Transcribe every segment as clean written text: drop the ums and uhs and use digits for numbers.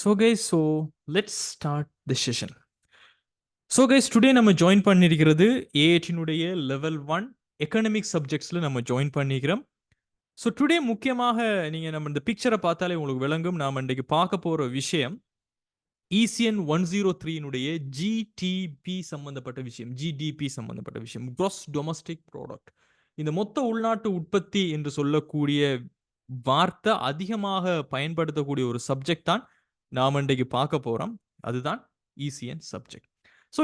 Let's start the session. Today நம்ம join பண்ணியிருக்கிறது ஏஐடினுடைய level 1 economic சப்ஜெக்ட்ஸில் நம்ம ஜாயின் பண்ணிக்கிறோம். டுடே முக்கியமாக நீங்கள் நம்ம இந்த பிக்சரை பார்த்தாலே உங்களுக்கு விளங்கும். நாம் இன்றைக்கு பார்க்க போகிற விஷயம் ECN 103னுடைய ஜிடிபி சம்பந்தப்பட்ட விஷயம், ஜிடிபி சம்பந்தப்பட்ட விஷயம், gross domestic product. இந்த மொத்த உள்நாட்டு உற்பத்தி என்று சொல்லக்கூடிய வார்த்தை அதிகமாக பயன்படுத்தக்கூடிய ஒரு சப்ஜெக்ட் தான் நாம் இன்றைக்கு பார்க்க போகிறோம். அதுதான் ECN சப்ஜெக்ட்.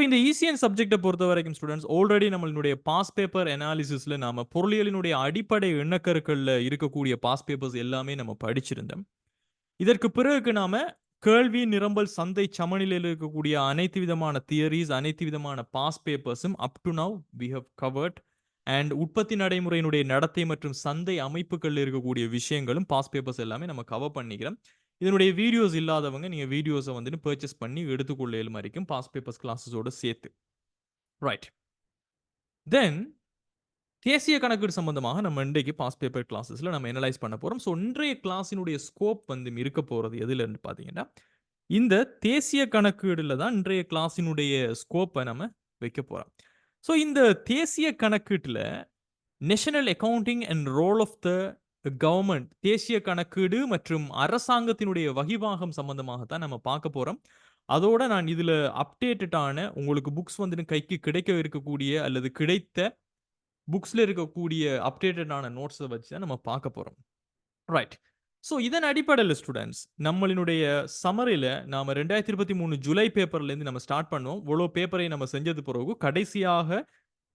இந்த ECN சப்ஜெக்டை பொறுத்த வரைக்கும் ஸ்டூடெண்ட்ஸ் ஆல்ரெடி நம்மளுடைய பாஸ் பேப்பர் அனாலிசிஸில் நாம பொருளியலினுடைய அடிப்படை எண்ணக்கருக்களில் இருக்கக்கூடிய பாஸ் பேப்பர்ஸ் எல்லாமே நம்ம படிச்சிருந்தோம். இதற்கு பிறகு நாம கேள்வி நிரம்பல் சந்தை சமநிலையில் இருக்கக்கூடிய அனைத்து விதமான தியரிஸ், அனைத்து விதமான பாஸ் பேப்பர்ஸும் up to now we have covered. And உற்பத்தி நடைமுறையினுடைய நடத்தை மற்றும் சந்தை அமைப்புகளில் இருக்கக்கூடிய விஷயங்களும் பாஸ் பேப்பர்ஸ் எல்லாமே நம்ம கவர் பண்ணிக்கிறோம். இதனுடைய வீடியோஸ் இல்லாதவங்க நீங்கள் வீடியோஸை வந்துட்டு பர்ச்சேஸ் பண்ணி எடுத்துக்கொள்ள மாதிரிக்கும் பாஸ் பேப்பர்ஸ் கிளாஸஸோட சேர்த்து. ரைட். தென் தேசிய கணக்கீடு சம்பந்தமாக நம்ம இன்றைக்கு பாஸ் பேப்பர் கிளாஸஸில் நம்ம அனலைஸ் பண்ண போகிறோம். இன்றைய கிளாஸினுடைய ஸ்கோப் வந்து இருக்க போகிறது எதுலன்னு பார்த்தீங்கன்னா இந்த தேசிய கணக்கீடுல தான் இன்றைய கிளாஸினுடைய ஸ்கோப்பை நம்ம வைக்க போகிறோம். இந்த தேசிய கணக்கீட்டில் national accounting and role of the government, தேசிய கணக்கீடு மற்றும் அரசாங்கத்தினுடைய வகிவாகம் சம்பந்தமாகத்தான் நம்ம பார்க்க போறோம். அதோட நான் இதுல அப்டேட்டடான உங்களுக்கு புக்ஸ் வந்து கைக்கு கிடைக்க இருக்கக்கூடிய அல்லது கிடைத்த புக்ஸ்ல இருக்கக்கூடிய அப்டேட்டடான நோட்ஸை வச்சு தான் நம்ம பார்க்க போறோம். ரைட். இதன் அடிப்படையில் ஸ்டூடெண்ட்ஸ் நம்மளினுடைய சமரியில் நாம 2023 ஜூலை பேப்பர்ல இருந்து நம்ம ஸ்டார்ட் பண்ணோம். இவ்வளோ பேப்பரை நம்ம செஞ்சது பிறகு கடைசியாக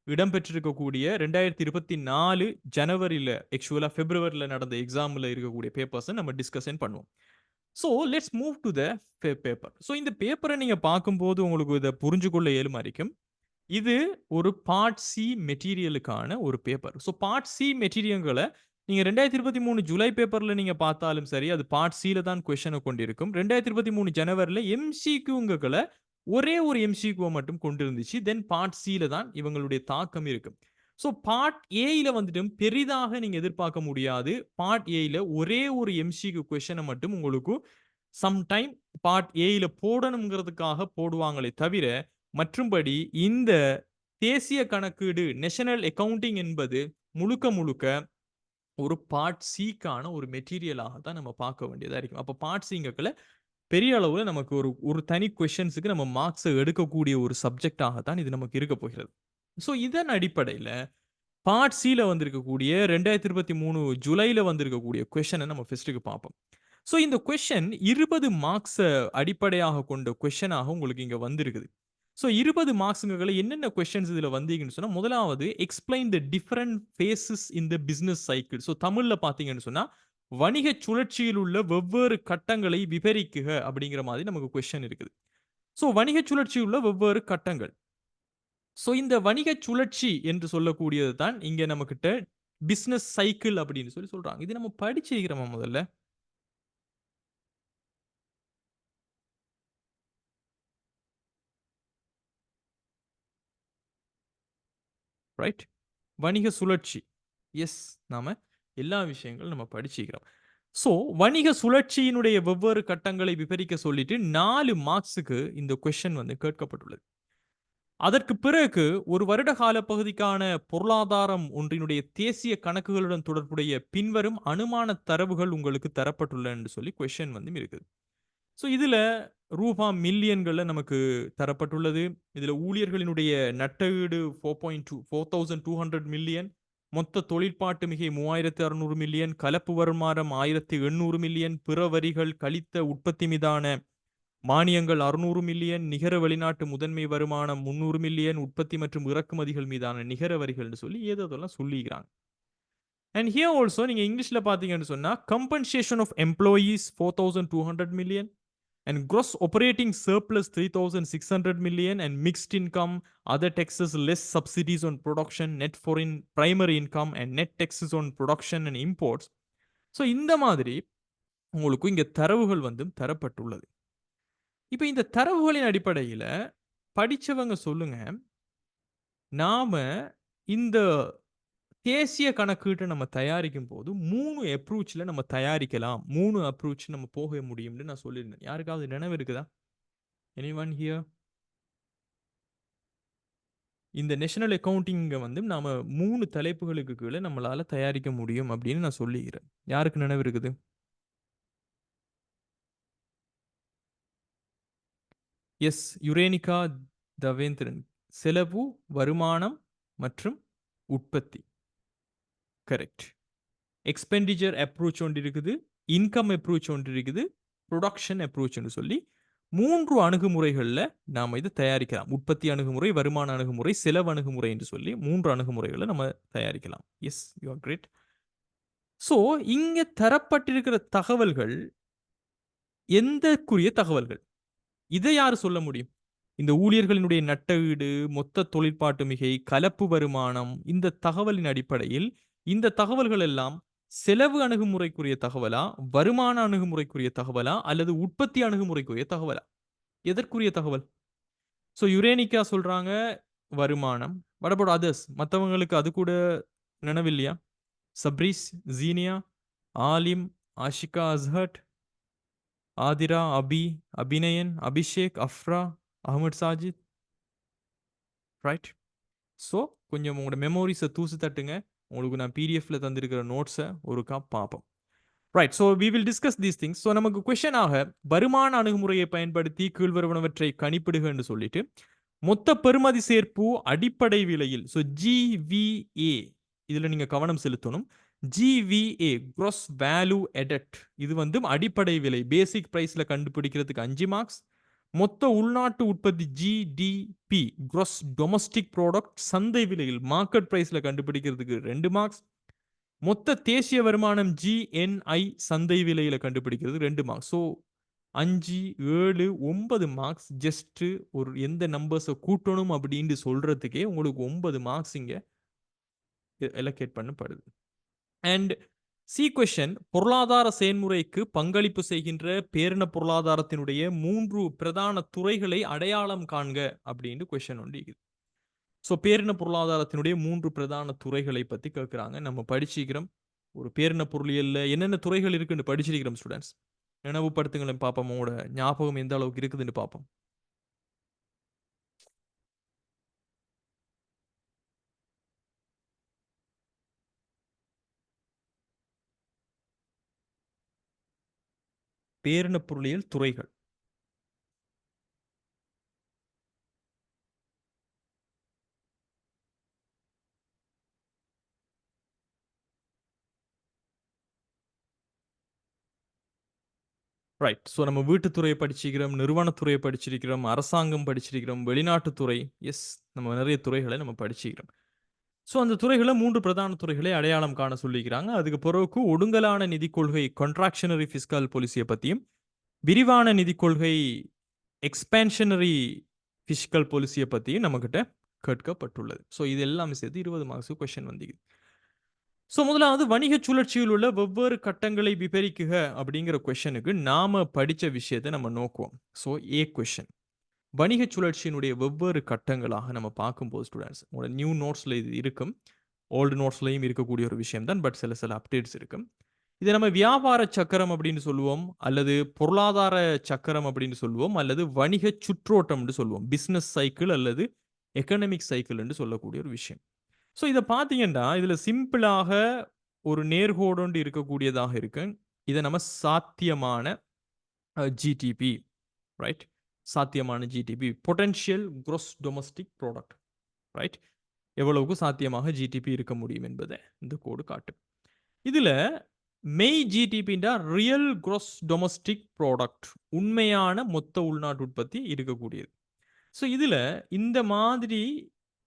இடம்பெற்றிருக்கக்கூடிய 2024 ஜனவரியில் ஆக்சுவலாக பிப்ரவரியில் நடந்த எக்ஸாமில் இருக்கக்கூடிய பேப்பர்ஸை நம்ம டிஸ்கஷன் பண்ணுவோம். Let's move to the paper. இந்த பேப்பரை நீங்கள் பார்க்கும்போது உங்களுக்கு இதை புரிஞ்சுக்கொள்ள இயலுமா இருக்கும். இது ஒரு பார்ட் சி மெட்டீரியலுக்கான ஒரு பேப்பர். பார்ட் சி மெட்டீரியல்களை நீங்கள் 2023 ஜூலை பேப்பரில் நீங்கள் பார்த்தாலும் சரி, அது பார்ட் சியில் தான் கொஷனை கொண்டிருக்கும். 2023 ஜனவரியில் எம்சிக்யூங்களை ஒரே ஒரு எம்சிக்யூ மட்டும் கொண்டிருந்துச்சு. தென் பார்ட் சியில தான் இவங்களுடைய தாக்கம் இருக்கு. பார்ட் ஏல வந்துட்டு பெரிதாக நீங்க எதிர்பார்க்க முடியாது. பார்ட் ஏல ஒரே ஒரு எம்சிக்யூ கொஸ்டினை மட்டும் உங்களுக்கு சம்டைம் பார்ட் ஏல போடணுங்கிறதுக்காக போடுவாங்களே தவிர மற்றும்படி இந்த தேசிய கணக்கீடு நேஷனல் அக்கவுண்டிங் என்பது முழுக்க முழுக்க ஒரு பார்ட் சிக்கான ஒரு மெட்டீரியலாக தான் நம்ம பார்க்க வேண்டியதா இருக்கும். அப்போ பார்ட் சிங்கக்களை பெரிய அளவில் நமக்கு ஒரு தனி கொஸ்டின்ஸுக்கு நம்ம மார்க்ஸை எடுக்கக்கூடிய ஒரு சப்ஜெக்டாகத்தான் இது நமக்கு இருக்க போகிறது. இதன் அடிப்படையில் பார்ட் சியில் வந்திருக்கக்கூடிய 2023 ஜூலையில் வந்திருக்கக்கூடிய கொஸ்டினை நம்ம ஃபர்ஸ்ட்டுக்கு பார்ப்போம். இந்த கொஸ்டின் 20 மார்க்ஸை அடிப்படையாக கொண்ட கொஸ்டினாக உங்களுக்கு இங்கே வந்திருக்குது. 20 மார்க்ஸுங்களை என்னென்ன கொஸ்டின்ஸ் இதில் வந்தீங்கன்னு சொன்னால், முதலாவது explain the different phases in the business cycle. தமிழில் பார்த்தீங்கன்னு சொன்னால் வணிக சுழற்சியில் உள்ள வெவ்வேறு கட்டங்களை விவரிக்குக அப்படிங்கிற மாதிரி நமக்கு கொஸ்டின் இருக்குது. வணிக சுழற்சியில் உள்ள வெவ்வேறு கட்டங்கள். இந்த வணிக சுழற்சி என்று சொல்லக்கூடியது தான் இங்க நம்ம கிட்ட பிசினஸ் சைக்கிள் அப்படின்னு சொல்றாங்க. இது நம்ம படிச்சிருக்கிறோமா முதல்ல? ரைட். வணிக சுழற்சி. எஸ், நாம எல்லா விஷயங்களும் நம்ம படிச்சிருக்கிறோம். வணிக சுழற்சியினுடைய வெவ்வேறு கட்டங்களை விவரிக்க சொல்லிட்டு 4 மார்க்ஸுக்கு இந்த கொஸ்டின் வந்து கேட்கப்பட்டுள்ளது. அதற்கு பிறகு ஒரு வருட கால பகுதிக்கான பொருளாதாரம் ஒன்றினுடைய தேசிய கணக்குகளுடன் தொடர்புடைய பின்வரும் அனுமான தரவுகள் உங்களுக்கு தரப்பட்டுள்ளன என்று சொல்லி கொஸ்டின் வந்து இருக்குது. இதுல ரூபா மில்லியன்கள்ல நமக்கு தரப்பட்டுள்ளது. இதுல ஊழியர்களினுடைய நட்டஈடு 4,200 மில்லியன், மொத்த தொழிற்பாட்டு மிகை 3,600 மில்லியன், கலப்பு வருமானம் 1,800 மில்லியன், பிற வரிகள் கழித்த உற்பத்தி மீதான மானியங்கள் 600 மில்லியன், நிகர வெளிநாட்டு முதன்மை வருமானம் 300 மில்லியன், உற்பத்தி மற்றும் இறக்குமதிகள் மீதான நிகர வரிகள்னு சொல்லி ஏதோதெல்லாம் சொல்லிக்கிறாங்க. அண்ட் ஹியர் ஆல்சோ நீங்க இங்கிலீஷ்ல பாத்தீங்கன்னு சொன்னா compensation of employees 4,200 million and gross operating surplus 3,600 million and mixed income, other taxes, less subsidies on production, net foreign primary income and net taxes on production and imports. இந்த மாதிரி உங்களுக்கு இங்க தரவுகள் வந்து தரப்பட்டுள்ளது. இப்போ இந்த தரவுகளின் அடிப்படையில் படிச்சவங்க சொல்லுங்க, நாம இந்த தேசிய கணக்கீட்டை நம்ம தயாரிக்கும் போது 3 அப்ரோச்ல நம்ம தயாரிக்கலாம். 3 அப்ரோச் நம்ம போக முடியும்னு நான் சொல்லியிருந்தேன். யாருக்காவது நினைவு இருக்குதா? Anyone here? இந்த நேஷனல் அக்கவுண்டிங்க வந்து நாம 3 தலைப்புகளுக்கு கீழ நம்மளால தயாரிக்க முடியும் அப்படின்னு நான் சொல்லிக்கிறேன். யாருக்கு நினைவு இருக்குது? எஸ். யுரேனிகா தவேந்திரன். செலவு, வருமானம் மற்றும் உற்பத்தி. கரெக்ட். எக்ஸ்பெண்டிச்சர் அப்ரோச் ஒன்று இருக்குது, இன்கம் அப்ரோச் ஒன்று இருக்குது, ப்ரொடக்ஷன் அப்ரோச்னு சொல்லி 3 அணுகுமுறைகள்ல நாம இத தயாரிக்கலாம். உற்பத்தி அணுகுமுறை, வருமான அணுகுமுறை, செலவு அணுகுமுறை என்று சொல்லி 3 அணுகுமுறைகள நம்ம தயாரிக்கலாம். Yes, you are great. So, இங்க தரப்பட்டிருக்கிற தகவல்கள் எந்தக்குரிய தகவல்கள்? இதை யாரு சொல்ல முடியும்? இந்த ஊழியர்களினுடைய நட்டஈடு, மொத்த தொழிற்பாட்டு மிகை, கலப்பு வருமானம், இந்த தகவலின் அடிப்படையில் இந்த தகவல்கள் எல்லாம் செலவு அணுகுமுறைக்குரிய தகவலா, வருமான அணுகுமுறைக்குரிய தகவலா, அல்லது உற்பத்தி அணுகுமுறைக்குரிய தகவலா? எதற்குரிய தகவல்? சோ யுரேனிகா சொல்றாங்க வருமானம். What about others? மத்தவங்களுக்கு அது கூட நினைவில்லையா? சப்ரீஸ், ஜீனியா, ஆலிம், ஆஷிகா அஸ்ஹட், ஆதிரா, அபி, அபிநயன், அபிஷேக், அஃப்ரா, அஹ்மத் சாஜித். ரைட்? ஸோ கொஞ்சம் உங்களோட மெமோரிஸை தூசு தட்டுங்க. உங்களுக்கு நான் பிடிஎஃப்ல தந்திருக்கிற நோட்ஸை ஒருக்கா பார்ப்போம். Right. So we will discuss these things. So நமக்கு கொஸ்டின் ஆக வருமான அணுகுமுறையை பயன்படுத்தி கீழ்வருவனவற்றை கணிப்பிடுக என்று சொல்லிட்டு மொத்த பெறுமதி சேர்ப்பு அடிப்படை விலையில், ஸோ ஜிவிஏ, இதுல நீங்க கவனம் செலுத்தணும். ஜிவிஏ gross value added, இது வந்து அடிப்படை விலை பேசிக் பிரைஸ்ல கண்டுபிடிக்கிறதுக்கு 5 மார்க்ஸ். மொத்த உள்நாட்டு உற்பத்தி ஜிடிபி gross domestic product சந்தை விலையில் மார்க்கெட் பிரைஸ்ல கண்டுபிடிக்கிறதுக்கு 2 மார்க்ஸ். மொத்த தேசிய வருமானம் ஜிஎன்ஐ சந்தை விலையில கண்டுபிடிக்கிறது 2 மார்க்ஸ். ஸோ 5, 7, 9 மார்க்ஸ் ஜஸ்ட் ஒரு எந்த நம்பர்ஸை கூட்டணும் அப்படின்னு சொல்றதுக்கே உங்களுக்கு 9 மார்க்ஸ் இங்க எலோகேட் பண்ணப்படுது. அண்ட் சி கொஸ்டின், பொருளாதார செயல்முறைக்கு பங்களிப்பு செய்கின்ற பேரின பொருளாதாரத்தினுடைய 3 பிரதான துறைகளை அடையாளம் காண்க அப்படின்னு கொஸ்டின் ஒன்று இருக்குது. ஸோ பேரின பொருளாதாரத்தினுடைய 3 பிரதான துறைகளை பத்தி கேட்கிறாங்க. நம்ம படிச்சிக்கிறோம். ஒரு பேரின பொருளியல்ல என்னென்ன துறைகள் இருக்குன்னு படிச்சிருக்கிறோம் ஸ்டூடெண்ட்ஸ். நினைவுபடுத்துங்களேன் பார்ப்போம். உங்களோட ஞாபகம் எந்த அளவுக்கு இருக்குதுன்னு பார்ப்போம். பேரின பொருளியல் துறைகள். ரைட். ஸோ நம்ம வீட்டுத்துறையை படிச்சிருக்கிறோம், நிறுவனத்துறையை படிச்சிருக்கிறோம், அரசாங்கம் படிச்சிருக்கிறோம், வெளிநாட்டுத்துறை. எஸ், நம்ம நிறைய துறைகளை நம்ம படிச்சிருக்கிறோம். ஸோ அந்த துறைகளை 3 பிரதான துறைகளை அடையாளம் காண சொல்லிக்கிறாங்க. அதுக்கு பிறகு ஒடுங்கலான நிதி கொள்கை கான்ட்ராக்ஷனரி ஃபிஸ்கல் பாலிசியை பற்றியும், விரிவான நிதி கொள்கை எக்ஸ்பேன்ஷனரி ஃபிஸ்கல் பாலிசியை பற்றியும் நம்மகிட்ட கேட்கப்பட்டுள்ளது. ஸோ இது எல்லாமே சேர்த்து 20 மார்க்ஸ் கொஸ்டின் வந்தீங்க. ஸோ முதலாவது வணிக சுழற்சியில் உள்ள வெவ்வேறு கட்டங்களை விவரிக்குக அப்படிங்கிற கொஸ்டினுக்கு நாம படிச்ச விஷயத்தை நம்ம நோக்குவோம். ஸோ ஏ கொஸ்டின், வணிக சுழற்சியினுடைய வெவ்வேறு கட்டங்களாக நம்ம பார்க்கும்போது ஸ்டூடெண்ட்ஸ், உங்களோட நியூ நோட்ஸ்ல இது இருக்கும், ஓல்டு நோட்ஸ்லையும் இருக்கக்கூடிய ஒரு விஷயம் தான். பட் சில அப்டேட்ஸ் இருக்கும். இதை நம்ம வியாபார சக்கரம் அப்படின்னு சொல்லுவோம், அல்லது பொருளாதார சக்கரம் அப்படின்னு சொல்லுவோம், அல்லது வணிக சுற்றோட்டம்னு சொல்லுவோம். பிசினஸ் சைக்கிள் அல்லது எக்கனாமிக் சைக்கிள் என்று சொல்லக்கூடிய ஒரு விஷயம். ஸோ இதை பார்த்தீங்கன்னா இதுல சிம்பிளாக ஒரு நேர்கோடு இருக்கக்கூடியதாக இருக்கு. இதை நம்ம சாத்தியமான ஜிடிபி, ரைட்? சாத்தியமான GDP, potential gross domestic product, right? எவ்வளவுக்கு சாத்தியமாக ஜிடிபி இருக்க முடியும் என்பதை இந்த கோடு காட்டு. இதுல மெய் ஜிடிபின்றா ரியல் gross டொமஸ்டிக் ப்ராடக்ட், உண்மையான மொத்த உள்நாட்டு உற்பத்தி இருக்கக்கூடியது. ஸோ இதுல இந்த மாதிரி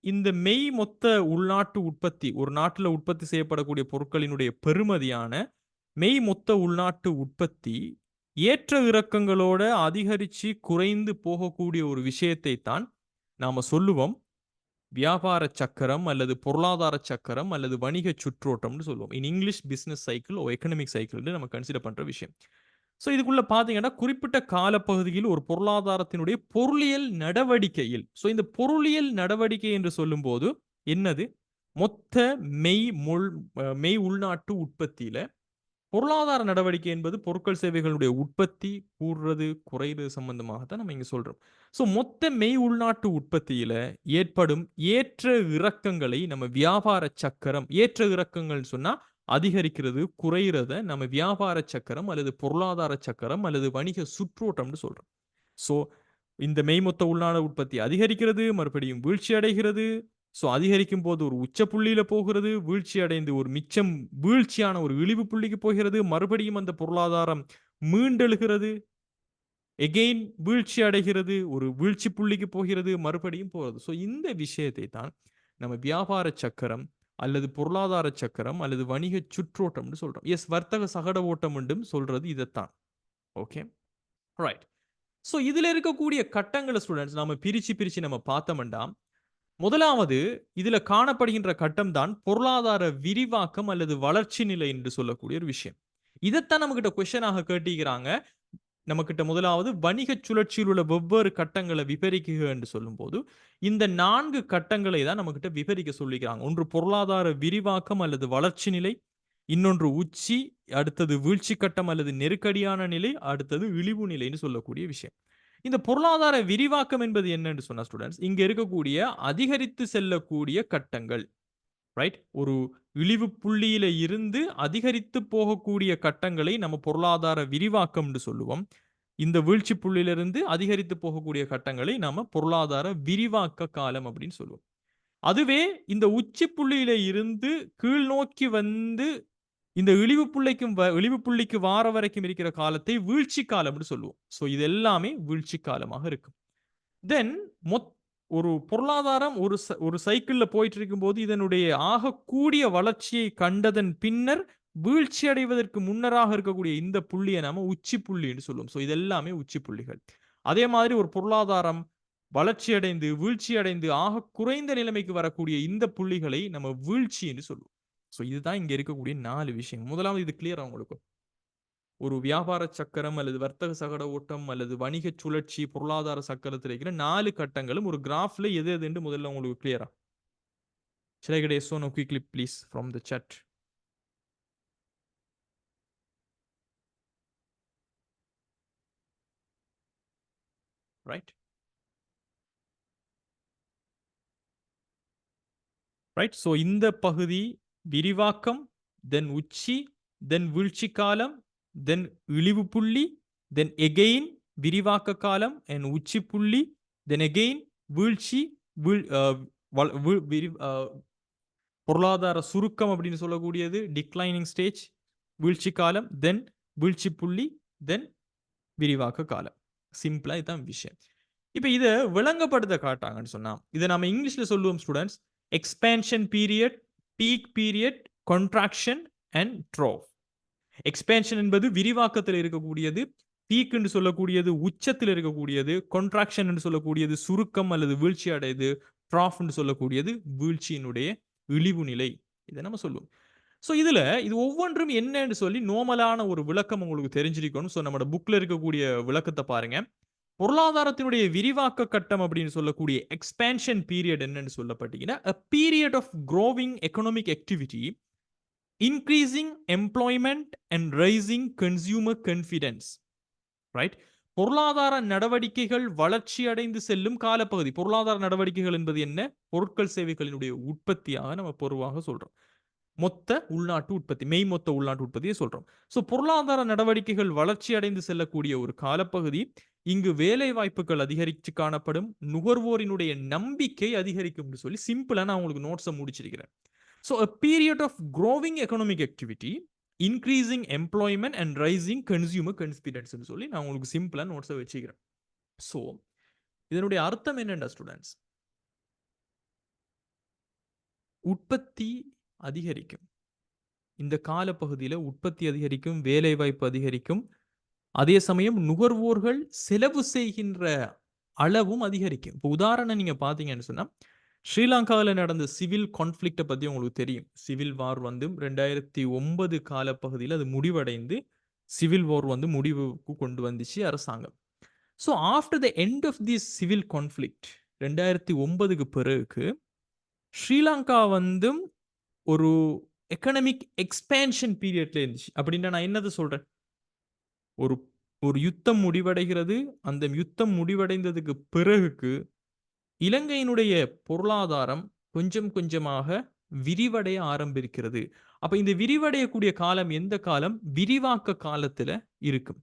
இந்த மெய் மொத்த உள்நாட்டு உற்பத்தி, ஒரு நாட்டில் உற்பத்தி செய்யப்படக்கூடிய பொருட்களினுடைய பெறுமதியான மெய் மொத்த உள்நாட்டு உற்பத்தி ஏற்ற இறக்கங்களோட அதிகரிச்சு குறைந்து போகக்கூடிய ஒரு விஷயத்தை தான் நாம சொல்லுவோம் வியாபார சக்கரம் அல்லது பொருளாதார சக்கரம் அல்லது வணிக சுற்றோட்டம்னு சொல்லுவோம். In English business cycle or economic cycle நம்ம கன்சிடர் பண்ற விஷயம். ஸோ இதுக்குள்ள பார்த்தீங்கன்னா குறிப்பிட்ட காலப்பகுதியில் ஒரு பொருளாதாரத்தினுடைய பொருளியல் நடவடிக்கையில், ஸோ இந்த பொருளியல் நடவடிக்கை என்று சொல்லும்போது என்னது? மொத்த மெய் உள்நாட்டு உற்பத்தியில பொருளாதார நடவடிக்கை என்பது பொருட்கள் சேவைகளுடைய உற்பத்தி கூடுறது குறைறது சம்பந்தமாகத்தான் நம்ம இங்க சொல்றோம். ஸோ மொத்த மெய் உள்நாட்டு உற்பத்தியில ஏற்படும் ஏற்ற இறக்கங்களை நம்ம வியாபார சக்கரம், ஏற்ற இறக்கங்கள் சொன்னா அதிகரிக்கிறது குறையிறத நம்ம வியாபார சக்கரம் அல்லது பொருளாதார சக்கரம் அல்லது வணிக சுற்றோட்டம்னு சொல்றோம். ஸோ இந்த மெய்மொத்த உள்நாட உற்பத்தி அதிகரிக்கிறது, மறுபடியும் வீழ்ச்சி அடைகிறது. ஸோ அதிகரிக்கும் போது ஒரு உச்ச புள்ளியில போகிறது, வீழ்ச்சி அடைந்து ஒரு மிச்சம் வீழ்ச்சியான ஒரு இழிவு புள்ளிக்கு போகிறது, மறுபடியும் அந்த பொருளாதாரம் மீண்டெழுகிறது, எகெயின் வீழ்ச்சி அடைகிறது, ஒரு வீழ்ச்சி புள்ளிக்கு போகிறது, மறுபடியும் போகிறது. ஸோ இந்த விஷயத்தை தான் நம்ம வியாபார சக்கரம் அல்லது பொருளாதார சக்கரம் அல்லது வணிக சுற்றோட்டம்னு சொல்றோம். எஸ், வர்த்தக சகட ஓட்டம் என்றும் சொல்றது இதைத்தான். Okay, right. ஸோ இதுல இருக்கக்கூடிய கட்டங்களை ஸ்டூடெண்ட்ஸ் நாம பிரிச்சு நம்ம பார்த்தோம்னா, முதலாவது இதுல காணப்படுகின்ற கட்டம் தான் பொருளாதார விரிவாக்கம் அல்லது வளர்ச்சி நிலை என்று சொல்லக்கூடிய ஒரு விஷயம். இதைத்தான் நம்ம கிட்ட கொஸ்டினாக கேட்டிருக்கிறாங்க. நம்ம கிட்ட முதலாவது வணிக சுழற்சியில் உள்ள வெவ்வேறு கட்டங்களை விவரிக்குக என்று சொல்லும் போது இந்த 4 கட்டங்களை தான் நம்ம கிட்ட விவரிக்க சொல்லிக்கிறாங்க. ஒன்று பொருளாதார விரிவாக்கம் அல்லது வளர்ச்சி நிலை, இன்னொன்று உச்சி, அடுத்தது வீழ்ச்சி கட்டம் அல்லது நெருக்கடியான நிலை, அடுத்தது இழிவு நிலைன்னு சொல்லக்கூடிய விஷயம். இந்த பொருளாதார விரிவாக்கம் என்பது என்னன்னு சொன்னா ஸ்டூடெண்ட்ஸ், இங்க இருக்கக்கூடிய அதிகரித்து செல்லக்கூடிய கட்டங்கள், ரைட்? ஒரு இழிவு புள்ளியில இருந்து அதிகரித்து போகக்கூடிய கட்டங்களை நம்ம பொருளாதார விரிவாக்கம்னு சொல்லுவோம். இந்த வீழ்ச்சி புள்ளியிலிருந்து அதிகரித்து போகக்கூடிய கட்டங்களை நாம பொருளாதார விரிவாக்க காலம் அப்படின்னு சொல்லுவோம். அதுவே இந்த உச்சி புள்ளியில இருந்து கீழ் நோக்கி வந்து இந்த இழிவு புள்ளிக்கு வார வரைக்கும் இருக்கிற காலத்தை வீழ்ச்சி காலம்னு சொல்லுவோம். ஸோ இது எல்லாமே வீழ்ச்சி காலமாக இருக்கும். தென் ஒரு பொருளாதாரம் ஒரு சைக்கிள்ல போயிட்டு இருக்கும்போது இதனுடைய ஆகக்கூடிய வளர்ச்சியை கண்டதன் பின்னர் வீழ்ச்சி அடைவதற்கு முன்னராக இருக்கக்கூடிய இந்த புள்ளியை நாம உச்சி புள்ளின்னு சொல்லுவோம். ஸோ இது எல்லாமே உச்சி புள்ளிகள். அதே மாதிரி ஒரு பொருளாதாரம் வளர்ச்சி அடைந்து வீழ்ச்சி அடைந்து ஆக குறைந்த நிலைமைக்கு வரக்கூடிய இந்த புள்ளிகளை நம்ம வீழ்ச்சின்னு சொல்லுவோம். ஸோ இதுதான் இங்க இருக்கக்கூடிய 4 விஷயம். முதலாவது இது கிளியரா உங்களுக்கு? ஒரு வியாபார சக்கரம் அல்லது வர்த்தக சகட ஓட்டம் அல்லது வணிக சுழற்சி பொருளாதார சக்கரத்தில் இருக்கிற 4 கட்டங்களும் ஒரு கிராஃப்ல எது எதுன்னு முதல்ல உங்களுக்கு கிளியரா? Shall I get a yes or no quickly please from the chat? Right? Right? So இந்த பகுதி விரிவாக்கம், then உச்சி, then வீழ்ச்சி காலம், then இழிவு புள்ளி, then again விரிவாக்க காலம் and உச்சி புள்ளி, then again வீழ்ச்சி, பொருளாதார சுருக்கம் அப்படின்னு சொல்லக்கூடியது டிக்ளைனிங் ஸ்டேஜ், வீழ்ச்சி காலம், தென் வீழ்ச்சி புள்ளி, தென் விரிவாக்க காலம். சிம்பிளா இதுதான் விஷயம். இப்ப இதை விளங்கப்படுத்த காட்டாங்கன்னு சொன்னா இதை நம்ம இங்கிலீஷ்ல சொல்லுவோம் students, expansion period, peak period, contraction and drove. Expansion என்பது விரிவாக்கத்தில் இருக்கக்கூடியது, பீக் என்று சொல்லக்கூடியது உச்சத்தில் இருக்கக்கூடியது, கான்ட்ராக்ஷன் என்று சொல்லக்கூடியது சுருக்கம் அல்லது வீழ்ச்சி அடையுது, ட்ராஃப் என்று சொல்லக்கூடியது வீழ்ச்சியினுடைய இழிவு நிலை. இதை நம்ம சொல்லுவோம். ஸோ இதுல இது ஒவ்வொன்றும் என்னன்னு சொல்லி நோமலான ஒரு விளக்கம் உங்களுக்கு தெரிஞ்சிருக்கணும். ஸோ நம்மளோட புக்ல இருக்கக்கூடிய விளக்கத்தை பாருங்க. பொருளாதாரத்தினுடைய விரிவாக்க கட்டம் அப்படின்னு சொல்லக்கூடிய எக்ஸ்பேன்ஷன் பீரியட் என்னன்னு சொல்லப்பட்டீங்கன்னா a period of growing economic activity, increasing employment and rising consumer confidence. Right? பொருளாதார நடவடிக்கைகள் வளர்ச்சி அடைந்து செல்லும் காலப்பகுதி. பொருளாதார நடவடிக்கைகள் என்பது என்ன? பொருட்கள் சேவைகளினுடைய உற்பத்தியாக நம்ம பொதுவாக சொல்றோம். மொத்த உள்நாட்டு உற்பத்தி, மெய்மொத்த உள்நாட்டு உற்பத்தியை சொல்றோம். ஸோ பொருளாதார நடவடிக்கைகள் வளர்ச்சி அடைந்து செல்லக்கூடிய ஒரு காலப்பகுதி. இங்கு வேலை வாய்ப்புகள் அதிகரித்து காணப்படும், நுகர்வோரினுடைய நம்பிக்கை அதிகரிக்கும் சொல்லி சிம்பிளா நான் உங்களுக்கு நோட்ஸை முடிச்சிருக்கிறேன். So a period of growing economic activity, increasing employment and rising consumer confidence சொல்லி நான் உங்களுக்கு சிம்பிளா நோட்ஸை வச்சுக்கிறேன். ஸோ இதனுடைய அர்த்தம் என்னென்ன ஸ்டூடெண்ட்ஸ்? உற்பத்தி அதிகரிக்கும். இந்த காலப்பகுதியில் உற்பத்தி அதிகரிக்கும், வேலை வாய்ப்பு அதிகரிக்கும். அதே சமயம் நுகர்வோர்கள் செலவு செய்கின்ற அளவும் அதிகரிக்கும். இப்போ உதாரணம் நீங்க பாத்தீங்கன்னு சொன்னா, ஸ்ரீலங்காவில் நடந்த சிவில் கான்ஃபிளிக்டை பத்தி உங்களுக்கு தெரியும். சிவில் வார் வந்து 2009 காலப்பகுதியில் அது முடிவடைந்து சிவில் வார் வந்து முடிவுக்கு கொண்டு வந்துச்சு அரசாங்கம். So after the end of the civil conflict 2009க்கு பிறகு ஸ்ரீலங்கா வந்தும் ஒரு எக்கனாமிக் எக்ஸ்பேன்ஷன் பீரியட்ல இருந்துச்சு. அப்படின்னா நான் என்னது சொல்றேன்? ஒரு ஒரு யுத்தம் முடிவடைகிறது. அந்த யுத்தம் முடிவடைந்ததுக்கு பிறகுக்கு இலங்கையினுடைய பொருளாதாரம் கொஞ்சம் கொஞ்சமாக விரிவடைய ஆரம்பிக்கிறது. அப்ப இந்த விரிவடையக்கூடிய காலம் எந்த காலம்? விரிவாக்க காலத்துல இருக்கும்.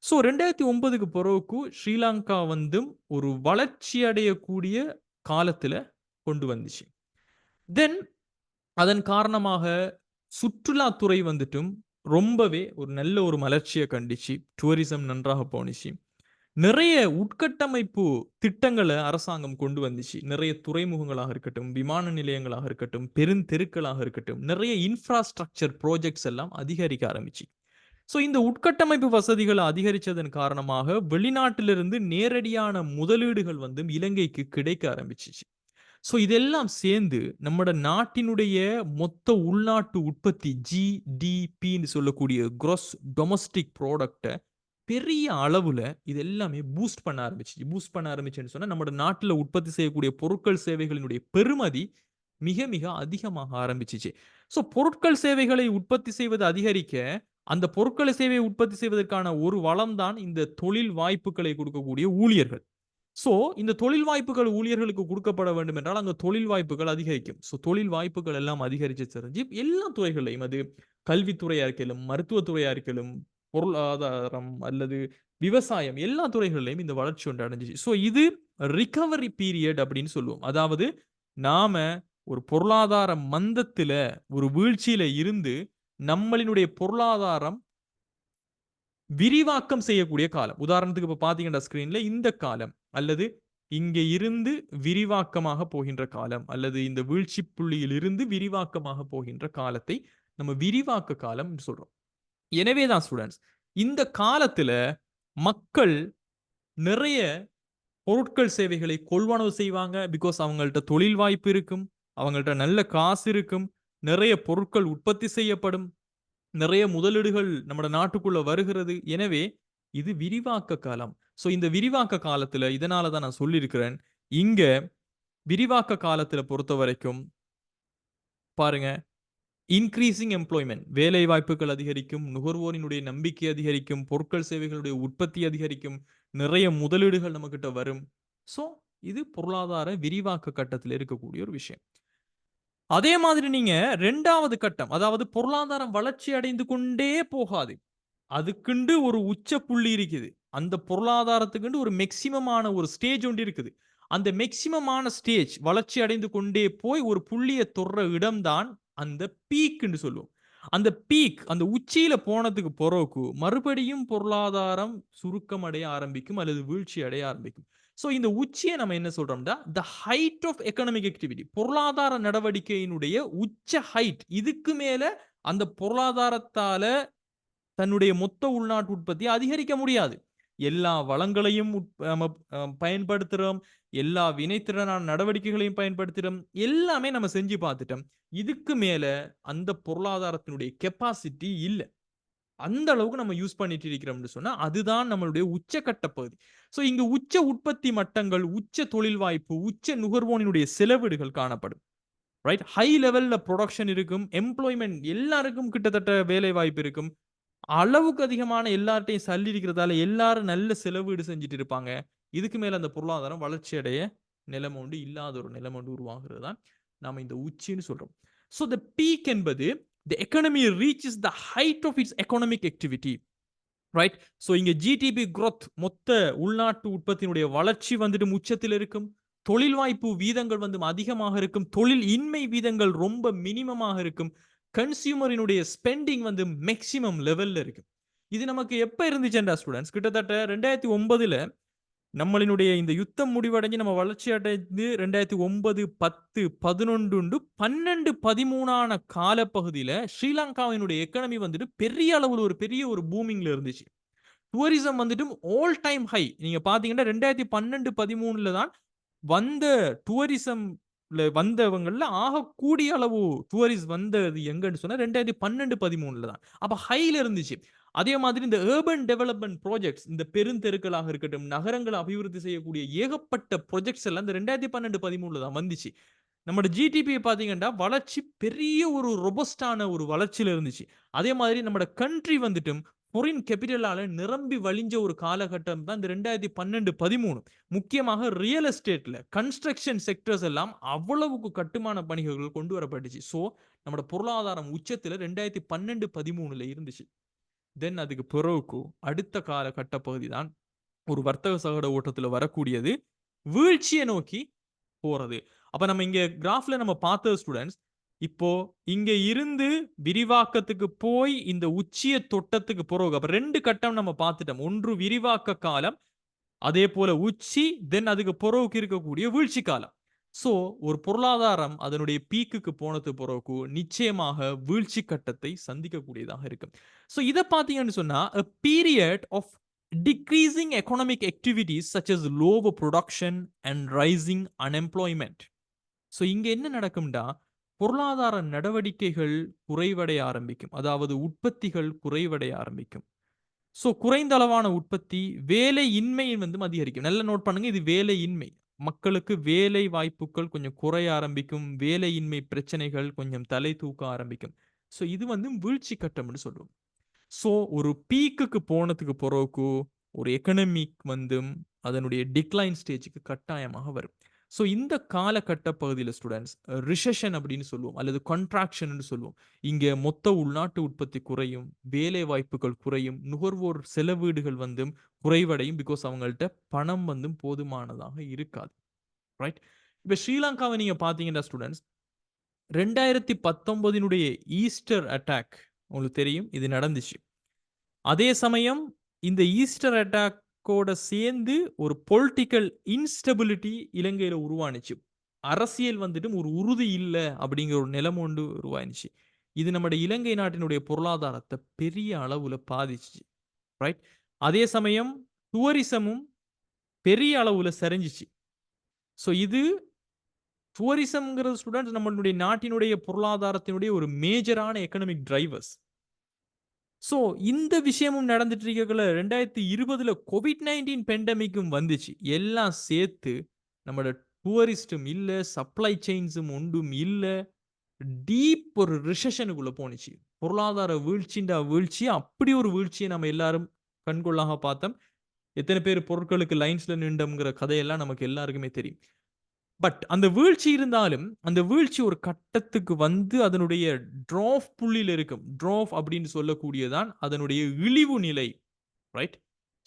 ஸோ 2009க்கு பிறகு ஸ்ரீலங்கா வந்தும் ஒரு வளர்ச்சி அடையக்கூடிய காலத்துல கொண்டு வந்துச்சு. தென் அதன் காரணமாக சுற்றுலாத்துறை வந்துட்டும் ரொம்பவே ஒரு நல்ல ஒரு மலர்ச்சிய கண்டுச்சு. டூரிசம் நன்றாக போணுச்சு. நிறைய உட்கட்டமைப்பு திட்டங்கள அரசாங்கம் கொண்டு வந்துச்சு. நிறைய துறைமுகங்களாக இருக்கட்டும், விமான நிலையங்களாக இருக்கட்டும், பெருந்தெருக்களாக இருக்கட்டும், நிறைய இன்ஃப்ராஸ்ட்ரக்சர் ப்ராஜெக்ட்ஸ் எல்லாம் அதிகரிக்க ஆரம்பிச்சு. ஸோ இந்த உட்கட்டமைப்பு வசதிகள் அதிகரிச்சதன் காரணமாக வெளிநாட்டிலிருந்து நேரடியான முதலீடுகள் வந்து இலங்கைக்கு கிடைக்க ஆரம்பிச்சுச்சு. ஸோ இதெல்லாம் சேர்ந்து நம்மட நாட்டினுடைய மொத்த உள்நாட்டு உற்பத்தி ஜிடிபின்னு சொல்லக்கூடிய gross டொமஸ்டிக் ப்ராடக்ட்ட பெரிய அளவுல இது எல்லாமே பூஸ்ட் பண்ண ஆரம்பிச்சுச்சு. பூஸ்ட் பண்ண ஆரம்பிச்சுன்னு சொன்னா நம்மட நாட்டுல உற்பத்தி செய்யக்கூடிய பொருட்கள், சேவைகளினுடைய பெறுமதி மிக மிக அதிகமாக ஆரம்பிச்சுச்சு. ஸோ பொருட்கள், சேவைகளை உற்பத்தி செய்வது அதிகரிக்க, அந்த பொருட்களை, சேவையை உற்பத்தி செய்வதற்கான ஒரு வளம் தான் இந்த தொழில் வாய்ப்புகளை கொடுக்கக்கூடிய ஊழியர்கள். ஸோ இந்த தொழில் வாய்ப்புகள் ஊழியர்களுக்கு கொடுக்கப்பட வேண்டும் என்றால் அங்க தொழில் வாய்ப்புகள் அதிகரிக்கும். ஸோ தொழில் வாய்ப்புகள் எல்லாம் அதிகரிச்சு தெரிஞ்சு எல்லா துறைகளையும் அது கல்வித்துறையா இருக்கலும், மருத்துவத்துறையா இருக்கலும், பொருளாதாரம் அல்லது விவசாயம் எல்லா துறைகளிலும் இந்த வளர்ச்சி ஒன்று அடைஞ்சிச்சு. ஸோ இது ரிகவரி பீரியட் அப்படின்னு சொல்லுவோம். அதாவது நாம ஒரு பொருளாதார மந்தத்துல ஒரு வீழ்ச்சியில இருந்து நம்மளினுடைய பொருளாதாரம் விரிவாக்கம் செய்யக்கூடிய காலம். உதாரணத்துக்கு இப்ப பாத்தீங்கன்னா ஸ்கிரீன்ல இந்த காலம் அல்லது இங்க இருந்து விரிவாக்கமாக போகின்ற காலம் அல்லது இந்த வீழ்ச்சி புள்ளியில் இருந்து விரிவாக்கமாக போகின்ற காலத்தை நம்ம விரிவாக்க காலம் சொல்றோம். எனவேதான் ஸ்டூடெண்ட்ஸ் இந்த காலத்துல மக்கள் நிறைய பொருட்கள், சேவைகளை கொள்வனவு செய்வாங்க. பிகாஸ் அவங்கள்ட்ட தொழில் வாய்ப்பு இருக்கும், அவங்கள்ட்ட நல்ல காசு இருக்கும், நிறைய பொருட்கள் உற்பத்தி செய்யப்படும், நிறைய முதலீடுகள் நம்ம நாட்டுக்குள்ள வருகிறது. எனவே இது விரிவாக்க காலம். ஸோ இந்த விரிவாக்க காலத்துல இதனால தான் நான் சொல்லியிருக்கிறேன். இங்க விரிவாக்க காலத்துல பொறுத்தவரைக்கும் பாருங்க, இன்கிரீசிங் எம்ப்ளாய்மென்ட் வேலை வாய்ப்புகள் அதிகரிக்கும், நுகர்வோரினுடைய நம்பிக்கை அதிகரிக்கும், பொருட்கள், சேவைகளுடைய உற்பத்தி அதிகரிக்கும், நிறைய முதலீடுகள் நம்மகிட்ட வரும். ஸோ இது பொருளாதார விரிவாக்க கட்டத்தில் இருக்கக்கூடிய ஒரு விஷயம். அதே மாதிரி நீங்க 2வது கட்டம், அதாவது பொருளாதாரம் வளர்ச்சி அடைந்து கொண்டே போகாது. அதுக்குண்டு ஒரு உச்ச புள்ளி இருக்குது. அந்த பொருளாதாரத்துக்குண்டு ஒரு மெக்ஸிமமான ஒரு ஸ்டேஜ் ஒன்று இருக்குது. அந்த மெக்ஸிமமான ஸ்டேஜ் வளர்ச்சி அடைந்து கொண்டே போய் ஒரு புள்ளிய தொடுற இடம் தான் அந்த பீக்ன்னு சொல்லுவோம். அந்த பீக் அந்த உச்சியில போனதுக்கு பிறகு மறுபடியும் பொருளாதாரம் சுருக்கம் அடைய ஆரம்பிக்கும் அல்லது வீழ்ச்சி அடைய ஆரம்பிக்கும். ஸோ இந்த உச்சியை நம்ம என்ன சொல்றோம்னா the height of economic activity பொருளாதார நடவடிக்கையினுடைய உச்ச ஹைட். இதுக்கு மேல அந்த பொருளாதாரத்தால தன்னுடைய மொத்த உள்நாட்டு உற்பத்தியை அதிகரிக்க முடியாது. எல்லா வளங்களையும் பயன்படுத்துறோம். எல்லா வினைத்திறனான நடவடிக்கைகளையும் பயன்படுத்துறோம். எல்லாமே நம்ம செஞ்சு பார்த்துட்டோம். இதுக்கு மேல அந்த பொருளாதாரத்தினுடைய கெப்பாசிட்டி இல்ல. அந்த அளவுக்கு நம்ம யூஸ் பண்ணிட்டு இருக்கிறோம்னு சொன்னா, அதுதான் நம்மளுடைய உச்சக்கட்ட பகுதி. ஸோ இங்க உச்ச உற்பத்தி மட்டங்கள், உச்ச தொழில் வாய்ப்பு, உச்ச நுகர்வோனினுடைய செலவீடுகள் காணப்படும். ரைட்? ஹை லெவல்ல புரொடக்ஷன் இருக்கும். எம்ப்ளாய்மென்ட் எல்லாருக்கும் கிட்டத்தட்ட வேலை வாய்ப்பு இருக்கும். அளவுக்கு அதிகமான எல்லார்ட்டையும் சல்லி இருக்கிறதால எல்லாரும் நல்ல செலவீடு செஞ்சுட்டு இருப்பாங்க. இதுக்கு மேல அந்த பொருளாதாரம் வளர்ச்சி அடைய நிலைமை உண்டு. இல்லாத ஒரு நிலைமை உண்டு உருவாகிறது தான் நாம இந்த உச்சின்னு சொல்றோம். ஸோ த பீக் என்பது the economy reaches the height of its economic activity. Right? So இங்க ஜிடிபி growth மொத்த உள்நாட்டு உற்பத்தியினுடைய வளர்ச்சி வந்துட்டு உச்சத்தில் இருக்கும். தொழில் வாய்ப்பு வீதங்கள் வந்து அதிகமாக இருக்கும். தொழில் இன்மை வீதங்கள் ரொம்ப மினிமமாக இருக்கும். கன்சியூமரினுடைய ஸ்பெண்டிங் வந்து மேக்சிமம் லெவல்ல இருக்கு. இது நமக்கு எப்ப இருந்துச்சுன்றா ஸ்டூடெண்ட்ஸ் கிட்டத்தட்ட 2009ல நம்மளினுடைய இந்த யுத்தம் முடிவடைஞ்சு நம்ம வளர்ச்சி அடைந்து 2009, 10, 11, 12, 13ஆன காலப்பகுதியில ஸ்ரீலங்காவினுடைய எக்கனமி வந்துட்டு பெரிய அளவில் ஒரு பெரிய ஒரு பூமிங்ல இருந்துச்சு. டூரிசம் வந்துட்டு ஆல் டைம் ஹை. நீங்க பாத்தீங்கன்னா 2012, 13ல தான் வந்த டூரிசம்ல வந்தவங்கள்ல ஆக கூடிய அளவு டூரிஸ்ட் வந்தது எங்கன்னு சொன்னா 2012, 13ல தான். அப்ப ஹைல இருந்துச்சு. அதே மாதிரி இந்த அர்பன் டெவலப்மெண்ட் ப்ராஜெக்ட்ஸ் இந்த பெருந்தெருக்களாக இருக்கட்டும், நகரங்களை அபிவிருத்தி செய்யக்கூடிய ஏகப்பட்ட ப்ராஜெக்ட்ஸ் எல்லாம் இந்த 2012, 13ல தான் வந்துச்சு. நம்மோட ஜிடிபி பார்த்தீங்கன்னா, வளர்ச்சி பெரிய ஒரு ரொபஸ்டான ஒரு வளர்ச்சியில இருந்துச்சு. அதே மாதிரி நம்மோட கண்ட்ரி வந்துட்டும் ஃபாரின் கேபிட்டலால நிரம்பி வழிஞ்ச ஒரு காலகட்டம் தான் இந்த 2012, 13. முக்கியமாக ரியல் எஸ்டேட்ல, கன்ஸ்ட்ரக்ஷன் செக்டர்ஸ் எல்லாம் அவ்வளவுக்கு கட்டுமான பணிகள் கொண்டு வரப்பட்டுச்சு. ஸோ, நம்மோட பொருளாதாரம் உச்சத்தில 2012, 13ல இருந்துச்சு. தென் அதுக்கு பிறகு அடுத்த காலகட்ட பகுதி தான் ஒரு வர்த்தக சகட ஓட்டத்தில வரக்கூடியது வீழ்ச்சிய நோக்கி போறது. அப்ப நம்ம இங்க கிராஃப்ல நம்ம பார்த்தது ஸ்டூடண்ட்ஸ், இப்போ இங்க இருந்து விரிவாக்கத்துக்கு போய் இந்த உச்சிய தொட்டத்துக்கு பிறகு அப்ப 2 கட்டம் நம்ம பார்த்துட்டோம். ஒன்று விரிவாக்க காலம், அதே போல உச்சி, தென் அதுக்கு பிறகுக்கு இருக்கக்கூடிய வீழ்ச்சி காலம். ஸோ, ஒரு பொருளாதாரம் அதனுடைய பீக்குக்கு போனது பிறகு நிச்சயமாக வீழ்ச்சி கட்டத்தை சந்திக்கக்கூடியதாக இருக்கும். ஸோ, இத பார்த்தீங்கன்னு சொன்னா, a period of decreasing economic activities such as lower production and rising unemployment. So, இங்க என்ன நடக்கும்டா, பொருளாதார நடவடிக்கைகள் குறைவடைய ஆரம்பிக்கும். அதாவது உற்பத்திகள் குறைவடைய ஆரம்பிக்கும். ஸோ, குறைந்த அளவான உற்பத்தி, வேலையின்மை வந்து அதிகரிக்கும். நல்லா நோட் பண்ணுங்க. இது வேலையின்மை. மக்களுக்கு வேலை வாய்ப்புகள் கொஞ்சம் குறைய ஆரம்பிக்கும். வேலையின்மை பிரச்சனைகள் கொஞ்சம் தலை தூக்க ஆரம்பிக்கும். ஸோ, இது வந்து வீழ்ச்சி கட்டம்னு சொல்லுவோம். ஸோ, ஒரு பீக்குக்கு போனதுக்கு பிறகு ஒரு எக்கனாமிக் வந்து அதனுடைய டிக்ளைன் ஸ்டேஜ்க்கு கட்டாயமாக வரும். ஸோ, இந்த காலகட்ட பகுதியில ஸ்டூடண்ட்ஸ் ரிசெஷன் அப்படின்னு சொல்லுவோம். அல்லது கான்ட்ராக்ஷன்னு சொல்லுவோம். இங்க மொத்த உள்நாட்டு உற்பத்தி குறையும், வேலை வாய்ப்புகள் குறையும், நுகர்வோர் செலவீடுகள் வந்து குறைவடையும். பிகாஸ் அவங்கள்ட்ட பணம் வந்து போதுமானதாக இருக்காது. ரைட்? இப்ப ஸ்ரீலங்காவை நீங்க பார்த்தீங்கன்னா ஸ்டூடண்ட்ஸ், 2019 ஈஸ்டர் அட்டாக் உங்களுக்கு தெரியும். இது நடந்துச்சு. அதே சமயம் இந்த ஈஸ்டர் அட்டாக்கோட சேர்ந்து ஒரு பொலிட்டிக்கல் இன்ஸ்டபிலிட்டி இலங்கையில உருவானுச்சு. அரசியல் வந்துட்டு ஒரு உறுதி இல்ல அப்படிங்கிற ஒரு நிலைமை ஒன்று உருவானுச்சு. இது நம்முடைய இலங்கை நாட்டினுடைய பொருளாதாரத்தை பெரிய அளவுல பாதிச்சுச்சு. ரைட்? அதே சமயம் டூரிசமும் பெரிய அளவுல சரிஞ்சுச்சு. ஸோ இது டூரிசம்ங்கிறது ஸ்டூடண்ட்ஸ் நம்மளுடைய நாட்டினுடைய பொருளாதாரத்தினுடைய ஒரு மேஜரான எக்கனாமிக் டிரைவர்ஸ். ஸோ இந்த விஷயமும் நடந்துட்டு இருக்கக்குள்ள 2020ல கோவிட்-19 பெண்டமிக்கும் வந்துச்சு. எல்லாம் சேர்த்து நம்மளோட டூரிஸ்டும் இல்ல, சப்ளை செயின்ஸும் ஒன்றும் இல்ல. டீப் ஒரு ரிசெஷனுக்குள்ள போணுச்சு. பொருளாதார வீழ்ச்சிண்டா வீழ்ச்சி. அப்படி ஒரு வீழ்ச்சிய நம்ம எல்லாரும் கண்கொள்ளாக பார்த்தோம். எத்தனை பேர் பொருட்களுக்கு லைன்ஸ்ல நின்றோம்ங்கிற கதையெல்லாம் நமக்கு எல்லாருக்குமே தெரியும். பட் அந்த வீழ்ச்சி இருந்தாலும், அந்த வீழ்ச்சி ஒரு கட்டத்துக்கு வந்து அதனுடைய ட்ராப் புள்ளியில இருக்கும். ட்ராப் அப்படின்னு சொல்லக்கூடியதான் அதனுடைய இழிவு நிலை. ரைட்?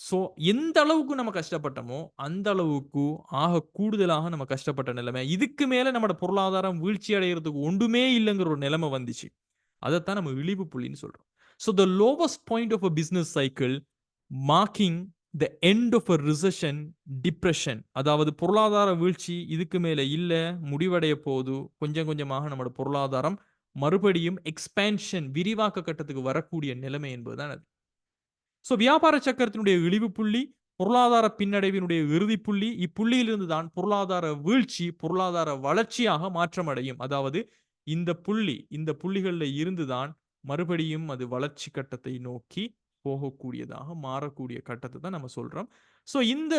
ஸோ எந்த அளவுக்கு நம்ம கஷ்டப்பட்டோமோ, அந்த அளவுக்கு கூடுதலாக நம்ம கஷ்டப்பட்ட நிலைமை. இதுக்கு மேல நம்மோட பொருளாதாரம் வீழ்ச்சி அடையறதுக்கு ஒன்றுமே இல்லங்கிற ஒரு நிலைமை வந்துச்சு. அதத்தான் நம்ம இழிவு புள்ளின்னு சொல்றோம். So the lowest point of a business cycle marking the end of a recession, depression. அதாவது பொருளாதார வீழ்ச்சி இதுக்கு மேல இல்ல, முடிவடைய போகுது. கொஞ்சம் கொஞ்சமாக நம்மோட பொருளாதாரம் மறுபடியும் எக்ஸ்பான்ஷன், விரிவாக்க கட்டத்துக்கு வரக்கூடிய நிலைமை என்பதுதான் அது. ஸோ வியாபார சக்கரத்தினுடைய இழிவு புள்ளி, பொருளாதார பின்னடைவினுடைய இறுதி புள்ளி, இப்புள்ளியிலிருந்து தான் பொருளாதார வீழ்ச்சி, பொருளாதார வளர்ச்சியாக மாற்றமடையும். அதாவது இந்த புள்ளிகள்ல இருந்து தான் மறுபடியும் அது வளர்ச்சி கட்டத்தை நோக்கி போகக்கூடியதாக மாறக்கூடிய கட்டத்தை தான் நம்ம சொல்றோம். ஸோ இந்த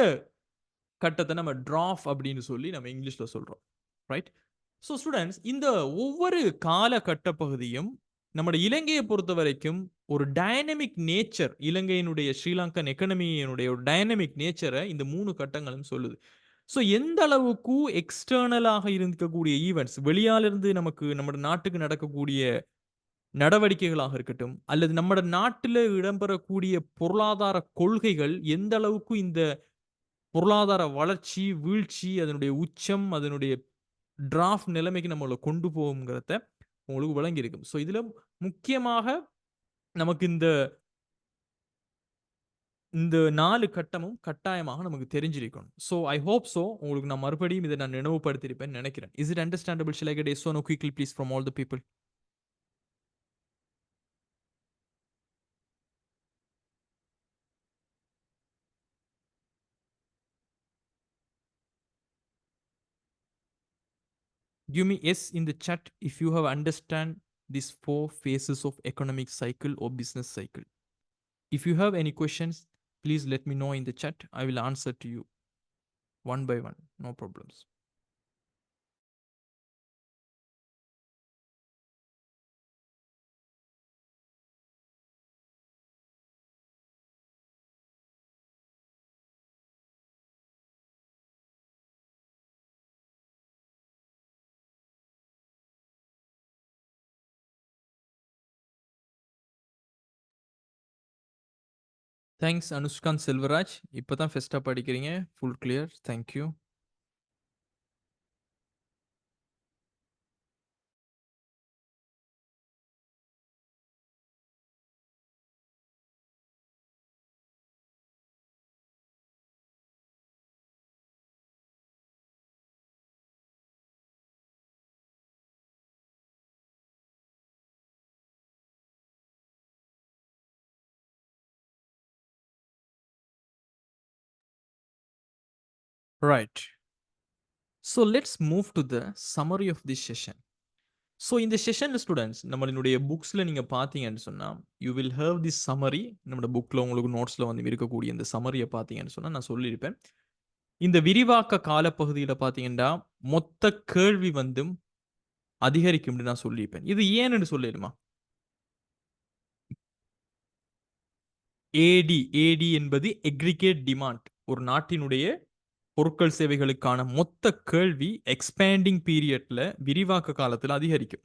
கட்டத்தை நம்ம ட்ராப் அப்படின்னு சொல்லி நம்ம இங்கிலீஷ்ல சொல்றோம். ரைட்? ஸோ ஸ்டூடண்ட்ஸ் இந்த ஒவ்வொரு காலகட்ட பகுதியும் நம்முடைய இலங்கையை பொறுத்த வரைக்கும் ஒரு டைனமிக் நேச்சர், இலங்கையினுடைய ஸ்ரீலங்கன் எக்கனமியினுடைய ஒரு டைனமிக் நேச்சரை இந்த 3 கட்டங்களும் சொல்லுது. ஸோ எந்த அளவுக்கு எக்ஸ்டர்னலாக இருக்கக்கூடிய ஈவெண்ட்ஸ், வெளியாலிருந்து நமக்கு நம்ம நாட்டுக்கு நடக்கக்கூடிய நடவடிக்கைகளாக இருக்கட்டும், அல்லது நம்ம நாட்டில இடம்பெறக்கூடிய பொருளாதார கொள்கைகள் எந்த அளவுக்கு இந்த பொருளாதார வளர்ச்சி, வீழ்ச்சி, அதனுடைய உச்சம், அதனுடைய டிராஃப்ட் நிலைமைக்கு நம்மள கொண்டு போகும்ங்கிறத உங்களுக்கு விளங்கியிருக்கும். ஸோ இதுல முக்கியமாக நமக்கு இந்த இந்த 4 கட்டமும் கட்டாயமாக நமக்கு தெரிஞ்சிருக்கணும். ஸோ ஐ ஹோப் சோ உங்களுக்கு நான் மறுபடியும் இத நான் நினைவுபடுத்தியிருப்பேன்னு நெனைக்கிறேன். Is it understandable? Shall I get yes or no quickly please from all the people? Give me yes in the chat if you have understand these 4 phases of economic cycle or business cycle. If you have any questions, please let me know in the chat. I will answer to you one by one. No problems. Thanks Anushkanth Selvaraj. இப்பதான் ஃபர்ஸ்ட்டா படிக்கிறீங்க. Full clear. Thank you. Right. So let's move to the summary of this session. So இந்த செஷன்ல students நம்மளுடைய புக்ஸ்ல நீங்க பார்த்தீங்கன்னு சொன்னா, you will have this summary. நம்மளோட புக்ல உங்களுக்கு நோட்ஸ்ல வந்து இருக்கக்கூடிய இந்த சம்மரிய பார்த்தீங்கன்னு சொன்னா நான் சொல்லியிருப்பேன். இந்த விரிவாக்க காலப்பகுதியில பார்த்தீங்கன்னா, மொத்த கேள்வி வந்து அதிகரிக்கும்னு நான் சொல்லியிருப்பேன். இது ஏன்னு சொல்லிடுமா? ஏடி என்பது எக்ரிகேட் டிமாண்ட். ஒரு நாட்டினுடைய பொருட்கள் சேவைகளுக்கான மொத்த கேள்வி எக்ஸ்பேண்டிங் பீரியட்ல விரிவாக்க காலத்துல அதிகரிக்கும்.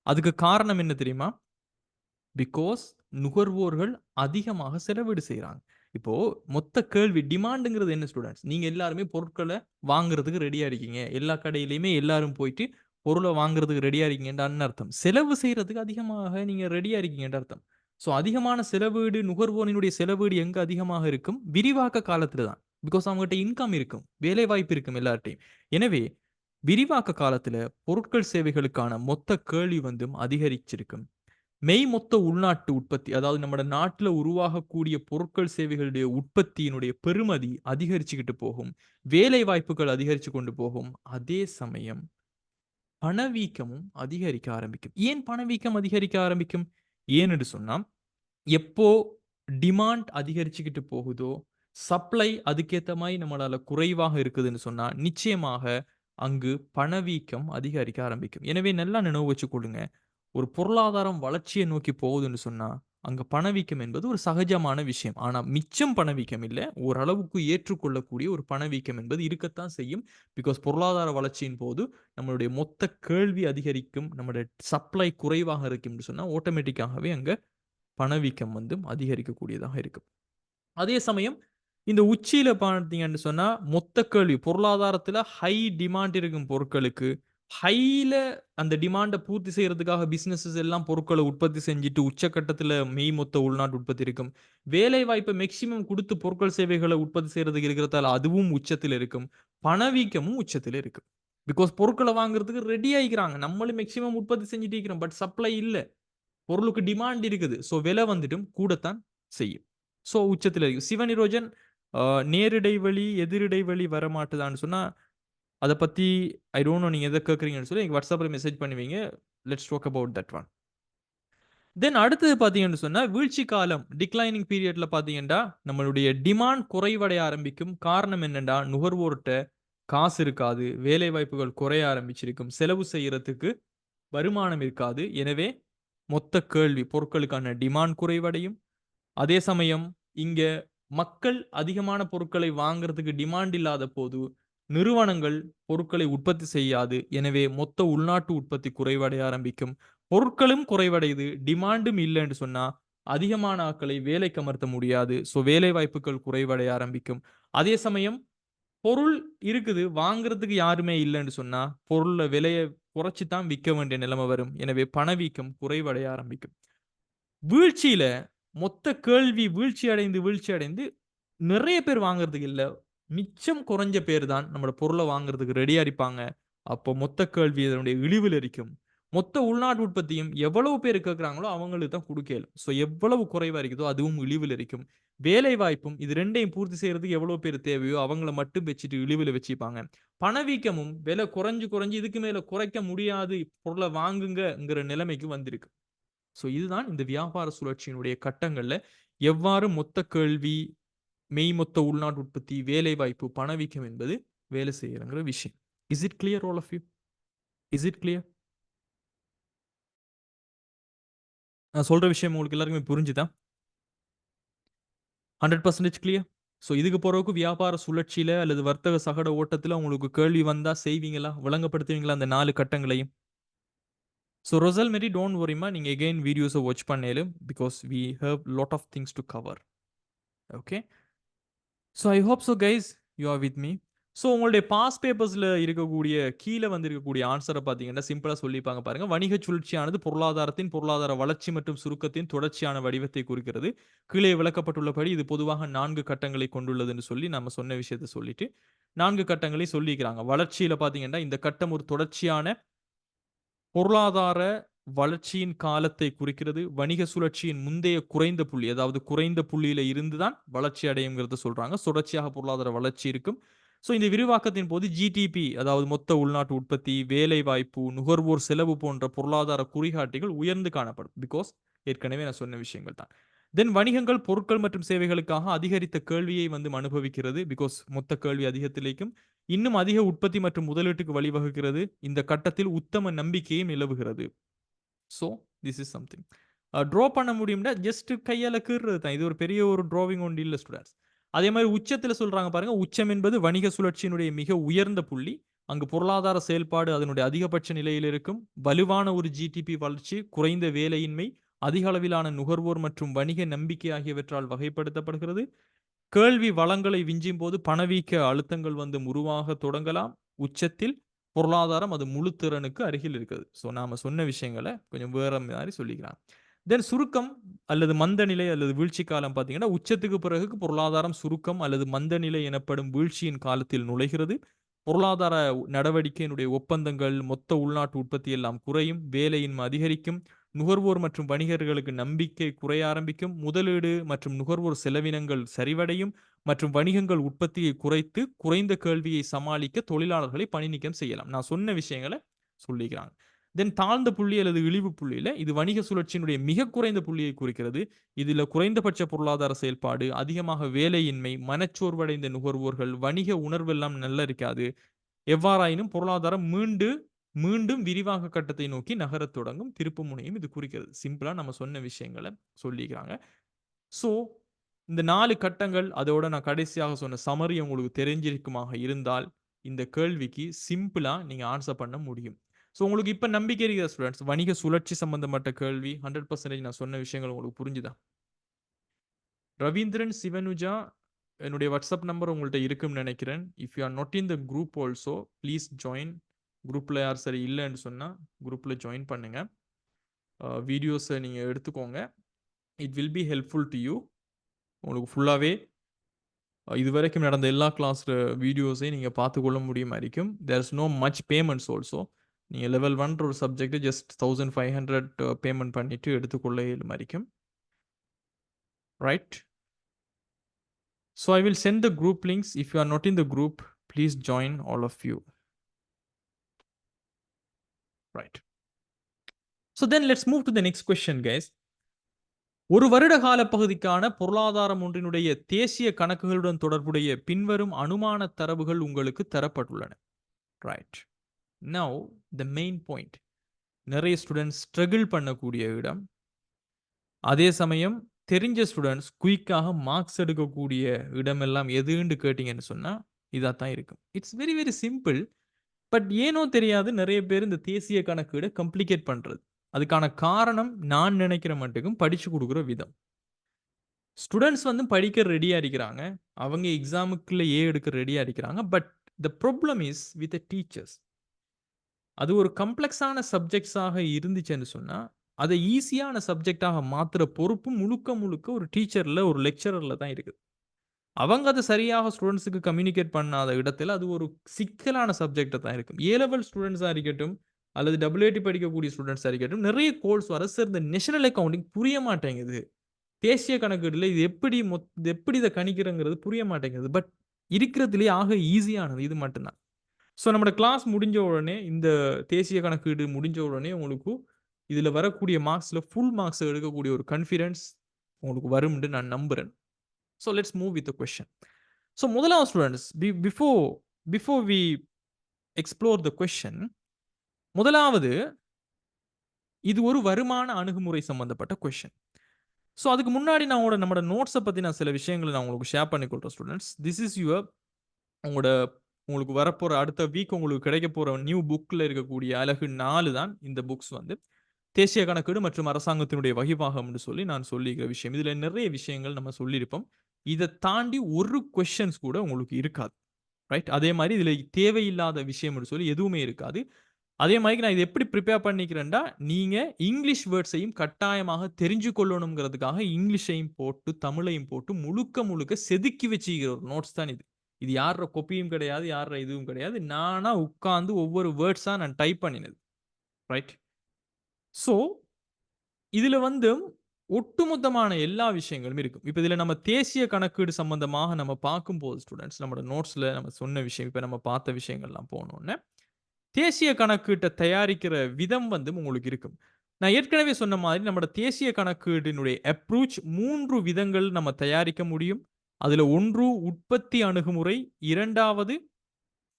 அதுக்கு காரணம் என்ன தெரியுமா? பிகாஸ் நுகர்வோர்கள் அதிகமாக செலவீடு செய்றாங்க. இப்போ மொத்த கேள்வி டிமாண்டுங்கிறது என்ன ஸ்டூடண்ட்ஸ்? நீங்க எல்லாருமே பொருட்கள வாங்குறதுக்கு ரெடியா இருக்கீங்க. எல்லா கடையிலயுமே எல்லாரும் போயிட்டு பொருள வாங்குறதுக்கு ரெடியா இருக்கீங்கன்னு அர்த்தம். செலவு செய்றதுக்கு அதிகமாக நீங்க ரெடியா இருக்கீங்கன்னு அர்த்தம். ஸோ அதிகமான செலவீடு நுகர்வோரினுடைய செலவீடு எங்க அதிகமாக இருக்கும்? விரிவாக்க காலத்துல தான். பிகாஸ் அவங்ககிட்ட இன்கம் இருக்கும். வேலைவாய்ப்பு இருக்கும் எல்லார்ட்டயும். எனவே விரிவாக்க காலத்துல பொருட்கள் சேவைகளுக்கான மொத்த கேள்வி வந்து அதிகரிச்சிருக்கும். மெய்மொத்த உள்நாட்டு உற்பத்தி, அதாவது நம்ம நாட்டுல உருவாகக்கூடிய பொருட்கள் சேவைகளுடைய உற்பத்தியினுடைய பெறுமதி அதிகரிச்சுக்கிட்டு போகும். வேலை வாய்ப்புகள் அதிகரிச்சு கொண்டு போகும். அதே சமயம் பணவீக்கமும் அதிகரிக்க ஆரம்பிக்கும். ஏன் பணவீக்கம் அதிகரிக்க ஆரம்பிக்கும்? ஏன்னு சொன்னா, எப்போ டிமாண்ட் அதிகரிச்சுக்கிட்டு போகுதோ, சப்ளை அதுக்கேத்த மாரி நம்மளால குறைவாக இருக்குதுன்னு சொன்னா, நிச்சயமாக அங்கு பணவீக்கம் அதிகரிக்க ஆரம்பிக்கும். எனவே நல்லா நினைவு வச்சுக்கொள்ளுங்க. ஒரு பொருளாதாரம் வளர்ச்சியை நோக்கி போகுதுன்னு சொன்னா, அங்க பணவீக்கம் என்பது ஒரு சகஜமான விஷயம். ஆனா மிச்சம் பணவீக்கம் இல்ல. ஓரளவுக்கு ஏற்றுக்கொள்ளக்கூடிய ஒரு பணவீக்கம் என்பது இருக்கத்தான் செய்யும். பிகாஸ் பொருளாதார வளர்ச்சியின் போது நம்மளுடைய மொத்த கேள்வி அதிகரிக்கும். நம்முடைய சப்ளை குறைவாக இருக்கும்னு சொன்னா, ஆட்டோமேட்டிக்காகவே அங்க பணவீக்கம் வந்து அதிகரிக்கக்கூடியதாக இருக்கும். அதே சமயம் இந்த உச்சியில பார்த்தீங்கன்னு சொன்னா, மொத்த கேள்வி பொருளாதாரத்துல ஹை டிமாண்ட் இருக்கும் பொருட்களுக்கு, ஹைல அந்த டிமாண்ட பூர்த்தி செய்றதுக்காக பிசினஸஸ் எல்லாம் பொருட்கள உற்பத்தி செஞ்சுட்டு உச்சகட்டத்துல மொத்த உள்நாட்டு உற்பத்தி இருக்கும். வேலைவாய்ப்ப மேக்ஸிமம் குடுத்து பொருட்கள் சேவைகள உற்பத்தி செய்றதுக்கு இருக்கிறதால அதுவும் உச்சத்தில இருக்கும். பணவீக்கமும் உச்சத்தில இருக்கு. பிகாஸ் பொருட்கள வாங்குறதுக்கு ரெடி ஆயிக்கிறாங்க. நம்மளும் மேக்ஸிமம் உற்பத்தி செஞ்சுட்டு இருக்கிறோம். பட் சப்ளை இல்ல. பொருளுக்கு டிமாண்ட் இருக்குது. ஸோ விலை வந்துட்டும் கூடத்தான் செய்யும். ஸோ உச்சத்தில இருக்கு. சிவநிரோஜன் நேரிடைவழி, எதிரிடைவழி வரமாட்டுதான்னு சொன்னா, அத பத்தி ஐ டோன்ட் நோ நீங்க எத கேட்கிறீங்கன்னு சொல்லி எனக்கு WhatsAppல மெசேஜ் பண்ணுவீங்க. Let's talk about that one. Then அடுத்தது பார்த்தீங்கன்னு சொன்னா, வீழ்ச்சி காலம் டிக்ளைனிங் பீரியட்ல பார்த்தீங்கன்னா, நம்மளுடைய டிமாண்ட் குறைவடைய ஆரம்பிக்கும். காரணம் என்னன்னா, நுகர்வோர்ட்ட காசு இருக்காது. வேலைவாய்ப்புகள் குறைய ஆரம்பிச்சிருக்கும். செலவு செய்யறதுக்கு வருமானம் இருக்காது. எனவே மொத்த கேள்வி பொருட்களுக்கான டிமாண்ட் குறைவடையும். அதே சமயம் இங்க மக்கள் அதிகமான பொருட்களை வாங்குறதுக்கு டிமாண்ட் இல்லாத போது, நிறுவனங்கள் பொருட்களை உற்பத்தி செய்யாது. எனவே மொத்த உள்நாட்டு உற்பத்தி குறைவடைய ஆரம்பிக்கும். பொருட்களும் குறைவடையுது. டிமாண்டும் இல்லன்னு சொன்னா, அதிகமான ஆட்களை வேலைக்கு அமர்த்த முடியாது. ஸோ வேலை வாய்ப்புகள் குறைவடைய ஆரம்பிக்கும். அதே சமயம் பொருள் இருக்குது. வாங்குறதுக்கு யாருமே இல்லன்னு சொன்னா, பொருள்ல விலைய குறைச்சு தான் விக்க வேண்டிய நிலைமை வரும். எனவே பணவீக்கம் குறைவடைய ஆரம்பிக்கும். வீழ்ச்சியில மொத்த கேள்வி வீழ்ச்சி அடைந்து நிறைய பேர் வாங்குறதுக்கு இல்ல. மிச்சம் குறைஞ்ச பேர் தான் நம்மோட பொருள வாங்குறதுக்கு ரெடியா இருப்பாங்க. அப்போ மொத்த கேள்வி இதனுடைய இழிவில் இருக்கும். மொத்த உள்நாட்டு உற்பத்தியும் எவ்வளவு பேர் கேட்கிறாங்களோ அவங்களுக்கு தான் குடுக்க இயலும். ஸோ எவ்வளவு குறைவா இருக்குதோ அதுவும் இழிவில் இருக்கும். வேலை வாய்ப்பும் இது 2யும் பூர்த்தி செய்றதுக்கு எவ்வளவு பேர் தேவையோ அவங்கள மட்டும் வச்சுட்டு இழிவுல வச்சுப்பாங்க. பணவீக்கமும் விலை குறைஞ்சு இதுக்கு மேல குறைக்க முடியாது பொருள வாங்குங்கங்கிற நிலைமைக்கு வந்திருக்கு. ஸோ இதுதான் இந்த வியாபார சுழற்சியினுடைய கட்டங்கள்ல எவ்வாறு மொத்த கேள்வி, மெய்மொத்த உள்நாட்டு உற்பத்தி, வேலைவாய்ப்பு, பணவீக்கம் என்பது வேலை செய்யுதுங்கிற விஷயம். Is it clear all of you? Is it clear? நான் சொல்ற விஷயம் உங்களுக்கு எல்லாருக்குமே புரிஞ்சுதா? 100% கிளியர்? ஸோ இதுக்கு பிறகு வியாபார சுழற்சியில அல்லது வர்த்தக சகட ஓட்டத்துல உங்களுக்கு கேள்வி வந்தா செய்வீங்களா? விளங்கப்படுத்துவீங்களா அந்த 4 கட்டங்களையும்? ஸோ ரொசல் மாரி டோன்ட் வரிமா, நீங்கள் எகெயின் வீடியோஸை வாட்ச் பண்ணேலும் because we have lot of things to cover. Okay, so I hope so guys you are with me. So உங்களுடைய பாஸ் பேப்பர்ஸில் இருக்கக்கூடிய கீழே வந்திருக்கக்கூடிய ஆன்சரை பார்த்தீங்கன்னா சிம்பிளாக சொல்லிப்பாங்க பாருங்கள். வணிக சுழற்சியானது பொருளாதாரத்தின் பொருளாதார வளர்ச்சி மற்றும் சுருக்கத்தின் தொடர்ச்சியான வடிவத்தை குறிக்கிறது. கீழே விளக்கப்பட்டுள்ளபடி இது பொதுவாக 4 கட்டங்களை கொண்டுள்ளதுன்னு சொல்லி நம்ம சொன்ன விஷயத்தை சொல்லிட்டு 4 கட்டங்களை சொல்லிக்கிறாங்க. வளர்ச்சியில் பார்த்தீங்கன்னா இந்த கட்டம் ஒரு தொடர்ச்சியான பொருளாதார வளர்ச்சியின் காலத்தை குறிக்கிறது. வணிக சுழற்சியின் முந்தைய குறைந்த புள்ளி, அதாவது குறைந்த புள்ளியில இருந்து தான் வளர்ச்சி அடையுங்கிறத சொல்றாங்க. தொடர்ச்சியாக பொருளாதார வளர்ச்சி இருக்கும். ஸோ இந்த விரிவாக்கத்தின் போது ஜிடிபி, அதாவது மொத்த உள்நாட்டு உற்பத்தி, வேலை வாய்ப்பு, நுகர்வோர் செலவு போன்ற பொருளாதார குறிகாட்டிகள் உயர்ந்து காணப்படும். பிகாஸ் ஏற்கனவே நான் சொன்ன விஷயங்கள் தான். தென் வணிகங்கள் பொருட்கள் மற்றும் சேவைகளுக்காக அதிகரித்த கேள்வியை அனுபவிக்கிறது. பிகாஸ் மொத்த கேள்வி அதிகத்திலேக்கும் இன்னும் அதிக உற்பத்தி மற்றும் முதலீட்டுக்கு வழிவகுக்கிறது. இந்த கட்டத்தில் உத்தம நம்பிக்கையும் நிலவுகிறது. So this is something draw பண்ண முடியும்னா ஜஸ்ட் கையால் கீறுறது தான். இது ஒரு பெரிய ஒரு ட்ராவிங் ஒன்று இல்லை ஸ்டூடெண்ட்ஸ். அதே மாதிரி உச்சத்தில் சொல்றாங்க பாருங்க. உச்சம் என்பது வணிக சுழற்சியினுடைய மிக உயர்ந்த புள்ளி. அங்கு பொருளாதார செயல்பாடு அதனுடைய அதிகபட்ச நிலையில் இருக்கும். வலுவான ஒரு ஜிடிபி வளர்ச்சி, குறைந்த வேலையின்மை, அதிக அளவிலான நுகர்வோர் மற்றும் வணிக நம்பிக்கை ஆகியவற்றால் வகைப்படுத்தப்படுகிறது. கேள்வி வளங்களை விஞ்சும் போது பணவீக்க அழுத்தங்கள் உருவாக தொடங்கலாம். உச்சத்தில் பொருளாதாரம் அது முழு திறனுக்கு அருகில் இருக்குது. ஸோ நாம சொன்ன விஷயங்களை கொஞ்சம் வேற மாதிரி சொல்லிக்கலாம். தென் சுருக்கம் அல்லது மந்த நிலை அல்லது வீழ்ச்சி காலம் பார்த்தீங்கன்னா உச்சத்துக்கு பிறகு பொருளாதாரம் சுருக்கம் அல்லது மந்த நிலை எனப்படும் வீழ்ச்சியின் காலத்தில் நுழைகிறது. பொருளாதார நடவடிக்கையினுடைய ஒப்பந்தங்கள், மொத்த உள்நாட்டு உற்பத்தி எல்லாம் குறையும். வேலையின்மை அதிகரிக்கும். நுகர்வோர் மற்றும் வணிகர்களுக்கு நம்பிக்கை குறைய ஆரம்பிக்கும். முதலீடு மற்றும் நுகர்வோர் செலவினங்கள் சரிவடையும். மற்றும் வணிகங்கள் உற்பத்தியை குறைத்து குறைந்த கேள்வியை சமாளிக்க தொழிலாளர்களை பணி நீக்கம் செய்யலாம். நான் சொன்ன விஷயங்களை சொல்லிக்கிறாங்க. தென் தாழ்ந்த புள்ளி அல்லது இழிவு புள்ளியில இது வணிக சுழற்சியினுடைய மிக குறைந்த புள்ளியை குறிக்கிறது. இதுல குறைந்தபட்ச பொருளாதார செயல்பாடு, அதிகமாக வேலையின்மை, மனச்சோர்வடைந்த நுகர்வோர்கள், வணிக உணர்வெல்லாம் நல்லா இருக்காது. எவ்வாறாயினும் பொருளாதாரம் மீண்டும் விரிவாக்க கட்டத்தை நோக்கி நகரத் தொடங்கும் திருப்பு முனையும் இது குறிக்கிறது. சிம்பிளா நம்ம சொன்ன விஷயங்களை சொல்லிக்கிறாங்க. ஸோ இந்த 4 கட்டங்கள், அதோட நான் கடைசியாக சொன்ன சமரி உங்களுக்கு தெரிஞ்சிருக்குமாக இருந்தால் இந்த கேள்விக்கு சிம்பிளா நீங்க ஆன்சர் பண்ண முடியும். ஸோ உங்களுக்கு இப்ப நம்பிக்கை இருக்கிற ஸ்டூடெண்ட்ஸ், வணிக சுழற்சி சம்பந்தப்பட்ட கேள்வி 100% நான் சொன்ன விஷயங்கள் உங்களுக்கு புரிஞ்சுதா? ரவீந்திரன் சிவனுஜா, என்னுடைய வாட்ஸ்அப் நம்பர் உங்கள்கிட்ட இருக்குன்னு நினைக்கிறேன். If you are not in the group also please join. குரூப்பில் யார் சரி இல்லைன்னு சொன்னால் குரூப்பில் ஜாயின் பண்ணுங்க. வீடியோஸை நீங்கள் எடுத்துக்கோங்க. It will be helpful to you. உங்களுக்கு ஃபுல்லாகவே இது வரைக்கும் நடந்த எல்லா கிளாஸ் வீடியோஸையும் நீங்கள் பார்த்துக்கொள்ள முடியுமா இருக்கும். There is no much payments also. நீங்கள் லெவல் 1 ஒரு சப்ஜெக்ட் ஜஸ்ட் 1500 பேமெண்ட் பண்ணிவிட்டு எடுத்துக்கொள்ள இயலும் இருக்கும். Right. So I will send the group links. If you are not in the group, please join all of you. Right. So then let's move to the next question, guys. ஒரு வருட கால பகுதிக்கான பொருளாதாரம் ஒன்றினுடைய தேசிய கணக்குகளுடன் தொடர்புடைய பின்வரும் அனுமான தரவுகள் உங்களுக்கு தரப்பட்டுள்ளன. Right. Now the main point. நிறைய ஸ்டூடெண்ட்ஸ் ஸ்ட்ரகிள் பண்ணக்கூடிய இடம். அதே சமயம் தெரிஞ்ச ஸ்டூடெண்ட்ஸ் குயிக்காக மார்க்ஸ் எடுக்கக்கூடிய இடமெல்லாம் எதுன்னு கேட்டீங்கன்னு சொன்னால் இதாக தான் இருக்கும். It's very very simple. But ஏனோ தெரியாது நிறைய பேர் இந்த தேசிய கணக்கீடை கம்ப்ளிகேட் பண்ணுறது. அதுக்கான காரணம் நான் நினைக்கிற மட்டுக்கும் படித்து கொடுக்குற விதம். ஸ்டூடெண்ட்ஸ் படிக்க ரெடியாக இருக்கிறாங்க. அவங்க எக்ஸாமுக்குள்ள எடுக்க ரெடியாக இருக்கிறாங்க. But the problem is with teachers. அது ஒரு கம்ப்ளெக்ஸான சப்ஜெக்ட்ஸாக இருந்துச்சுன்னு சொன்னால் அதை ஈஸியான சப்ஜெக்டாக மாற்றுற பொறுப்பு முழுக்க ஒரு டீச்சரில், ஒரு லெக்சரரில் தான் இருக்குது. அவங்க அதை சரியாக ஸ்டூடெண்ட்ஸுக்கு கம்யூனிகேட் பண்ணாத இடத்துல அது ஒரு சிக்கலான சப்ஜெக்டாக தான் இருக்கும். ஏ-லெவல் ஸ்டூடெண்ட்ஸாக இருக்கட்டும் அல்லது WAT படிக்கக்கூடிய ஸ்டூடெண்ட்ஸாக இருக்கட்டும், நிறைய கோர்ஸ் வர சார் இந்த நேஷனல் அக்கௌண்டிங் புரிய மாட்டேங்குது, தேசிய கணக்கீடுல இது எப்படி இதை கணிக்கிறங்கிறது புரிய மாட்டேங்குது. பட் இருக்கிறதுலேயே ஆக ஈஸியானது இது மட்டும்தான். ஸோ நம்மளோட கிளாஸ் முடிஞ்ச உடனே, இந்த தேசிய கணக்கீடு முடிஞ்ச உடனே உங்களுக்கு இதில் வரக்கூடிய மார்க்ஸில் ஃபுல் மார்க்ஸ் எடுக்கக்கூடிய ஒரு கான்ஃபிடன்ஸ் உங்களுக்கு வரும்னு நான் நம்புகிறேன். So let's move with the question. So முதலாவது students, before we explore the question, முதலாவது இது ஒரு வருமான அணுகுமுறை சம்பந்தப்பட்ட கொஸ்டின். ஸோ அதுக்கு முன்னாடி நான் நம்மளோட நோட்ஸை பற்றி நான் சில விஷயங்களை நான் உங்களுக்கு ஷேர் பண்ணிக்கொள்கிறேன் ஸ்டூடெண்ட்ஸ். திஸ் இஸ் யுவர் உங்களுக்கு வரப்போகிற அடுத்த வீக் உங்களுக்கு கிடைக்க போகிற நியூ புக்கில் இருக்கக்கூடிய அழகு 4 தான் இந்த புக்ஸ் தேசிய கணக்கீடு மற்றும் அரசாங்கத்தினுடைய வகிபாகம் என்று சொல்லி நான் சொல்லிக்கிற விஷயம். இதுல நிறைய விஷயங்கள் நம்ம சொல்லியிருப்போம். இதை தாண்டி ஒரு கொஸ்டின்ஸ் கூட உங்களுக்கு இருக்காது. ரைட்? அதே மாதிரி இதுல தேவையில்லாத விஷயம் சொல்லி எதுவுமே இருக்காது. அதே மாதிரி நான் இதை எப்படி ப்ரிப்பேர் பண்ணிக்கிறேன்டா, நீங்க இங்கிலீஷ் வேர்ட்ஸையும் கட்டாயமாக தெரிஞ்சு கொள்ளணுங்கிறதுக்காக இங்கிலீஷையும் போட்டு தமிழையும் போட்டு முழுக்க முழுக்க செதுக்கி வச்சுக்கிற ஒரு நோட்ஸ் தான் இது. இது யார கொப்பியும் கிடையாது, யார இதுவும் கிடையாது. நானா உட்கார்ந்து ஒவ்வொரு வேர்ட்ஸா நான் டைப் பண்ணினது. ரைட்? சோ இதுல வந்து ஒட்டுமொத்தமான எல்லா விஷயங்களும் இருக்கும். இப்ப இதுல நம்ம தேசிய கணக்கீடு சம்பந்தமாக நம்ம பார்க்கும்போது ஸ்டூடண்ட்ஸ், நம்மளோட நோட்ஸ்ல நம்ம சொன்ன விஷயம், இப்ப நம்ம பார்த்த விஷயங்கள்லாம் போனோனே, தேசிய கணக்கீட்ட தயாரிக்கிற விதம் வந்து உங்களுக்கு இருக்கும். நான் ஏற்கனவே சொன்ன மாதிரி நம்மட தேசிய கணக்கீடினுடைய அப்ரோச் 3 விதங்கள் நம்ம தயாரிக்க முடியும். அதுல 1 உற்பத்தி அணுகுமுறை, 2வது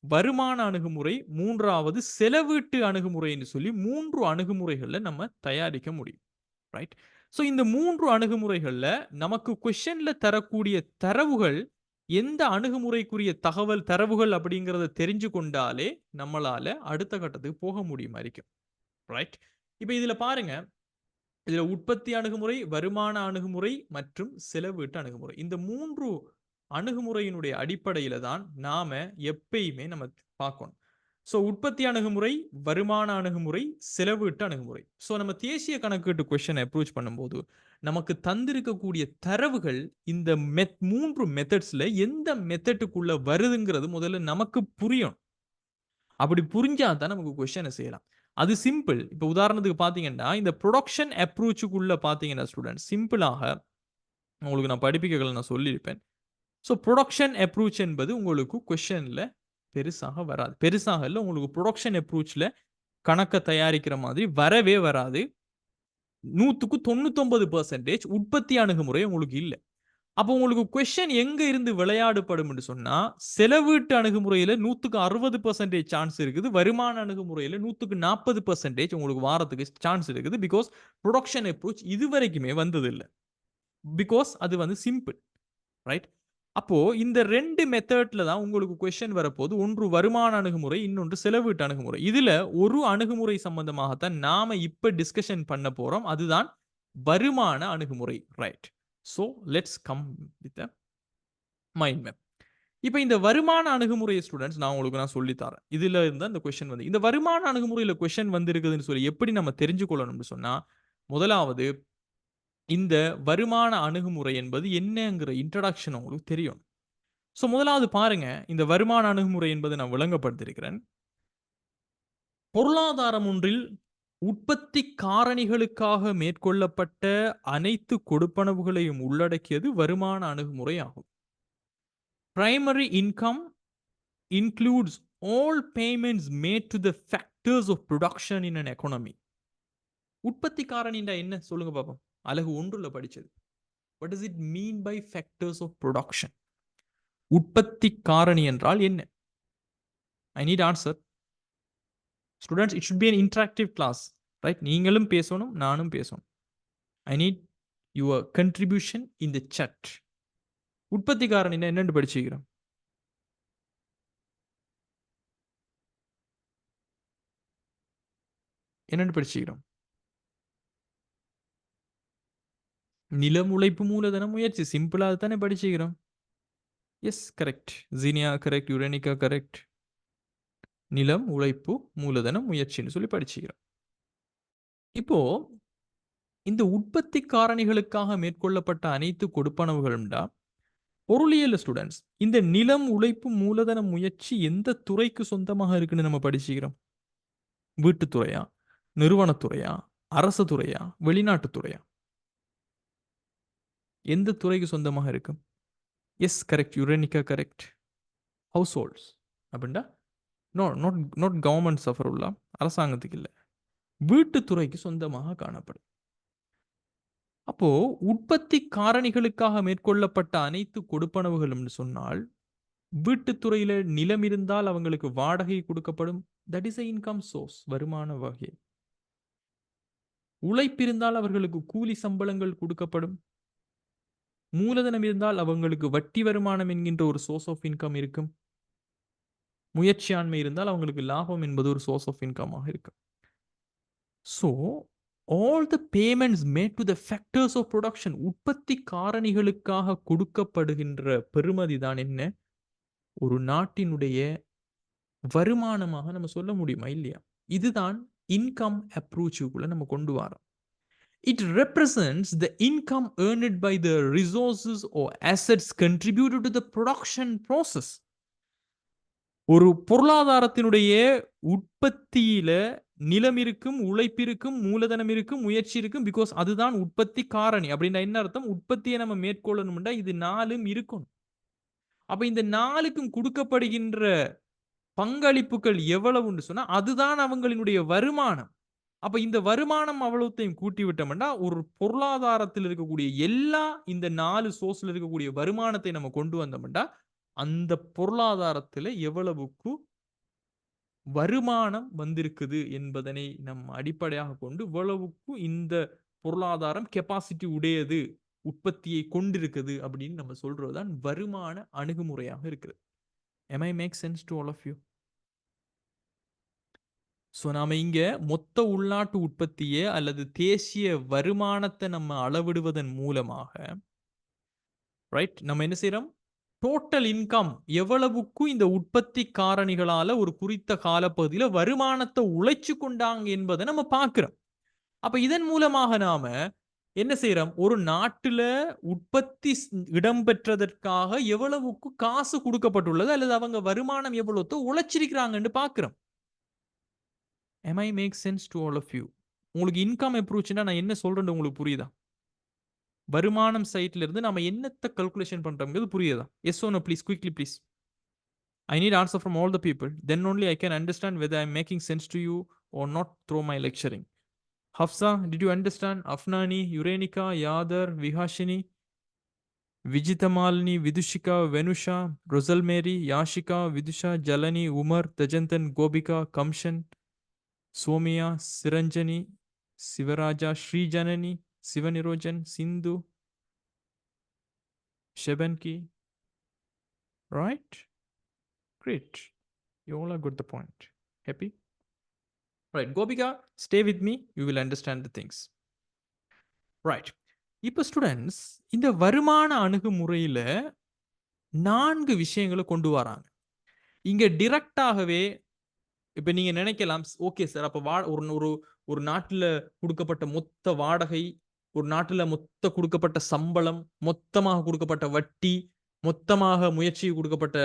வருமான அணுகுமுறை, 3வது செலவீட்டு அணுகுமுறைன்னு சொல்லி 3 அணுகுமுறைகள்ல நம்ம தயாரிக்க முடியும். ரைட்? சோ இந்த 3 அணுகுமுறைகள்ல நமக்கு கொஸ்டின்ல தரக்கூடிய தரவுகள் எந்த அணுகுமுறைக்குரிய தகவல் தரவுகள் அப்படிங்கிறத தெரிஞ்சு கொண்டாலே நம்மளால அடுத்த கட்டத்துக்கு போக முடியுமா இருக்கும். ரைட்? இப்ப இதுல பாருங்க, இதுல உற்பத்தி அணுகுமுறை, வருமான அணுகுமுறை மற்றும் செலவீட்டு அணுகுமுறை. இந்த 3 அணுகுமுறையினுடைய அடிப்படையில தான் நாம எப்பயுமே நம்ம பார்க்கணும். சோ உற்பத்தி அணுகுமுறை, வருமான அணுகுமுறை, செலவீட்டு அணுகுமுறை. சோ நம்ம தேசிய கணக்கீட்டு கொஸ்டின் அப்ரோச் பண்ணும்போது நமக்கு தந்திருக்கக்கூடிய தரவுகள் இந்த 3 மெத்தட்ஸ்ல எந்த மெத்தடுக்குள்ள வருதுங்கிறது முதல்ல நமக்கு புரியணும். அப்படி புரிஞ்சா தான் நமக்கு கொஸ்டினை செய்யலாம். அது சிம்பிள். இப்ப உதாரணத்துக்கு பார்த்தீங்கன்னா, இந்த புரொடக்ஷன் அப்ரோச்சுக்குள்ள பார்த்தீங்கன்னா ஸ்டூடண்ட்ஸ், சிம்பிளாக உங்களுக்கு நான் படிப்பிக்கைகள் நான் சொல்லியிருப்பேன். ஸோ புரொடக்ஷன் அப்ரோச் என்பது உங்களுக்கு கொஸ்டின்ல பெருசாக வராது. பெருசாக இல்ல, உங்களுக்கு புரொடக்ஷன் அப்ரோச்ல கணக்க தயாரிக்கிற மாதிரி வரவே வராது. 100க்கு 99% உற்பத்தி அணுகுமுறை உங்களுக்கு இல்ல. அப்போ உங்களுக்கு கொஸ்டின் எங்க இருந்து விளையாடுபடும் என்று சொன்னா, செலவீட்டு அணுகுமுறையில 100க்கு 60% சான்ஸ் இருக்குது. வருமான அணுகுமுறையில 100க்கு 40% உங்களுக்கு வாரத்துக்கு சான்ஸ் இருக்குது. பிகாஸ் புரொடக்ஷன் அப்ரோச் இதுவரைக்குமே வந்ததில்ல. பிகாஸ் அது வந்து சிம்பிள். ரைட்? அப்போ இந்த 2 மெத்தட்ல தான் உங்களுக்கு கொஸ்டின் வரப்போது. ஒன்று வருமான அணுகுமுறை, இன்னொன்று செலவீட்டு அணுகுமுறை. இதுல ஒரு அணுகுமுறை சம்பந்தமாகத்தான் நாம இப்ப டிஸ்கஷன் பண்ண போறோம். அதுதான் வருமான அணுகுமுறை. Right? So let's come with a mind map. இப்ப இந்த வருமான அணுகுமுறை ஸ்டூடண்ட்ஸ் நான் சொல்லி தரேன். இதுல இருந்தா இந்த கொஸ்டின் வந்து இந்த வருமான அணுகுமுறையில கொஸ்டின் வந்திருக்குதுன்னு சொல்லி எப்படி நம்ம தெரிஞ்சு கொள்ளணும்னு சொன்னா, முதலாவது இந்த வருமான அணுகுமுறை என்பது என்னங்கிற இன்ட்ரோடக்ஷன் உங்களுக்கு தெரியும். சோ முதலாவது பாருங்க, இந்த வருமான அணுகுமுறை என்பதை நான் விளங்கப்படுத்தியிருக்கிறேன். பொருளாதாரம் ஒன்றில் உற்பத்தி காரணிகளுக்காக மேற்கொள்ளப்பட்ட அனைத்து கொடுப்பனவுகளையும் உள்ளடக்கியது வருமான அணுகுமுறை ஆகும். Primary income includes all payments made to the factors of production in an economy. உற்பத்தி காரணிண்டா என்ன சொல்லுங்க பாப்போம். அலகு 1ல படிச்சது. What does it mean by factors of production? உற்பத்தி காரணி என்றால் என்ன? I need answer. Students, it should be an interactive class. Right? நீங்களும் பேசணும், நானும் பேசணும். I need your contribution in the chat. உற்பத்தி காரணினா என்னன்னு படிச்சிக்கிறோம். என்னன்னு படிச்சிக்கிறோம். நிலம், உழைப்பு, மூலதனம், முயற்சி. சிம்பிளா தானே படிச்சிக்கிறோம். Yes, correct. Jeeniya correct, Yurenika correct. நிலம், உழைப்பு, மூலதனம், முயற்சின்னு சொல்லி படிச்சுக்கிறோம். இப்போ இந்த உற்பத்தி காரணிகளுக்காக மேற்கொள்ளப்பட்ட அனைத்து கொடுப்பனவுகளும்டா பொருளியல் ஸ்டூடெண்ட்ஸ். இந்த நிலம், உழைப்பு, மூலதனம், முயற்சி எந்த துறைக்கு சொந்தமாக இருக்குன்னு நம்ம படிச்சுக்கிறோம். வீட்டுத்துறையா, நிறுவனத்துறையா, அரசு துறையா, வெளிநாட்டு துறையா? எந்த துறைக்கு சொந்தமாக இருக்கும்? Yes, correct. Yurenika correct. Households அப்படின்டா நாட் கவர்மெண்ட் சஃபருல்லா, அரசாங்கத்துக்கு இல்லை, வீட்டுத்துறைக்கு சொந்தமாக காணப்படும். அப்போ உற்பத்தி காரணிகளுக்காக மேற்கொள்ளப்பட்ட அனைத்து கொடுப்பனவுகளும் சொன்னால், வீட்டுத்துறையில நிலம் இருந்தால் அவங்களுக்கு வாடகை கொடுக்கப்படும். தட் இஸ் இன்கம் சோர்ஸ், வருமான வகை. உழைப்பு இருந்தால் அவர்களுக்கு கூலி சம்பளங்கள் கொடுக்கப்படும். மூலதனம் இருந்தால் அவங்களுக்கு வட்டி வருமானம் என்கின்ற ஒரு சோர்ஸ் ஆஃப் இன்கம் இருக்கும். முயற்சியாண்மை இருந்தால் அவங்களுக்கு லாபம் என்பது ஒரு சோர்ஸ் ஆஃப் இன்கமாக இருக்கும். So all the payments made to the factors of production, உற்பத்தி காரணிகளுக்காக கொடுக்கப்படுகின்ற பெறுமதி தான் என்ன, ஒரு நாட்டினுடைய வருமானமாக நம்ம சொல்ல முடியுமா இல்லையா? இதுதான் இன்கம் அப்ரோச்சுக்குள்ள நம்ம கொண்டு வரோம். It represents the income earned by the resources or assets contributed to the production process. ஒரு பொருளாதாரத்தினுடைய உற்பத்தியில நிலம் இருக்கும், உழைப்பு இருக்கும், மூலதனம் இருக்கும், முயற்சி இருக்கும். பிகாஸ் அதுதான் உற்பத்தி காரணி. அப்படின்னா என்ன அர்த்தம்? உற்பத்தியை நம்ம மேற்கொள்ளணும்னா இது 4ம் இருக்கணும். அப்ப இந்த 4க்கும் கொடுக்கப்படுகின்ற பங்களிப்புகள் எவ்வளவுன்னு சொன்னா அதுதான் அவங்களினுடைய வருமானம். அப்ப இந்த வருமானம் அவ்வளவுத்தையும் கூட்டி விட்டோம்னா ஒரு பொருளாதாரத்தில் இருக்கக்கூடிய எல்லா இந்த 4 சோர்ஸ்ல இருக்கக்கூடிய வருமானத்தை நம்ம கொண்டு வந்தோம்னா அந்த பொருளாதாரத்துல எவ்வளவுக்கு வருமானம் வந்திருக்குது என்பதனை நம் அடிப்படையாக கொண்டு இவ்வளவுக்கு இந்த பொருளாதாரம் கெப்பாசிட்டி உடையது, உற்பத்தியை கொண்டிருக்குது அப்படின்னு நம்ம சொல்றதுதான் வருமான அணுகுமுறையாக இருக்குது. Am I make sense to all of you? So நாம இங்க மொத்த உள்நாட்டு உற்பத்தியை அல்லது தேசிய வருமானத்தை நம்ம அளவிடுவதன் மூலமாக ரைட் நம்ம என்ன செய்யறோம், டோட்டல் இன்கம் எவ்வளவுக்கு இந்த உற்பத்தி காரணிகளால ஒரு குறித்த காலப்பகுதியில வருமானத்தை உழைச்சு கொண்டாங்க என்பதை நம்ம பார்க்கிறோம். அப்ப இதன் மூலமாக நாம என்ன செய்யறோம், ஒரு நாட்டுல உற்பத்தி இடம்பெற்றதற்காக எவ்வளவுக்கு காசு கொடுக்கப்பட்டுள்ளது அல்லது அவங்க வருமானம் எவ்வளவு உழைச்சிருக்கிறாங்கன்னு பார்க்கிறோம். Am I make sense to all of you? உங்களுக்கு இன்கம் அப்ரோச்னா நான் என்ன சொல்றேன்னு உங்களுக்கு புரியுதா? வருமானம் சைட்ல இருந்து நாம என்னத்த கல்குலேஷன் பண்றோம்ங்கிறது புரியுதா? Yes or no please, quickly please. I need answer from all the people. Then only I can understand whether I'm making sense to you or not through my lecturing. Hafsa, did you understand? Afnani, Urenika, Yadar, Vihashini, Vijitamalini, Vidushika, Venusha, Rosal Mary, Yashika, Vidusha, Jalani, Umar, Tajantan, Gobika, Kamshan, Somia, Siranjani, Sivaraja, Sri Janani, Sivanirojan, Sindhu, Shebanki. Right? Great. You all have got the point. Happy? Right. Gobika, stay with me. You will understand the things. Right. இப்போ students இந்த வருமான அணுகுமுறையில 4 விஷயங்களை கொண்டு வராங்க. இங்க டிரெக்டாகவே இப்ப நீங்க நினைக்கலாம், ஓகே சார் அப்ப ஒரு நாட்டுல கொடுக்கப்பட்ட மொத்த வாடகை, ஒரு நாட்டுல மொத்த கொடுக்கப்பட்ட சம்பளம், மொத்தமாக கொடுக்கப்பட்ட வட்டி, மொத்தமாக முயற்சி கொடுக்கப்பட்ட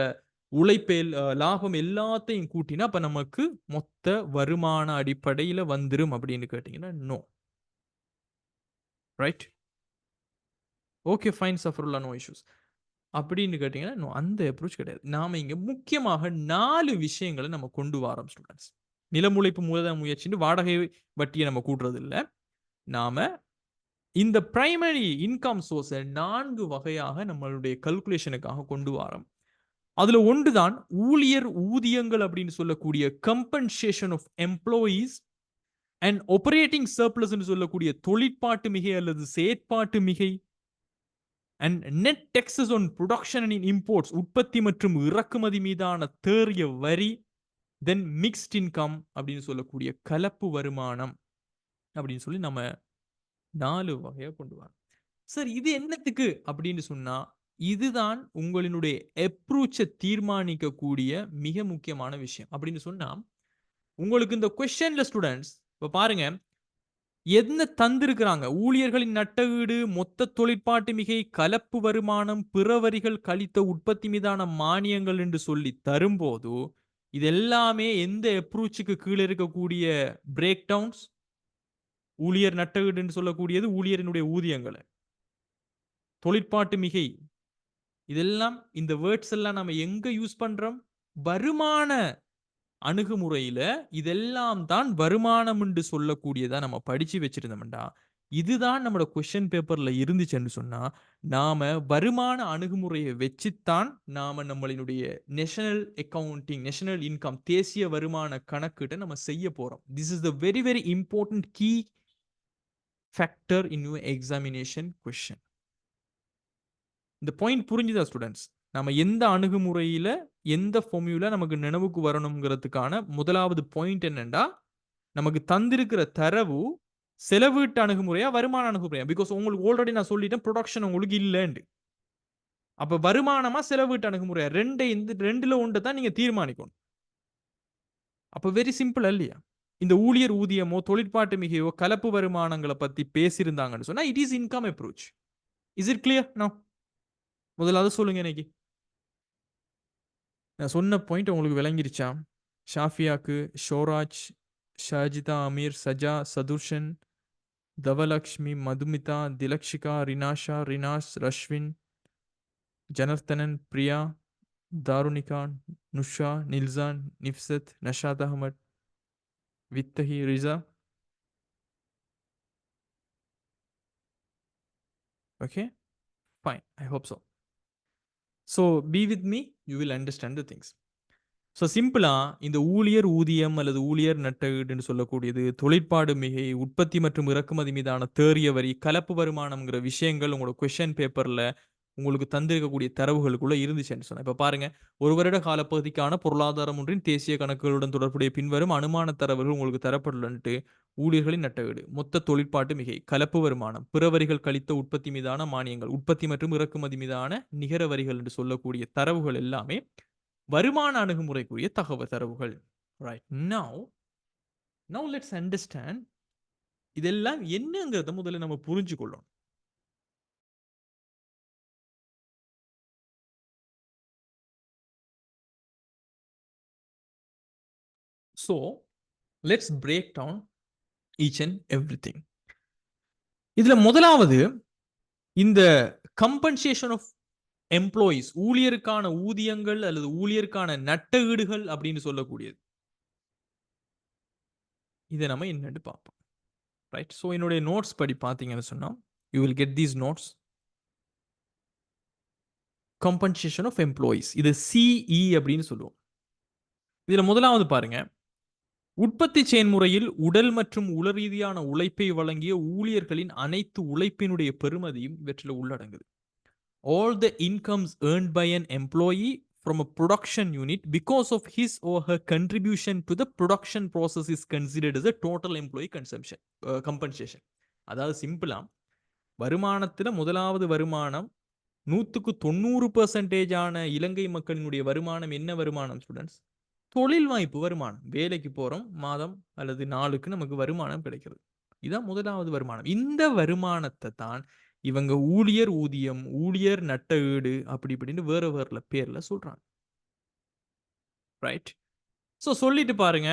உழைப்பேல் லாபம் எல்லாத்தையும் கூட்டினா அப்ப நமக்கு மொத்த வருமான அடிப்படையில வந்துரும் அப்படின்னு கேட்டீங்கன்னா no. Right? Okay fine Safarullah, no issues அப்படின்னு கேட்டீங்கன்னா நோ, அந்த அப்ரோச் கிடையாது. நாம இங்க முக்கியமாக 4 விஷயங்களை நம்ம கொண்டு வரோம் ஸ்டூடெண்ட்ஸ். நிலமுழைப்பு மூலதன முயற்சின்னு வாடகை வட்டியை நம்ம கூட்டுறது இல்லை. நாம இந்த பிரைமரி இன்கம் சோர்ஸை 4 வகையாக நம்மளுடைய கல்குலேஷனுக்காக கொண்டு வரோம். அதுல ஒன்றுதான் ஊழியர் ஊதியங்கள் அப்படின்னு சொல்லக்கூடிய compensation of employees and operating surplus சொல்லக்கூடிய தொழிற்பாட்டு மிகை அல்லது செயற்பாட்டு மிகை and net taxes on production and imports, உற்பத்தி மற்றும் இறக்குமதி மீதான தேறிய வரி, தென் மிக்ஸ்ட் இன்கம் அப்படின்னு சொல்லக்கூடிய கலப்பு வருமானம் அப்படின்னு சொல்லி நம்ம 4 வகையா கொண்டு வரோம். சார் இது என்னத்துக்கு அப்படின்னு சொன்னா இதுதான் உங்களினுடைய அப்ரோச்சை தீர்மானிக்கக்கூடிய மிக முக்கியமான விஷயம். அப்படின்னு சொன்னா உங்களுக்கு இந்த கொஸ்டின்ல ஸ்டூடெண்ட்ஸ் இப்ப பாருங்க என்ன தந்திருக்கிறாங்க, ஊழியர்களின் நட்டஈடு, மொத்த தொழிற்பாட்டு மிகை, கலப்பு வருமானம், பிற வரிகள் கழித்த உற்பத்தி மீதான மானியங்கள் என்று சொல்லி தரும்போது இது எல்லாமே எந்த அப்ரோச்சுக்கு கீழே இருக்கக்கூடிய பிரேக் டவுன்ஸ், ஊழியர் நட்டஈடு என்று சொல்லக்கூடியது ஊழியரினுடைய ஊதியங்களை, தொழிற்பாட்டு மிகை, இதெல்லாம் இந்த வேர்ட்ஸ் எல்லாம் நம்ம எங்க யூஸ் பண்றோம், வருமான அணுகுமுறையில இதெல்லாம் தான் வருமானம் என்று சொல்லக்கூடியதா நம்ம படிச்சு வச்சிருந்தோம்டா. இதுதான் நம்மளோட கொஸ்டின் பேப்பர்ல இருந்துச்சுன்னு சொன்னா நாம வருமான அணுகுமுறையை வச்சுத்தான் நாம நம்மளுடைய நேஷனல் அக்கவுண்டிங், நேஷனல் இன்கம், தேசிய வருமான கணக்கிட்ட நம்ம செய்ய போறோம். This is the very very important key factor in your examination question. இந்த பாயிண்ட் புரிஞ்சுதா ஸ்டூடெண்ட்ஸ்? நம்ம எந்த அணுகுமுறையில எந்த ஃபார்முலா நமக்கு நினைவுக்கு வரணுங்கிறதுக்கான முதலாவது பாயிண்ட் என்னன்னா, நமக்கு தந்திருக்கிற தரவு செலவீட்டு அணுகுமுறையா வருமான அணுகுமுறையா? பிகாஸ் உங்களுக்கு ஆல்ரெடி நான் சொல்லிட்டேன் ப்ரொடக்ஷன் உங்களுக்கு இல்லைண்டு. அப்ப வருமானமா செலவீட்டு அணுகுமுறையா? ரெண்டுல ஒன்றை தான் நீங்க தீர்மானிக்கணும். அப்ப வெரி சிம்பிள் இல்லையா? இந்த ஊழியர் ஊதியமோ தொழிற்பாட்டு மிகையோ கலப்பு வருமானங்களை பத்தி பேசியிருந்தாங்கன்னு சொன்னா it is income approach. Is it clear? No. முதலாவது சொல்லுங்க இன்னைக்கு. நான் சொன்ன பாயிண்ட் உங்களுக்கு விளங்கிருச்சா? ஷாஃபியாக்கு, Shoraj, Shajitha, Ameer, Saja, Sathurshan, Thavalakshmi, Madhumitha, Thilakshika, Rinasha, Rinash, Rashwin, Janarthanan, Priya, Tharunika, Nusha, Nilshan, Nipsath, Nashath Ahamed, Vithahi, Risa. Okay? Fine. I hope so. So be with me. You will understand the things. So சிம்பிளா இந்த ஊழியர் ஊதியம் அல்லது ஊழியர் நட்டஈடுன்னு சொல்லக்கூடியது தொழிற்பாடு மிகை, உற்பத்தி மற்றும் இறக்குமதி மீதான தேறிய வரி, கலப்பு வருமானம்ங்கிற விஷயங்கள் உங்களோட கொஸ்டின் பேப்பர்ல உங்களுக்கு தந்திருக்கக்கூடிய தரவுகளுக்குள்ள இருந்துச்சுன்னு சொன்னேன். இப்ப பாருங்க, ஒரு வருட காலப்பகுதிக்கான பொருளாதாரம் ஒன்றின் தேசிய கணக்குகளுடன் தொடர்புடைய பின்வரும் அனுமான தரவுகள் உங்களுக்கு தரப்படலன்ட்டு ஊழியர்களின் நட்டஈடு, மொத்த தொழிற்பாட்டு மிகை, கலப்பு வருமானம், பிற வரிகள் கழித்த உற்பத்தி மீதான மானியங்கள், உற்பத்தி மற்றும் இறக்குமதி மீதான நிகர வரிகள் என்று சொல்லக்கூடிய தரவுகள் எல்லாமே வருமான அணுகுமுறைக்குரிய தகவல் தரவுகள். ரைட். நவ் லெட்ஸ் அண்டர்ஸ்டாண்ட் இதெல்லாம் என்னங்கிறத முதல்ல நம்ம புரிஞ்சுக்கொள்ளணும். So let's break down each and everything. இதுல முதலாவது இந்த கம்பன்சேஷன் ஆஃப் எம்ப்ளாயீஸ், ஊழியருக்கான ஊதியங்கள் அல்லது ஊழியருக்கான நட்டஈடுகள் அப்படின்னு சொல்லக்கூடியது. இதை நம்ம என்னன்னு பார்ப்போம். ரைட். ஸோ என்னுடைய நோட்ஸ் படி பார்த்தீங்கன்னு சொன்னா you will get these notes. Compensation of employees, இது சிஇ அப்படின்னு சொல்லுவோம். இதுல முதலாவது பாருங்க, உற்பத்தி செயல்முறையில் உடல் மற்றும் உள ரீதியான உழைப்பை வழங்கிய ஊழியர்களின் அனைத்து உழைப்பினுடைய பெறுமதியும் இவற்றில் உள்ளடங்குது. All the incomes earned by an employee from a production unit because of his or her contribution to the production process is considered as a total employee consumption compensation. அதாவது சிம்பிளா, வருமானத்துல முதலாவது வருமானம் 190% ஆன இலங்கை மக்களினுடைய வருமானம் என்ன வருமானம் ஸ்டூடெண்ட்ஸ்? தொழில் வாய்ப்பு வருமானம். வேலைக்கு போறோம், மாதம் அல்லது நாளுக்கு நமக்கு வருமானம் கிடைக்கிறது. இதான் முதலாவது வருமானம். இந்த வருமானத்தை தான் இவங்க ஊழியர் ஊதியம், ஊழியர் நட்டஈடு அப்படி இப்படின்னு வேற வேற பேர்ல சொல்றாங்க. ரைட். ஸோ சொல்லிட்டு பாருங்க,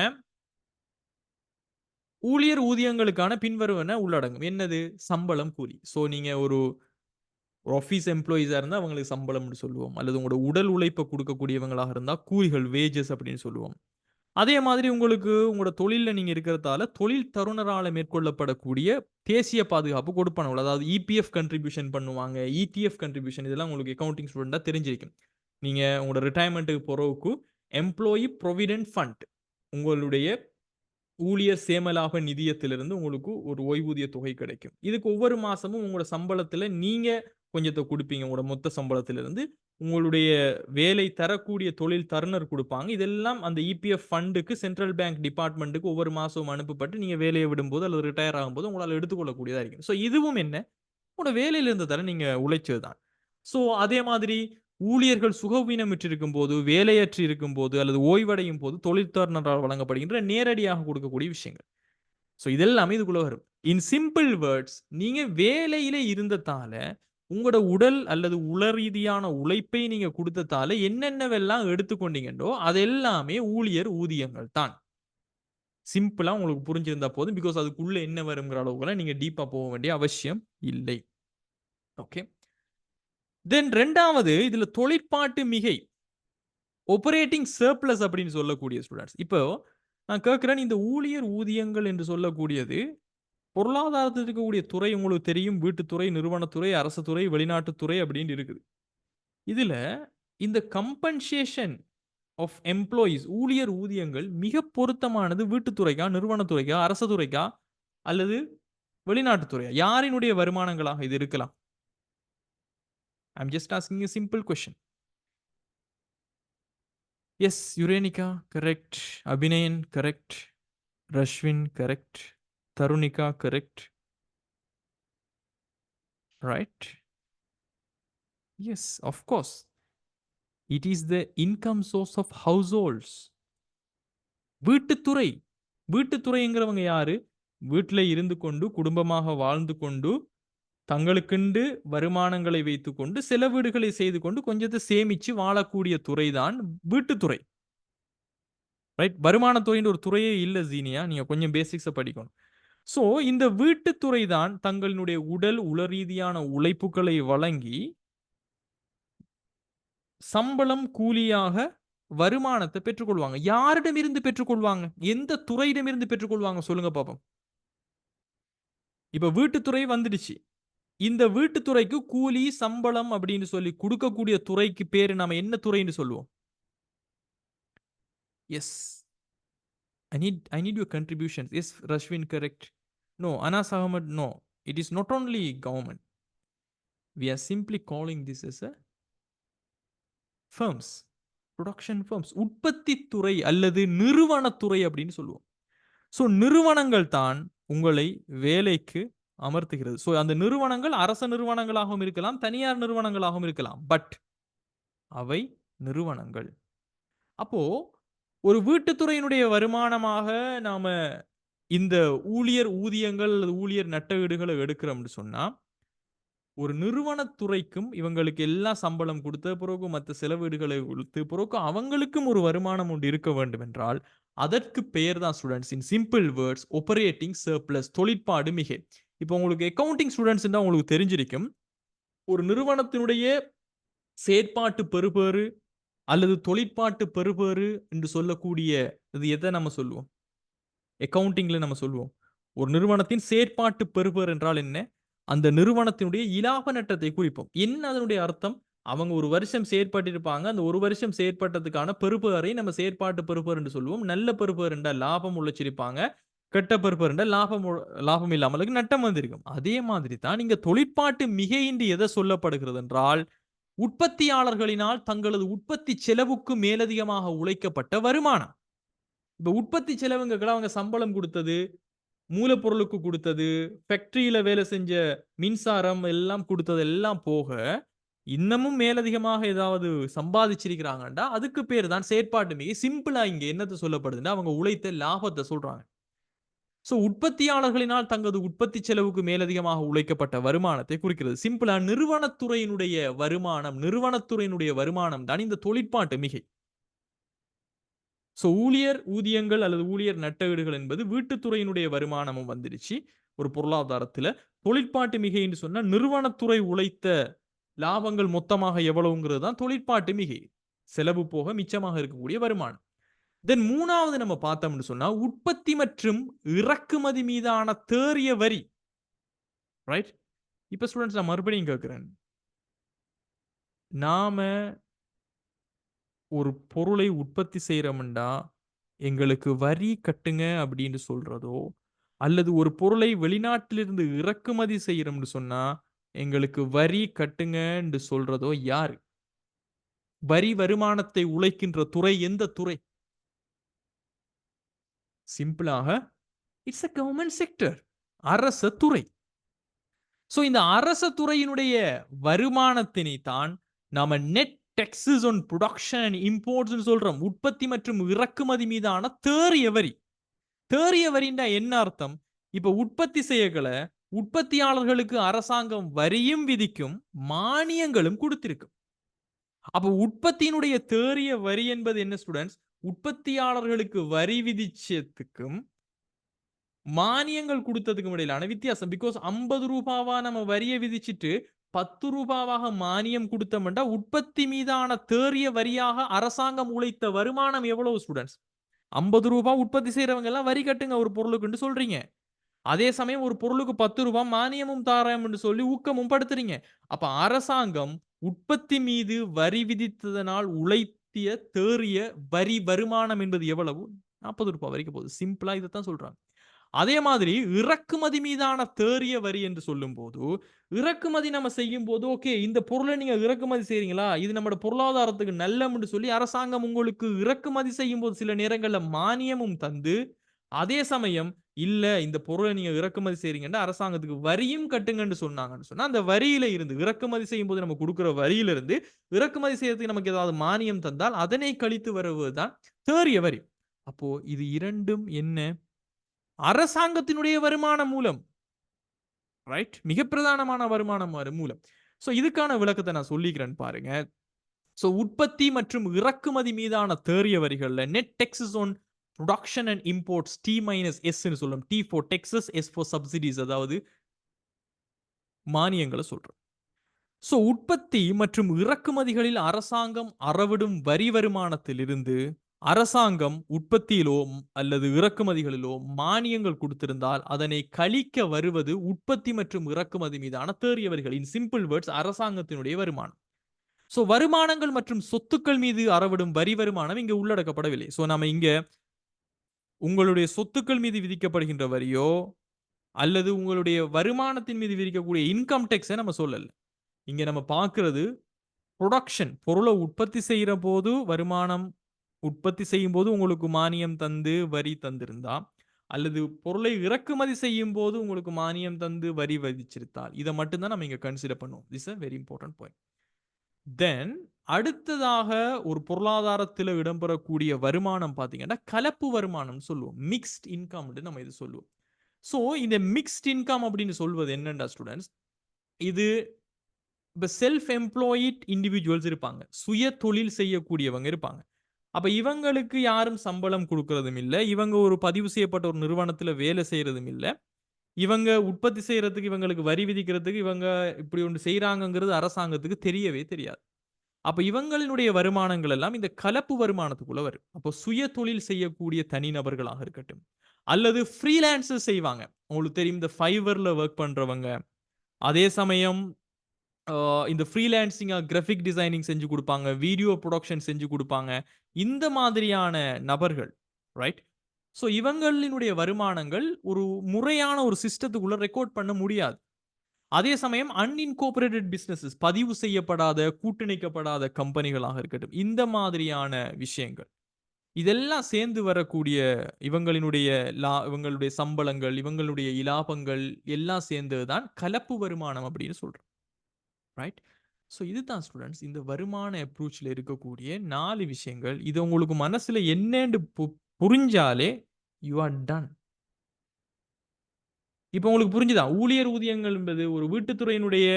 ஊழியர் ஊதியங்களுக்கான பின்வருவன உள்ளடங்கும். என்னது? சம்பளம், கூலி. ஸோ நீங்க ஒரு ஆஃபீஸ் எம்ப்ளாயீஸாக இருந்தால் அவங்களுக்கு சம்பளம்னு சொல்லுவோம், அல்லது உங்களோட உடல் உழைப்பை கொடுக்கக்கூடியவங்களாக இருந்தால் கூலிகள், வேஜஸ் அப்படின்னு சொல்லுவோம். அதே மாதிரி உங்களுக்கு உங்களோட தொழிலில் நீங்கள் இருக்கிறதால தொழில் தருணரால் மேற்கொள்ளப்படக்கூடிய தேசிய பாதுகாப்பு கொடுப்பானவங்க, அதாவது இபிஎஃப் கண்ட்ரிபியூஷன் பண்ணுவாங்க, இடிஎஃப் கண்ட்ரிபியூஷன், இதெல்லாம் உங்களுக்கு அக்கௌண்டிங் ஸ்டூடெண்டாக தெரிஞ்சிருக்கும். நீங்கள் உங்களோட ரிட்டையர்மெண்ட்டுக்கு போகிறவுக்கு எம்ப்ளாயி ப்ரொவிடென்ட் ஃபண்ட், உங்களுடைய ஊழியர் சேமலாப நிதியத்திலிருந்து உங்களுக்கு ஒரு ஓய்வூதிய தொகை கிடைக்கும். இதுக்கு ஒவ்வொரு மாசமும் உங்களோட சம்பளத்தில் நீங்கள் கொஞ்சத்தை கொடுப்பீங்க. உங்களோட மொத்த சம்பளத்திலிருந்து உங்களுடைய வேலை தரக்கூடிய தொழில் தருணர் கொடுப்பாங்க. இதெல்லாம் அந்த இபிஎஃப் ஃபண்டுக்கு சென்ட்ரல் பேங்க் டிபார்ட்மெண்ட்டுக்கு ஒவ்வொரு மாசமும் அனுப்பப்பட்டு நீங்கள் வேலையை விடும்போது அல்லது ரிட்டையர் ஆகும்போது உங்களால் எடுத்துக்கொள்ளக்கூடியதாக இருக்கும். ஸோ இதுவும் என்ன, உங்களோட வேலையில் இருந்ததால நீங்கள் உழைச்சது தான். ஸோ அதே மாதிரி ஊழியர்கள் சுகவீனமிட்டு இருக்கும் போது, வேலையற்று இருக்கும் போது அல்லது ஓய்வடையும் போது தொழிற்தரனரால் வழங்கப்படுகின்ற நேரடியாக கொடுக்கக்கூடிய விஷயங்கள். ஸோ இதெல்லாமே இதுக்குள்ள வரும். இன் சிம்பிள் வேர்ட்ஸ், நீங்க வேலையில இருந்ததால உங்களோட உடல் அல்லது உள ரீதியான உழைப்பை நீங்க கொடுத்ததால என்னென்னவெல்லாம் எடுத்துக்கொண்டீங்கன்றோ அது எல்லாமே ஊழியர் ஊதியங்கள் தான். சிம்பிளா உங்களுக்கு புரிஞ்சிருந்தா போதும். பிகாஸ் அதுக்குள்ள என்ன வருங்கிற அளவுக்குலாம் நீங்க டீப்பா போக வேண்டிய அவசியம் இல்லை. ஓகே. தென் ரெண்டாவது, இதுல தொழிற்பாட்டு மிகை, ஆப்பரேட்டிங் சர்ப்ளஸ் அப்படின்னு சொல்லக்கூடிய ஸ்டூடெண்ட்ஸ். இப்போ நான் கேட்கிறேன், இந்த ஊழியர் ஊதியங்கள் என்று சொல்லக்கூடியது பொருளாதாரத்தில் இருக்கக்கூடிய துறை உங்களுக்கு தெரியும். வீட்டுத்துறை, நிறுவனத்துறை, அரசு துறை, வெளிநாட்டுத்துறை அப்படின்னு இருக்குது. இதுல இந்த கம்பன்சேஷன் ஆஃப் எம்ப்ளாயீஸ், ஊழியர் ஊதியங்கள் மிக பொருத்தமானது வீட்டுத்துறைக்கா, நிறுவனத்துறைக்கா, அரசு துறைக்கா அல்லது வெளிநாட்டுத்துறையா? யாரினுடைய வருமானங்களாக இது இருக்கலாம்? I'm just asking a simple question. Yes, Urenica, correct. Abhinayan, correct. Rashwin, correct. Tarunika, correct. Right? Yes, of course. It is the income source of households. வீட்டுத்துறை. வீட்டுத்துறைங்கிறவங்க யாரு? வீட்டில் இருந்து கொண்டு குடும்பமாக வாழ்ந்து கொண்டு தங்களுக்கென்று வருமானங்களை வைத்துக்கொண்டு செலவீடுகளை செய்து கொண்டு கொஞ்சத்தை சேமிச்சு வாழக்கூடிய துறைதான் வீட்டுத்துறை. ரைட்? வருமானத்துறைன்ற ஒரு துறையே இல்லை ஜீனியா. நீங்க கொஞ்சம் பேசிக்ஸை படிக்கணும். ஸோ இந்த வீட்டுத்துறை தான் தங்களுடைய உடல் உள ரீதியான உழைப்புகளை வழங்கி சம்பளம் கூலியாக வருமானத்தை பெற்றுக்கொள்வாங்க. யாரிடமிருந்து பெற்றுக்கொள்வாங்க? எந்த துறையிடமிருந்து பெற்றுக்கொள்வாங்க சொல்லுங்க பாப்போம். இப்ப வீட்டுத்துறை வந்துடுச்சு. இந்த வீட்டுத்துறைக்கு கூலி சம்பளம் அப்படின்னு சொல்லி கொடுக்கக்கூடிய துறைக்கு பேரு நாம என்ன துறைன்னு சொல்லுவோம்? Yes, I need your contributions. Yes, Rashwin, correct. No, Anas Ahmed, no. It is not only government. We are simply calling this as a firms, production firms. உற்பத்தி துறை அல்லது நிறுவனத்துறை அப்படின்னு சொல்லுவோம். ஸோ நிறுவனங்கள் தான் உங்களை வேலைக்கு அமர்த்துகிறது. ஸோ அந்த நிறுவனங்கள் அரச நிறுவனங்களாகவும் இருக்கலாம், தனியார் நிறுவனங்களாகவும் இருக்கலாம். பட் அவை நிறுவனங்கள். அப்போ ஒரு வீட்டுத்துறையினுடைய வருமானமாக நாம இந்த ஊழியர் ஊதியங்கள் அல்லது ஊழியர் நட்டஈடுகளை எடுக்கிறோம்னு சொன்னா, ஒரு நிறுவனத்துறைக்கும் இவங்களுக்கு எல்லாம் சம்பளம் கொடுத்த பிறகு மற்ற செலவீடுகளை கொடுத்த பிறகு அவங்களுக்கும் ஒரு வருமானம் ஒன்று இருக்க வேண்டும் என்றால் அதற்கு பெயர் தான் students, in simple words, operating surplus, தொழிற்பாடு மிகை. இப்போ உங்களுக்கு அக்கவுண்டிங் ஸ்டூடெண்ட்ஸ் தான் உங்களுக்கு தெரிஞ்சிருக்கும். ஒரு நிறுவனத்தினுடைய செயற்பாட்டு பெறுபேறு அல்லது தொழிற்பாட்டு பெறுபேறு என்று சொல்லக்கூடிய இது எதை நம்ம சொல்லுவோம்? அக்கவுண்டிங்ல நம்ம சொல்லுவோம். ஒரு நிறுவனத்தின் செயற்பாட்டு பெறுபேறு என்றால் என்ன? அந்த நிறுவனத்தினுடைய இலாப நட்டத்தை குறிப்போம். என்ன அதனுடைய அர்த்தம்? அவங்க ஒரு வருஷம் செயற்பட்டிருப்பாங்க. அந்த ஒரு வருஷம் செயற்பட்டதுக்கான பெறுபேறை நம்ம செயற்பாட்டு பெறுபேறு என்று சொல்லுவோம். நல்ல பெறுபேறு என்றால் லாபம் உழைச்சிருப்பாங்க, கெட்ட பெறுபேறு என்றால் லாபம் இல்லாமலுக்கு நட்டம் வந்திருக்கும். அதே மாதிரி தான் இங்க தொழிற்பாட்டு மிகை என்று எதை சொல்லப்படுகிறது என்றால், உற்பத்தியாளர்களினால் தங்களது உற்பத்தி செலவுக்கு மேலதிகமாக உழைக்கப்பட்ட வருமானம். இப்ப உற்பத்தி செலவுங்க அவங்க சம்பளம் கொடுத்தது, மூலப்பொருளுக்கு கொடுத்தது, ஃபேக்டரியில வேலை செஞ்ச மின்சாரம் எல்லாம் கொடுத்தது எல்லாம் போக இன்னமும் மேலதிகமாக ஏதாவது சம்பாதிச்சிருக்கிறாங்கண்டா அதுக்கு பேர் தான் செயற்பாட்டு மிகை. சிம்பிளா இங்க என்னத்தை சொல்லப்படுதுன்னா அவங்க உழைத்த லாபத்தை சொல்றாங்க. சோ உற்பத்தியாளர்களினால் தங்களது உற்பத்தி செலவுக்கு மேலதிகமாக உழைக்கப்பட்ட வருமானத்தை குறிக்கிறது. சிம்பிளா நிறுவனத்துறையினுடைய வருமானம் தான் இந்த தொழிற்பாட்டு மிகை. சோ ஊழியர் ஊதியங்கள் அல்லது ஊழியர் நட்டஈடுகள் என்பது வீட்டுத்துறையினுடைய வருமானமும் வந்துடுச்சு ஒரு பொருளாதாரத்துல. தொழிற்பாட்டு மிகை என்று சொன்னா நிறுவனத்துறை உழைத்த லாபங்கள் மொத்தமாக எவ்வளவுங்கிறது தான் தொழிற்பாட்டு மிகை. செலவு போக மிச்சமாக இருக்கக்கூடிய வருமானம். தென் மூணாவது நம்ம பார்த்தோம்னு சொன்னா உற்பத்தி மற்றும் இறக்குமதி மீதான தேறிய வரி. ரைட்? இப்ப ஸ்டூடெண்ட்ஸ் நான் மறுபடியும் கேட்கிறேன், நாம ஒரு பொருளை உற்பத்தி செய்யறோம்டா எங்களுக்கு வரி கட்டுங்க அப்படின்னு சொல்றதோ, அல்லது ஒரு பொருளை வெளிநாட்டிலிருந்து இறக்குமதி செய்யறோம்னு சொன்னா எங்களுக்கு வரி கட்டுங்க என்று சொல்றதோ யாரு? வரி வருமானத்தை உழைக்கின்ற துறை எந்த துறை? சிம்பிளாக இட்ஸ் a கவர்மெண்ட் செக்டர், அரச துறை. சோ இந்த அரச துறையினுடைய வருமானத்தினை தான் நாம net taxes on production and imports சொல்றோம். உற்பத்தி மற்றும் இறக்குமதி மீதான தேறிய வரி. தேறிய வரின்னா என்ன அர்த்தம்? இப்ப உற்பத்தி செய்யகளை உற்பத்தியாளர்களுக்கு அரசாங்கம் வரியும் விதிக்கும், மானியங்களும் கொடுத்திருக்கும். அப்ப உற்பத்தியினுடைய தேறிய வரி என்பது என்ன ஸ்டூடெண்ட்ஸ்? உற்பத்தியாளர்களுக்கு வரி விதிச்சதுக்கும் மானியங்கள் கொடுத்ததுக்கும் இடையிலான வித்தியாசம். பிகாஸ் 50 ரூபாவா நம்ம வரியை விதிச்சிட்டு 10 ரூபாவாக மானியம் கொடுத்தோம்னா உற்பத்தி மீதான தேறிய வரியாக அரசாங்கம் உழைத்த வருமானம் எவ்வளவு ஸ்டூடெண்ட்ஸ்? 50 ரூபாய் உற்பத்தி செய்யறவங்க எல்லாம் வரி கட்டுங்க ஒரு பொருளுக்கு சொல்றீங்க. அதே சமயம் ஒரு பொருளுக்கு 10 ரூபாய் மானியமும் தாரம் என்று சொல்லி ஊக்கமும் படுத்துறீங்க. அப்ப அரசாங்கம் உற்பத்தி மீது வரி விதித்ததனால் உழைத்திய தேறிய வரி வருமானம் என்பது எவ்வளவு? 40 ரூபாய் வரைக்கும் போகுது. சிம்பிளா இதைத்தான் சொல்றாங்க. அதே மாதிரி இறக்குமதி மீதான தேறிய வரி என்று சொல்லும் போது, இறக்குமதி நம்ம செய்யும் போது ஓகே இந்த பொருளை நீங்க இறக்குமதி செய்றீங்களா, இது நம்ம பொருளாதாரத்துக்கு நல்லம்னு சொல்லி அரசாங்கம் உங்களுக்கு இறக்குமதி செய்யும் போது சில நேரங்கள்ல மானியமும் தந்து, அதே சமயம் இல்ல இந்த பொருளை நீங்க இறக்குமதி செய்றீங்கன்னா அரசாங்கத்துக்கு வரியும் கட்டுங்கன்னு சொன்னாங்கன்னு சொன்னா அந்த வரியில இருந்து இறக்குமதி செய்யும் போது நம்ம கொடுக்கிற வரியில இருந்து இறக்குமதி செய்யறதுக்கு நமக்கு ஏதாவது மானியம் தந்தால் அதனை கழித்து வருவதுதான் தேறிய வரி. அப்போ இது இரண்டும் என்ன? அரசாங்கத்தினுடைய வருமான மூலம், ரைட்? மிக பிரதானமான வருமான மூலம். சோ இதுக்கான விளக்கத்தை நான் சொல்லிக்கிறேன் பாருங்க. சோ உற்பத்தி மற்றும் இறக்குமதி மீதான தேறிய வரிகள்ல net taxes on production and imports T-S ன்னு சொல்லும். T for Texas, S for subsidies, அதாவது மானியங்களை சொல்றோம். சோ உற்பத்தி மற்றும் இறக்குமதிகளில் அரசாங்கம் அறவிடும் வரி வருமானத்திலிருந்து அரசாங்கம் உற்பத்தியிலோ அல்லது இறக்குமதிகளிலோ மானியங்கள் கொடுத்திருந்தால் அதனை கழிக்க வருவது உற்பத்தி மற்றும் இறக்குமதி மீதான தேறிய வரிகள். இன் சிம்பிள் வேர்ட்ஸ் அரசாங்கத்தினுடைய வருமானம். சோ வருமானங்கள் மற்றும் சொத்துக்கள் மீது அறவிடும் வரி வருமானம் இங்க உள்ளடக்கப்படவில்லை. சோ நாம இங்க உங்களுடைய சொத்துக்கள் மீது விதிக்கப்படுகின்ற வரியோ அல்லது உங்களுடைய வருமானத்தின் மீது விதிக்கக்கூடிய இன்கம் டேக்ஸை நம்ம சொல்லல. இங்க நம்ம பார்க்கிறது ப்ரொடக்ஷன், பொருளை உற்பத்தி செய்யற போது வருமானம், உற்பத்தி செய்யும் போது உங்களுக்கு மானியம் தந்து வரி தந்திருந்தா, அல்லது பொருளை இறக்குமதி செய்யும் போது உங்களுக்கு மானியம் தந்து வரி விதிச்சிருந்தால் இதை மட்டும்தான் நம்ம இங்க கன்சிடர் பண்ணுவோம். This a very important point. Then அடுத்ததாக ஒரு பொருளாதாரத்தில் இடம்பெறக்கூடிய வருமானம் பார்த்தீங்கன்னா கலப்பு வருமானம் சொல்லுவோம். மிக்ஸ்ட் இன்கம் நம்ம இது சொல்லுவோம். ஸோ இந்த மிக்ஸ்ட் இன்கம் அப்படின்னு சொல்வது என்னண்டா ஸ்டூடெண்ட்ஸ், இது இப்போ செல்ஃப் எம்ப்ளாயிட் இண்டிவிஜுவல்ஸ் இருப்பாங்க, சுய தொழில் செய்யக்கூடியவங்க இருப்பாங்க. அப்ப இவங்களுக்கு யாரும் சம்பளம் கொடுக்கறதும் இல்லை, இவங்க ஒரு பதிவு செய்யப்பட்ட ஒரு நிறுவனத்தில் வேலை செய்யறதும் இல்லை, இவங்க உற்பத்தி செய்யறதுக்கு இவங்களுக்கு வரி விதிக்கிறதுக்கு இவங்க இப்படி ஒன்று செய்யறாங்கிறது அரசாங்கத்துக்கு தெரியவே தெரியாது. அப்ப இவங்களினுடைய வருமானங்கள் எல்லாம் இந்த கலப்பு வருமானத்துக்குள்ள வரும். அப்போ சுய தொழில் செய்யக்கூடிய தனிநபர்களாக இருக்கட்டும் அல்லது ஃப்ரீலான்சர் செய்வாங்க. உங்களுக்கு தெரியும் இந்த ஃபைவர்ல ஒர்க் பண்றவங்க, அதே சமயம் இந்த ஃப்ரீலான்சிங்கா கிராஃபிக் டிசைனிங் செஞ்சு கொடுப்பாங்க, வீடியோ ப்ரொடக்ஷன் செஞ்சு கொடுப்பாங்க. இந்த மாதிரியான நபர்கள், ரைட்? ஸோ இவங்களினுடைய வருமானங்கள் ஒரு முறையான ஒரு சிஸ்டத்துக்குள்ள ரெக்கார்ட் பண்ண முடியாது. அதே சமயம் அன்இன்கோர்பரேட்டட் பிசினஸஸ், பதிவு செய்யப்படாத கூட்டணிக்கப்படாத கம்பெனிகளாக இருக்கட்டும், இந்த மாதிரியான விஷயங்கள் இதெல்லாம் சேர்ந்து வரக்கூடிய இவங்களினுடைய இவங்களுடைய சம்பளங்கள், இவங்களுடைய இலாபங்கள் எல்லாம் சேர்ந்ததுதான் கலப்பு வருமானம் அப்படின்னு சொல்றோம், ரைட்? ஸோ இதுதான் ஸ்டூடெண்ட்ஸ் இந்த வருமான அப்ரோச்சில் இருக்கக்கூடிய 4 விஷயங்கள். இது உங்களுக்கு மனசுல என்னன்னு புரிஞ்சாலே யூ ஆர் டன். இப்போ உங்களுக்கு புரிஞ்சுதா? ஊழியர் ஊதியங்கள் என்பது ஒரு வீட்டுத்துறையினுடைய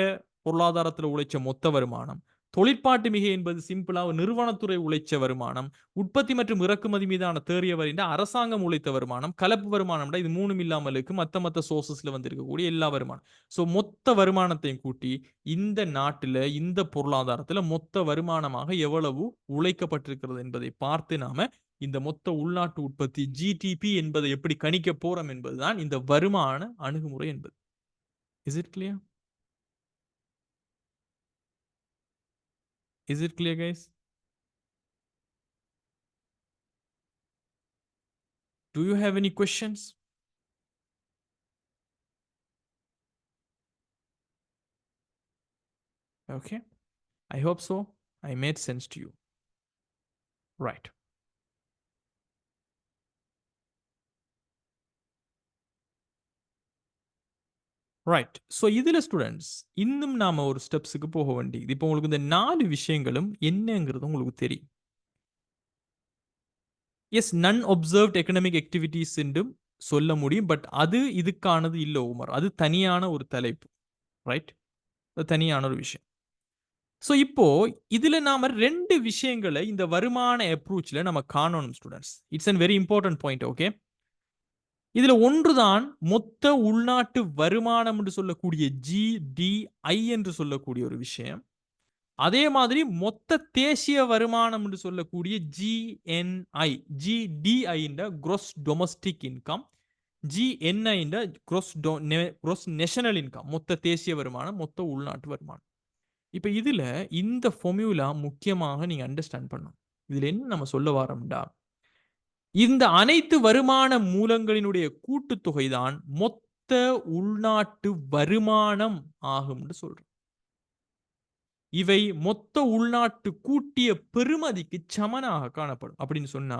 பொருளாதாரத்தில் உழைச்ச மொத்த வருமானம். தொழிற்பாட்டு மிகை என்பது சிம்பிளா ஒரு நிறுவனத்துறை உழைச்ச வருமானம். உற்பத்தி மற்றும் இறக்குமதி மீதான தேறிய வரின்னா அரசாங்கம் உழைத்த வருமானம். கலப்பு வருமானம் இது மூணும் இல்லாமல் இருக்கு. மத்த சோர்சஸ்ல வந்து இருக்கக்கூடிய எல்லா வருமானம். ஸோ மொத்த வருமானத்தையும் கூட்டி இந்த நாட்டில் இந்த பொருளாதாரத்தில் மொத்த வருமானமாக எவ்வளவு உழைக்கப்பட்டிருக்கிறது என்பதை பார்த்து நாம இந்த மொத்த உள்நாட்டு உற்பத்தி ஜிடிபி என்பதை எப்படி கணிக்க போறோம் என்பதுதான் இந்த வருமான அணுகுமுறை என்பது. Is it clear? Is it clear, guys? Do you have any questions? Okay. I hope so. I made sense to you. Right. Right. So இதில் ஸ்டூடெண்ட்ஸ் இன்னும் நாம ஒரு ஸ்டெப்ஸுக்கு போக வேண்டியது. இப்போ உங்களுக்கு இந்த 4 விஷயங்களும் என்னங்கிறது உங்களுக்கு தெரியும். எஸ், நன் ஒப்சர்வ்ட் எக்கனாமிக் ஆக்டிவிட்டீஸ் என்றும் சொல்ல முடியும். பட் அது இதுக்கானது இல்லை உமர். அது தனியான ஒரு தலைப்பு, ரைட்? அது தனியான ஒரு விஷயம். ஸோ இப்போ இதுல நாம 2 விஷயங்களை இந்த வருமான அப்ரோச்ல நம்ம காணணும் students. It's an very important point. Okay, இதுல ஒன்றுதான் மொத்த உள்நாட்டு வருமானம் என்று சொல்லக்கூடிய GDI என்று சொல்லக்கூடிய ஒரு விஷயம். அதே மாதிரி மொத்த தேசிய வருமானம் என்று சொல்லக்கூடிய GNI, GDI இந்த gross domestic income, GNI இந்த gross national income, மொத்த தேசிய வருமானம், மொத்த உள்நாட்டு வருமானம். இப்ப இதுல இந்த ஃபார்முலா முக்கியமாக நீங்க அண்டர்ஸ்டாண்ட் பண்ணணும். இதுல என்ன நம்ம சொல்ல வரோம்டா, இந்த அனைத்து வருமான மூலங்களினுடைய கூட்டுத்தொகை தான் மொத்த உள்நாட்டு வருமானம் ஆகும் என்று சொல்றோம். இவை மொத்த உள்நாட்டு கூட்டிய பெருமதிக்கு சமனாக காணப்படும். அப்படின்னு சொன்னா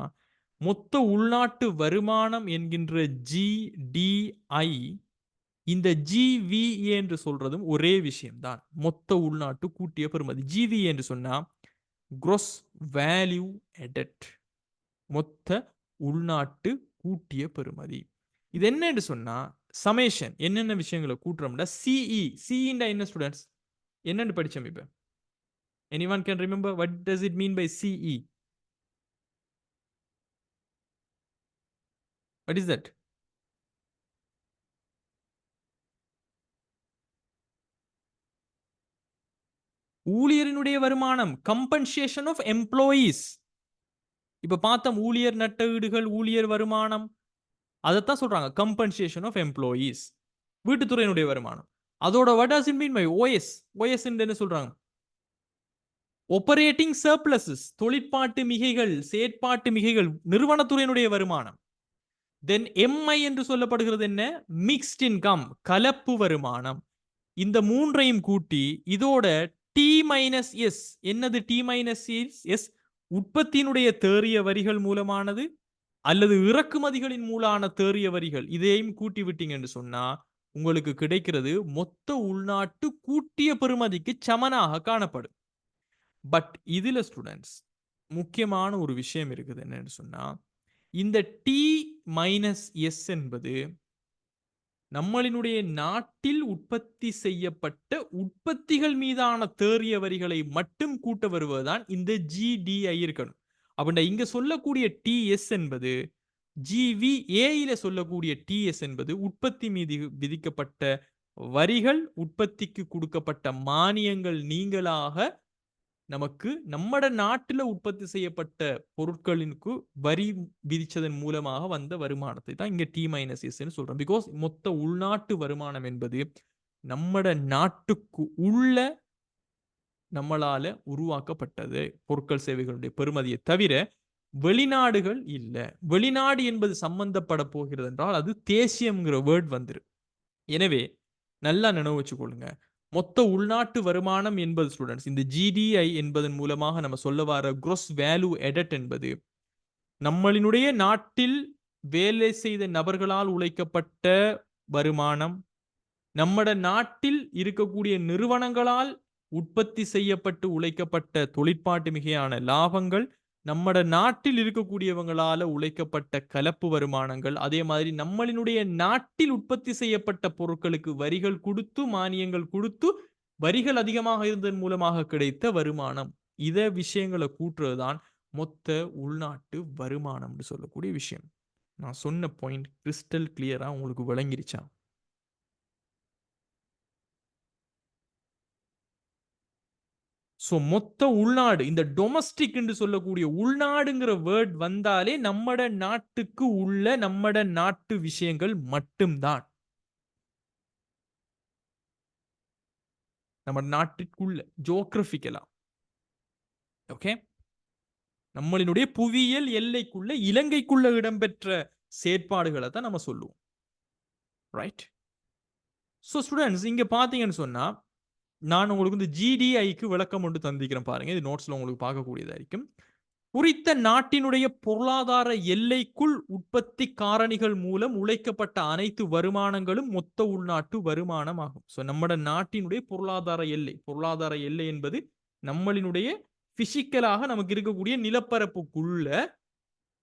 மொத்த உள்நாட்டு வருமானம் என்கின்ற GDI, இந்த GVA என்று சொல்றதும் ஒரே விஷயம்தான். மொத்த உள்நாட்டு கூட்டிய பெறுமதி. GVA என்று சொன்னா gross value added, மொத்த உள்நாட்டு கூட்டிய பெறுமதி. இது என்னன்னு சொன்னா சமேஷன், என்னென்ன விஷயங்களை கூட்டுறோம்னா CE. CEண்டா என்ன ஸ்டூடெண்ட்ஸ்? என்னன்னு படிச்சோம் இப்ப? Anyone can remember what does it mean by CE? What is that? ஊழியரினுடைய வருமானம், கம்பன்சேஷன் ஆஃப் எம்ப்ளாயீஸ். இப்ப பார்த்தோம் ஊழியர் நட்டஈடுகள், ஊழியர் வருமானம், அதைத்தான் சொல்றாங்க கம்பன்சேஷன் ஆஃப் எம்ப்ளாயீஸ். வீட்டுத்துறையினுடைய வருமானம். அதோட what does it mean by OS? OS என்ன சொல்றாங்க? ஆப்பரேட்டிங் சர்ப்ளஸஸ், தொழிற்பாட்டு மிகைகள், செயற்பாட்டு மிகைகள், நிறுவனத்துறையினுடைய வருமானம். தென் MI என்று சொல்லப்படுகிறது என்ன? மிக்ஸ்ட் இன்கம், கலப்பு வருமானம். இந்த மூன்றையும் கூட்டி இதோட T-S, என்னது T-S? உற்பத்தியினுடைய தேறிய வரிகள் மூலமானது அல்லது இறக்குமதிகளின் மூலான தேறிய வரிகள், இதையும் கூட்டி விட்டீங்கன்னு சொன்னா உங்களுக்கு கிடைக்கிறது மொத்த உள்நாட்டு கூட்டிய பெறுமதிக்கு சமனாக காணப்படும். பட் இதுல ஸ்டூடெண்ட்ஸ் முக்கியமான ஒரு விஷயம் இருக்குது. என்னன்னு சொன்னா இந்த T-S என்பது நம்மளினுடைய நாட்டில் உற்பத்தி செய்யப்பட்ட உற்பத்திகள் மீதான தேறிய வரிகளை மட்டும் கூட்ட வருவதுதான் இந்த GDI இருக்கணும். அப்படின்னா இங்க சொல்லக்கூடிய TS என்பது GVA சொல்லக்கூடிய TS என்பது உற்பத்தி மீது விதிக்கப்பட்ட வரிகள், உற்பத்திக்கு கொடுக்கப்பட்ட மானியங்கள் நீங்களாக நமக்கு நம்மட நாட்டில் உற்பத்தி செய்யப்பட்ட பொருட்களுக்கு வரி விதிச்சதன் மூலமாக வந்த வருமானத்தை தான் இங்க T-S சொல்றோம். பிகாஸ் மொத்த உள்நாட்டு வருமானம் என்பது நம்மட நாட்டுக்கு உள்ள நம்மளால உருவாக்கப்பட்டது பொருட்கள் சேவைகளுடைய பெறுமதியை தவிர வெளிநாடுகள் இல்ல. வெளிநாடு என்பது சம்பந்தப்பட போகிறது என்றால் அது தேசியம்ங்கிற வேர்ட் வந்துரு. எனவே நல்லா நினைவு வச்சுக்கொள்ளுங்க, மொத்த உள்நாட்டு வருமானம் என்பது ஸ்டூடெண்ட்ஸ் இந்த GDI என்பதன் மூலமாக நம்ம சொல்ல வர gross value added என்பது நம்மளினுடைய நாட்டில் வேலை செய்த நபர்களால் உழைக்கப்பட்ட வருமானம், நம்மட நாட்டில் இருக்கக்கூடிய நிறுவனங்களால் உற்பத்தி செய்யப்பட்டு உழைக்கப்பட்ட தொழிற்பாட்டு மிகையான லாபங்கள், நம்மட நாட்டில் இருக்கக்கூடியவங்களால உழைக்கப்பட்ட கலப்பு வருமானங்கள், அதே மாதிரி நம்மளினுடைய நாட்டில் உற்பத்தி செய்யப்பட்ட பொருட்களுக்கு வரிகள் கொடுத்து மானியங்கள் கொடுத்து வரிகள் அதிகமாக இருந்ததன் மூலமாக கிடைத்த வருமானம். இத விஷயங்களை கூட்டுறதுதான் மொத்த உள்நாட்டு வருமானம் சொல்லக்கூடிய விஷயம். நான் சொன்ன பாயிண்ட் கிறிஸ்டல் கிளியரா உங்களுக்கு விளங்கிருச்சா? சோ மொத்த உள்நாடு, இந்த டொமஸ்டிக் என்று சொல்லக்கூடிய உள்நாடுங்கிற வேர்ட் வந்தாலே நம்மட நாட்டுக்கு உள்ள நம்மட நாட்டு விஷயங்கள் மட்டும்தான். நம்ம நாட்டுக்குள்ள ஜியோகிராபிக்கலா, ஓகே, நம்மளினுடைய புவியியல் எல்லைக்குள்ள இலங்கைக்குள்ள இடம்பெற்ற செயற்பாடுகளை தான் நம்ம சொல்லுவோம். ரைட்? சோ ஸ்டூடெண்ட்ஸ் இங்க பாத்தீங்கன்னு சொன்னா நான் உங்களுக்கு இந்த GDIக்கு விளக்கம் ஒன்று தந்திக்கிறேன் பாருங்க. இது நோட்ஸ்ல உங்களுக்கு பார்க்கக்கூடியதா இருக்கும். குறித்த நாட்டினுடைய பொருளாதார எல்லைக்குள் உற்பத்தி காரணிகள் மூலம் உழைக்கப்பட்ட அனைத்து வருமானங்களும் மொத்த உள்நாட்டு வருமானம் ஆகும். ஸோ நம்மட நாட்டினுடைய பொருளாதார எல்லை என்பது நம்மளினுடைய பிசிக்கலாக நமக்கு இருக்கக்கூடிய நிலப்பரப்புக்குள்ள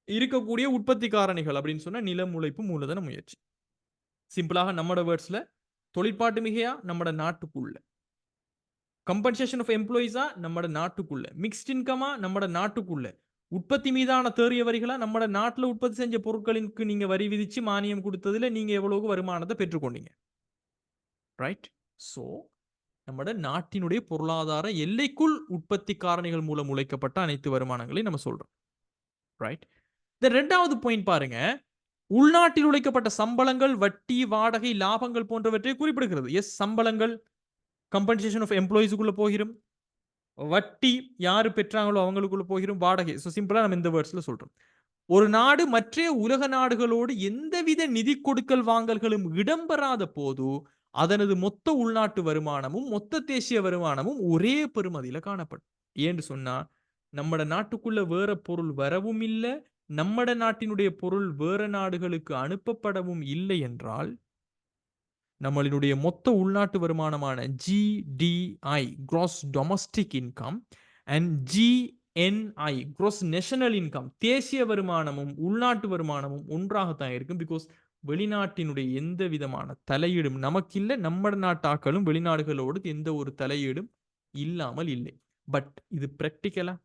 இருக்கக்கூடிய உற்பத்தி காரணிகள் அப்படின்னு சொன்னா நிலம், உழைப்பு, மூலதன முயற்சி. சிம்பிளாக நம்மட வேர்ட்ஸ்ல தொழிற்பாட்டு மிகையா நம்மட நாட்டுக்குள்ள, கம்பன்சேஷன் ஆஃப் எம்ப்ளாயிஸா நம்மட நாட்டுக்குள்ள, மிக்ஸ்ட் இன்கமா நம்மட நாட்டுக்குள்ள, உற்பத்தி மீதான தேறிய வரிகளா நம்மட நாட்டில் உற்பத்தி செஞ்ச பொருட்களுக்கு நீங்க வரி விதிச்சு மானியம் கொடுத்ததுல நீங்க எவ்வளவு வருமானத்தை பெற்றுக்கொண்டீங்க. ரைட்? சோ நம்மட நாட்டினுடைய பொருளாதார எல்லைக்குள் உற்பத்தி காரணிகள் மூலம் உழைக்கப்பட்ட அனைத்து வருமானங்களையும் நம்ம சொல்றோம். ரைட்? இந்த ரெண்டாவது பாயிண்ட் பாருங்க, உள்நாட்டில் உழைக்கப்பட்ட சம்பளங்கள், வட்டி, வாடகை, லாபங்கள் போன்றவற்றை குறிப்பிடுகிறது. எஸ், சம்பளங்கள் கம்பன்சேஷன் ஆஃப் எம்ப்ளாயிஸுக்குள்ள போகிறோம், வட்டி யாரு பெற்றாங்களோ அவங்களுக்குள்ள போகிறோம், வாடகை. ஸோ சிம்பிளா நம்ம இந்த வேர்ட்ஸ்ல சொல்றோம். ஒரு நாடு மற்ற உலக நாடுகளோடு எந்தவித நிதி கொடுக்கல் வாங்கல்களும் இடம்பெறாத போது அதனது மொத்த உள்நாட்டு வருமானமும் மொத்த தேசிய வருமானமும் ஒரே பெறுமதியில காணப்படும். ஏன்னு சொன்னா நம்மட நாட்டுக்குள்ள வேற பொருள் வரவும் இல்லை, நம்மட நாட்டினுடைய பொருள் வேற நாடுகளுக்கு அனுப்பப்படவும் இல்லை என்றால் நம்மளுடைய மொத்த உள்நாட்டு வருமானமான GDI gross domestic income and GNI gross national income தேசிய வருமானமும் உள்நாட்டு வருமானமும் ஒன்றாகத்தான் இருக்கும். பிகாஸ் வெளிநாட்டினுடைய எந்த விதமான தலையீடும் நமக்கு இல்லை, நம்ம நாட்டாக்களும் வெளிநாடுகளோடு எந்த ஒரு தலையீடும் இல்லாமல் இல்லை. பட் இது பிராக்டிக்கலா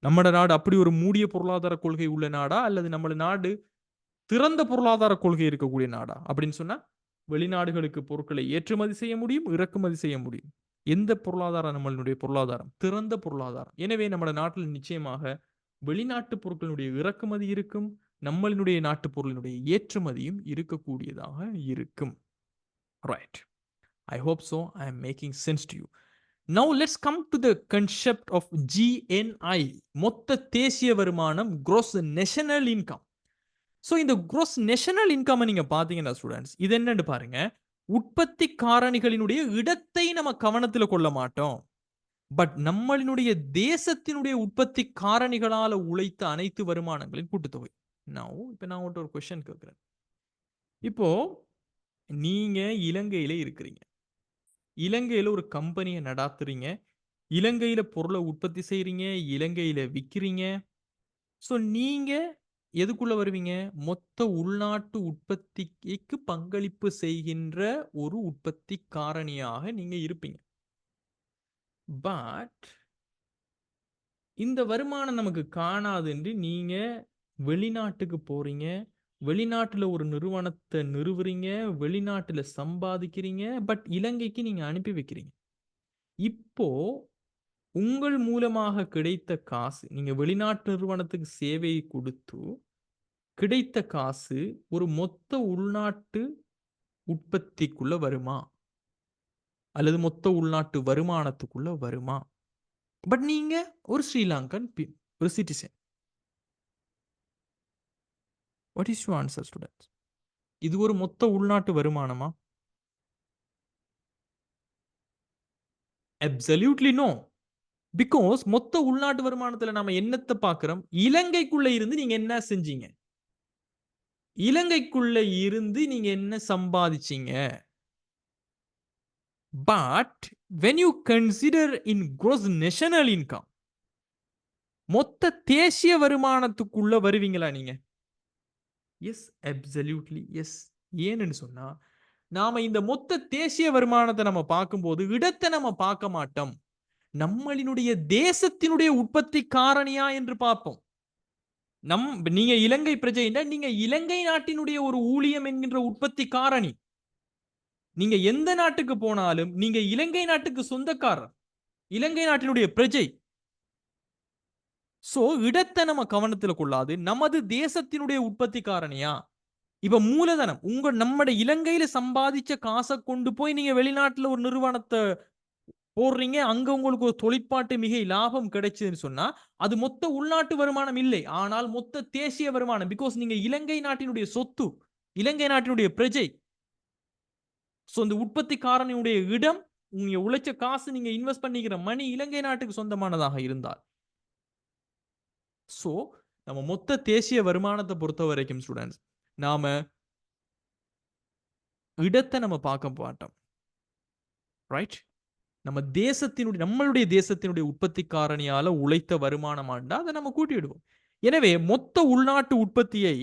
நம்ம நாடு அப்படி ஒரு மூடிய பொருளாதார கொள்கை உள்ள நாடா அல்லது நம்ம நாடு திறந்த பொருளாதார கொள்கை இருக்கக்கூடிய நாடா அப்படின்னு சொன்னா வெளிநாடுகளுக்கு பொருட்களை ஏற்றுமதி செய்ய முடியும், இறக்குமதி செய்ய முடியும். எந்த பொருளாதாரம் நம்மளுடைய பொருளாதாரம்? திறந்த பொருளாதாரம். எனவே நம்ம நாட்டில் நிச்சயமாக வெளிநாட்டு பொருட்களுடைய இறக்குமதி இருக்கும், நம்மளுடைய நாட்டு பொருளினுடைய ஏற்றுமதியும் இருக்கக்கூடியதாக இருக்கும். Right. I hope so. I am making sense to you. Now let's come to the concept of GNI. மொத்த தேசிய வருமானம், gross national income. ஸோ இந்த gross national income நீங்க பாத்தீங்கன்னா ஸ்டூடெண்ட்ஸ், இது என்னன்னு பாருங்க. உற்பத்தி காரணிகளினுடைய இடத்தை நம்ம கவனத்தில் கொள்ள மாட்டோம். பட் நம்மளினுடைய தேசத்தினுடைய உற்பத்தி காரணிகளால உழைத்த அனைத்து வருமானங்களின் கூட்டுத்தொகை. இப்ப நான் ஒரு கொஸ்டின் கேட்கிறேன். இப்போ நீங்க இலங்கையில இருக்கிறீங்க, இலங்கையில ஒரு கம்பெனியை நடாத்துறீங்க, இலங்கையில பொருளை உற்பத்தி செய்றீங்க, இலங்கையில விற்கிறீங்க. ஸோ நீங்க எதுக்குள்ள வருவீங்க? மொத்த உள்நாட்டு உற்பத்திக்கு பங்களிப்பு செய்கின்ற ஒரு உற்பத்தி காரணியாக நீங்க இருப்பீங்க. பட் இந்த வருமானம் நமக்கு காணாது என்று நீங்க வெளிநாட்டுக்கு போறீங்க, வெளிநாட்டுல ஒரு நிறுவனத்தை நிறுவுறீங்க, வெளிநாட்டுல சம்பாதிக்கிறீங்க, பட் இலங்கைக்கு நீங்க அனுப்பி வைக்கிறீங்க. இப்போ உங்கள் மூலமாக கிடைத்த காசு, நீங்க வெளிநாட்டு நிறுவனத்துக்கு சேவையை கொடுத்து கிடைத்த காசு ஒரு மொத்த உள்நாட்டு உற்பத்திக்குள்ள வருமா அல்லது மொத்த உள்நாட்டு வருமானத்துக்குள்ள வருமா? பட் நீங்க ஒரு ஸ்ரீலங்கன் ஒரு citizen. What is your answer students? இது ஒரு மொத்த உள்நாட்டு வருமானமா? Absolutely no. பிகாஸ் மொத்த உள்நாட்டு வருமானத்துல நாம என்னத்தை பார்க்கிறோம்? இலங்கைக்குள்ள இருந்து நீங்க என்ன செஞ்சீங்க, இலங்கைக்குள்ள இருந்து நீங்க என்ன சம்பாதிச்சீங்க. But when you consider in gross national income, மொத்த தேசிய வருமானத்துக்குள்ள வருவீங்களா நீங்க? Yes, absolutely yes. ஏன்னு சொன்னா நாம இந்த மொத்த தேசிய வருமானத்தை நம்ம பார்க்கும்போது இடத்தை நம்ம பார்க்க மாட்டோம், நம்மளினுடைய தேசத்தினுடைய உற்பத்தி காரணியா என்று பார்ப்போம். நீங்க இலங்கை பிரஜைன்னா நீங்க இலங்கை நாட்டினுடைய ஒரு ஊழியம் என்கின்ற உற்பத்தி காரணி. நீங்க எந்த நாட்டுக்கு போனாலும் நீங்க இலங்கை நாட்டுக்கு சொந்தக்காரர், இலங்கை நாட்டினுடைய பிரஜை. சோ இடத்தை நம்ம கவனத்தில் கொள்ளாது, நமது தேசத்தினுடைய உற்பத்தி காரணியா? இப்ப மூலதனம் நம்மட இலங்கையில சம்பாதிச்ச காசை கொண்டு போய் நீங்க வெளிநாட்டுல ஒரு நிறுவனத்தை போடுறீங்க, அங்க உங்களுக்கு ஒரு தொழிற்பாட்டு மிகை லாபம் கிடைச்சதுன்னு சொன்னா அது மொத்த உள்நாட்டு வருமானம் இல்லை, ஆனால் மொத்த தேசிய வருமானம். பிகாஸ் நீங்க இலங்கை நாட்டினுடைய சொத்து, இலங்கை நாட்டினுடைய பிரஜை. சோ இந்த உற்பத்தி காரணியுடைய இடம், நீங்க உழைச்ச காசு, நீங்க இன்வெஸ்ட் பண்ணிக்கிற மணி இலங்கை நாட்டுக்கு சொந்தமானதாக இருந்தால், சோ நம்ம மொத்த தேசிய வருமானத்தை பொறுத்த வரைக்கும் ஸ்டூடெண்ட்ஸ், நாம இடத்தை நம்ம பார்க்க மாட்டோம். ரைட்? நம்ம தேசத்தினுடைய, நம்மளுடைய தேசத்தினுடைய உற்பத்தி காரணியால உழைத்த வருமானமாண்டா அதை நம்ம கூட்டிடுவோம். எனவே மொத்த உள்நாட்டு உற்பத்தியை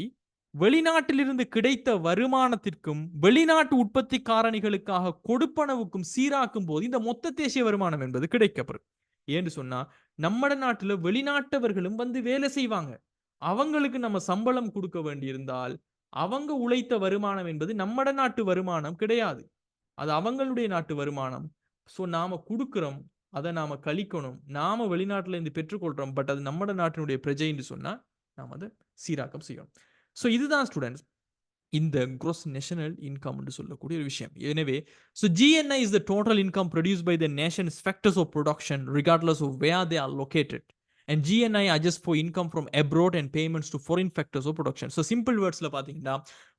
வெளிநாட்டிலிருந்து கிடைத்த வருமானத்திற்கும் வெளிநாட்டு உற்பத்தி காரணிகளுக்காக கொடுப்பனவுக்கும் சீராக்கும் போது இந்த மொத்த தேசிய வருமானம் என்பது கிடைக்கப்படும். ஏன்னு சொன்னா நம்ம நாட்டுல வெளிநாட்டவர்களும் வந்து வேலை செய்வாங்க, அவங்களுக்கு நம்ம சம்பளம் கொடுக்க வேண்டியிருந்தால் அவங்க உழைத்த வருமானம் என்பது நம்ம நாட்டு வருமானம் கிடையாது, அது அவங்களுடைய நாட்டு வருமானம். சோ நாம கொடுக்கிறோம், அதை நாம கழிக்கணும், நாம வெளிநாட்டுல இருந்து பெற்றுக்கொள்றோம், பட் அது நம்ம நாட்டினுடைய பிரஜைன்னு சொன்னா நாம அதை சீராக்கம் செய்யணும். ஸோ இதுதான் ஸ்டூடெண்ட்ஸ் இந்த gross national income என்று சொல்லக்கூடிய ஒரு விஷயம். எனவே so GNI is the total income produced by the nation's factors of production regardless of where they are located, and GNI adjusts for income from abroad and payments to foreign factors of production. So simple wordsல பாத்தீங்கன்னா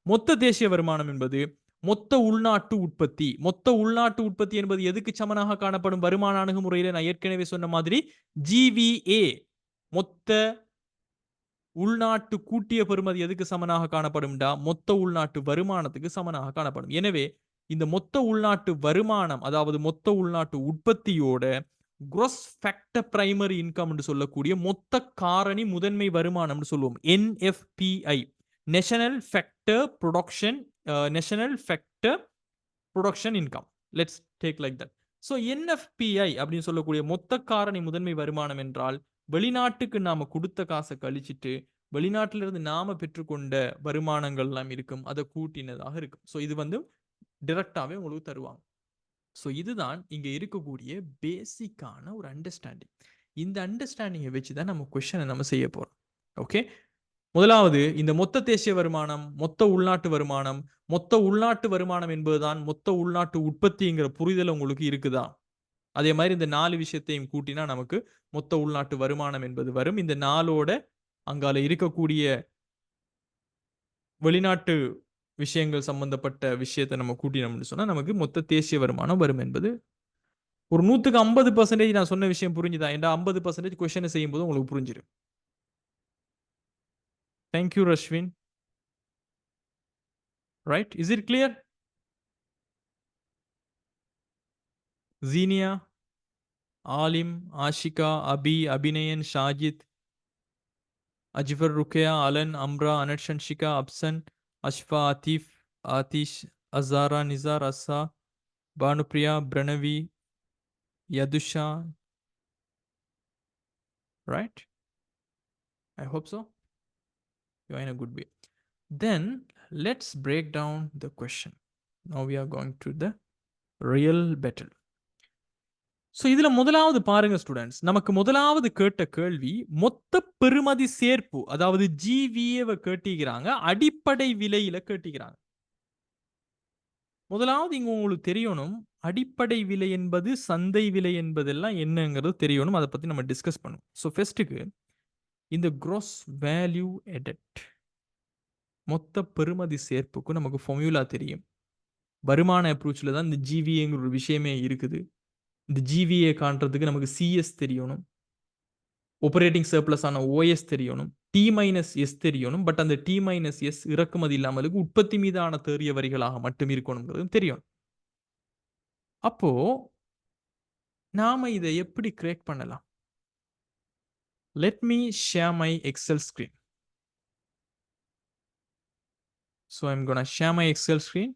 மொத்த தேசிய வருமானம் என்பது மொத்த உள்நாட்டு உற்பத்தி. மொத்த உள்நாட்டு உற்பத்தி என்பது எதுக்கு சமனாக காணப்படும்? வருமான அணுகுமுறையில நான் ஏற்கனவே சொன்ன மாதிரி GVA, மொத்த உள்நாட்டு கூட்டிய பெறுமதி எதுக்கு சமனாக காணப்படும்டா மொத்த உள்நாட்டு வருமானத்துக்கு சமனாக காணப்படும். எனவே இந்த மொத்த உள்நாட்டு வருமானம் அதாவது மொத்த உள்நாட்டு உற்பத்தியோட gross factor primary income என்று சொல்லக்கூடிய மொத்த காரணி முதன்மை வருமானம் சொல்லுவோம். NFPI, National Factor Production National Factor Production Income. Let's take like that. So NFPI அப்படின்னு சொல்லக்கூடிய மொத்த காரணி முதன்மை வருமானம் என்றால் வெளிநாட்டுக்கு நாம கொடுத்த காசை கழிச்சிட்டு வெளிநாட்டிலிருந்து நாம பெற்றுக்கொண்ட வருமானங்கள் எல்லாம் இருக்கும், அதை கூட்டினதாக இருக்கும். ஸோ இது வந்து டிரெக்டாவே உங்களுக்கு தருவாங்க. ஸோ இதுதான் இங்க இருக்கக்கூடிய பேசிக்கான ஒரு அண்டர்ஸ்டாண்டிங். இந்த அண்டர்ஸ்டாண்டிங்கை வச்சு தான் நம்ம கொஸ்டினை நம்ம செய்ய போறோம். ஓகே, முதலாவது இந்த மொத்த தேசிய வருமானம், மொத்த உள்நாட்டு வருமானம். மொத்த உள்நாட்டு வருமானம் என்பதுதான் மொத்த உள்நாட்டு உற்பத்திங்கிற புரிதல் உங்களுக்கு இருக்குதா? அதே மாதிரி இந்த 4 விஷயத்தையும் கூட்டினா நமக்கு மொத்த உள்நாட்டு வருமானம் என்பது வரும். இந்த 4ஓட அங்கால இருக்கக்கூடிய வெளிநாட்டு விஷயங்கள் சம்பந்தப்பட்ட விஷயத்தை நம்ம கூட்டினோம்னு சொன்னா நமக்கு மொத்த தேசிய வருமானம் வரும் என்பது ஒரு 100க்கு 50% நான் சொன்ன விஷயம் புரிஞ்சுதா? ஏன்டா 50% கொஸ்டினை செய்யும் போது உங்களுக்கு புரிஞ்சிடும். Thank you, Rashwin. Right? Is it clear? Zenia, Alim, Ashika, Abi, Abhinayan, Shajid, Ajifar, Rukia, Alan, Amra, Anat, Shanshika, Absan, Ashfa, Atif, Atish, Azara, Nizar, Asa, Banupriya, Branavi, Yadusha. Right? I hope so. You are in a good way. Then let's break down the question. Now we are going to the real battle. So இதுல முதலாவது பாருங்க students, நமக்கு முதலாவது கேட்ட கேள்வி மொத்த பெறுமதி சேர்ப்பு அதாவது ஜிவிஏவை கேட்டிக்கிறாங்க, அடிப்படை விலையில கேட்டிக்கிறாங்க. முதலாவது இங்க உங்களுக்கு தெரியணும் அடிப்படை விலை என்பது சந்தை விலை என்பதெல்லாம் என்னங்கிறது தெரியணும். அதை பத்தி நம்ம டிஸ்கஸ் பண்ணுவோம். ஸோ ஃபர்ஸ்ட்டுக்கு இந்த gross வேல்யூ எடட் மொத்த பெறுமதி சேர்ப்புக்கு நமக்கு ஃபார்முலா தெரியும். வருமான அப்ரோச்சில் தான் இந்த ஜிவிஏங்கிற ஒரு விஷயமே இருக்குது. இந்த ஜிவிஏ காண்றதுக்கு நமக்கு சிஎஸ் தெரியணும், ஆப்பரேட்டிங் சர்ப்ளஸ் ஆன ஓஎஸ் தெரியணும், T-S தெரியணும். பட் அந்த T-S இறக்குமதி இல்லாமலுக்கு உற்பத்தி மீதான தேறிய வரிகளாக மட்டும் இருக்கணுங்கிறது தெரியும். அப்போ நாம இதை எப்படி கிரியேட் பண்ணலாம்? Let me share my Excel screen. So I'm gonna share my Excel screen.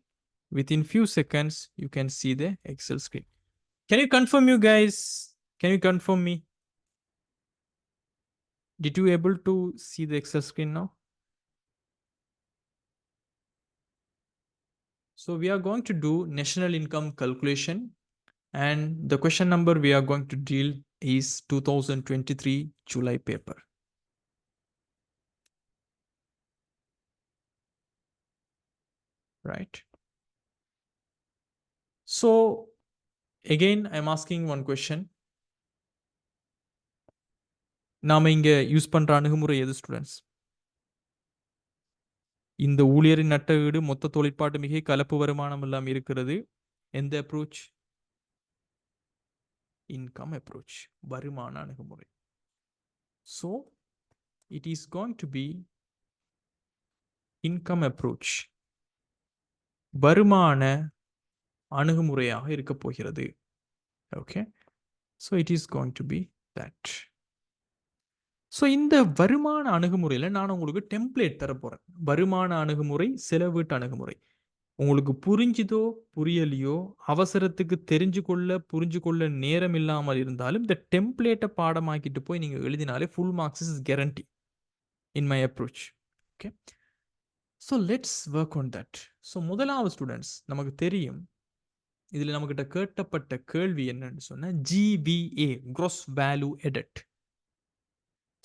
Within few seconds, you can see the Excel screen. Can you confirm, you guys? Can you confirm me? Did you able to see the Excel screen now? So we are going to do national income calculation, and the question number we are going to deal is 2023 July paper. Right? So again, I'm asking one question. நாம இங்க use பண்ற அணுகுமுறை எது students? இந்த ஊழியரின் நட்ட ஈடு, மொத்த தொழிற்பாட்டு மிகை, கலப்பு வருமானம் எல்லாம் இருக்கிறது. எந்த அப்ரோச்? இன்கம் அப்ரோச், வருமான அணுகுமுறை. So it is going to be income approach, வருமான அணுகுமுறையாக இருக்க போகிறது. Okay, so it is going to be that. So இந்த வருமான அணுகுமுறையில் நான் உங்களுக்கு டெம்ப்ளேட் தர போகிறேன். வருமான அணுகுமுறை, செலவீட்டு அணுகுமுறை. உங்களுக்கு புரிஞ்சுதோ புரியலையோ, அவசரத்துக்கு புரிஞ்சு கொள்ள நேரம் இல்லாமல் இருந்தாலும் இந்த டெம்ப்ளேட்டை பாடமாக்கிட்டு போய் நீங்கள் எழுதினாலே full marks is guarantee in my approach. Okay, so let's work on that. So முதலாவது ஸ்டூடெண்ட்ஸ், நமக்கு தெரியும் இதில் நம்மக்கிட்ட கேட்டப்பட்ட கேள்வி என்னன்னு சொன்னால் GVA, gross value added.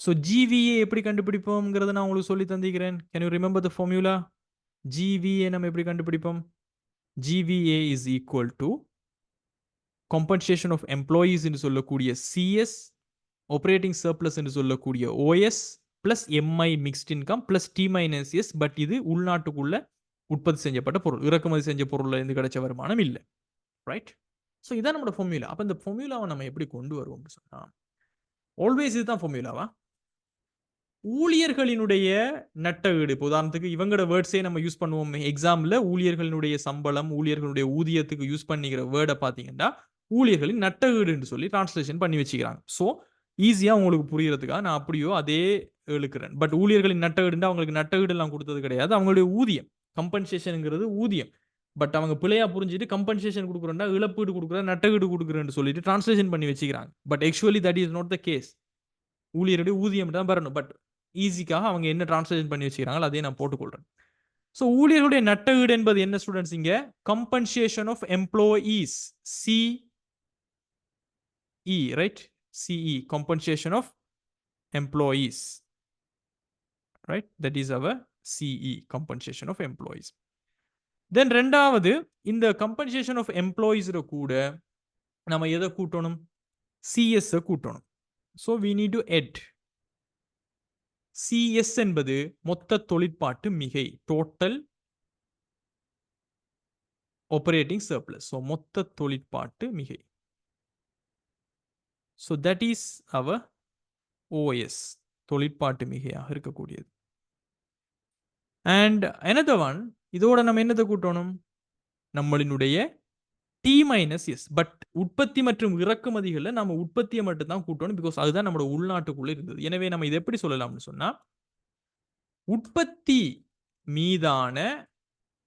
So GVA எப்படி கண்டுபிடிப்போம்ங்கிறத நான் உங்களுக்கு சொல்லி தந்திக்கிறேன். Can you remember the formula? GVA நம்ம எப்படி கண்டுபிடிப்போம்? GVA is equal to compensation of employees என்று சொல்லக்கூடிய சிஎஸ், ஆப்பரேட்டிங் சர்ப்ளஸ் என்று சொல்லக்கூடிய OS plus MI mixed income plus T-S. But இது உள்நாட்டுக்குள்ள உற்பத்தி செஞ்சப்பட்ட பொருள், இறக்குமதி செஞ்ச பொருள்ல இருந்து கிடைச்ச வருமானம் இல்லை. ரைட்? ஸோ இதான் நம்மளோட ஃபார்முலா. அப்போ இந்த ஃபார்முலாவை நம்ம எப்படி கொண்டு வருவோம்னு சொன்னா, ஆல்வேஸ் இதுதான் ஃபார்முலாவா? இல்லை, இந்த ஃபார்முலாவை நம்ம எப்படி கொண்டு வருவோம்னு சொன்னா, இந்த ஃபார்முலாவை நம்ம எப்படி கொண்டு வருவோம்னு சொன்னா, ஆல்வேஸ் இதுதான் ஃபார்முலாவா? இல்லை, இந்த ஃபார்முலாவை நம்ம எப்படி கொண்டு வருவோம்னு சொன்னா, ஆல்வேஸ் இதுதான் ஃபார்முலாவா? ஊழியர்களினுடைய நட்டஈடு, இப்போ உதாரணத்துக்கு இவங்களோட வேர்ட்ஸே நம்ம யூஸ் பண்ணுவோம் எக்ஸாம்ல, ஊழியர்களுடைய சம்பளம், ஊழியர்களுடைய ஊதியத்துக்கு யூஸ் பண்ணிக்கிற வேர்டை பார்த்தீங்கன்னா ஊழியர்களின் நட்டஈடுன்னு சொல்லி டிரான்ஸ்லேஷன் பண்ணி வச்சுக்கிறாங்க. ஸோ ஈஸியா உங்களுக்கு புரியறதுக்காக நான் அப்படியோ அதே எழுக்கிறேன். பட் ஊழியர்களின் நட்டஈடுன்னா அவங்களுக்கு நட்டஈடு எல்லாம் கொடுத்தது கிடையாது. அவங்களுடைய ஊதியம், கம்பன்சேஷன்ங்கிறது ஊதியம். பட் அவங்க பிழையா புரிஞ்சுட்டு கம்பன்சேஷன் கொடுக்குறேன்டா, இழப்பீடு கொடுக்குறேன், நட்டஈடு கொடுக்குறேன்னு சொல்லிட்டு டிரான்ஸ்லேஷன் பண்ணி வச்சுக்கிறாங்க. But actually that is not the case. ஊழியருடைய ஊதியம் தான் வரணும். பட் ஈஸிக்காக அவங்க என்ன டிரான்ஸ்லேஷன் பண்ணி வச்சுக்கிறாங்களோ அதே நான் போட்டுக்கொள்றேன். ஸோ ஊழியர்களுடைய நட்டஈடு என்பது என்ன ஸ்டூடெண்ட்ஸ்? இங்க compensation of employees, CE, right? CE, compensation of employees, right? That is our CE, compensation of employees. Then ரெண்டாவது, இந்த compensation of employees கூட நம்ம எதை கூட்டணும்? CS கூட்டணும். So we need to add. CS என்பது மொத்த தொழிற்பாட்டு மிகை, total operating surplus. So மொத்த தொழிற்பாட்டு மிகை. So that is our OS, தொழிற்பாட்டு மிகையாக இருக்கக்கூடியது. And another one, இதோட நம்ம என்னத்தை கூட்டணும்? நம்மளினுடைய T-S. பட் உற்பத்தி மற்றும் இறக்குமதிகளை நம்ம உற்பத்தியை மட்டும் தான் கூட்டணும். பிகாஸ் அதுதான் நம்மளோட உள்நாட்டுக்குள்ள இருந்தது. எனவே நம்ம இதை எப்படி சொல்லலாம்னு சொன்னா, உற்பத்தி மீதான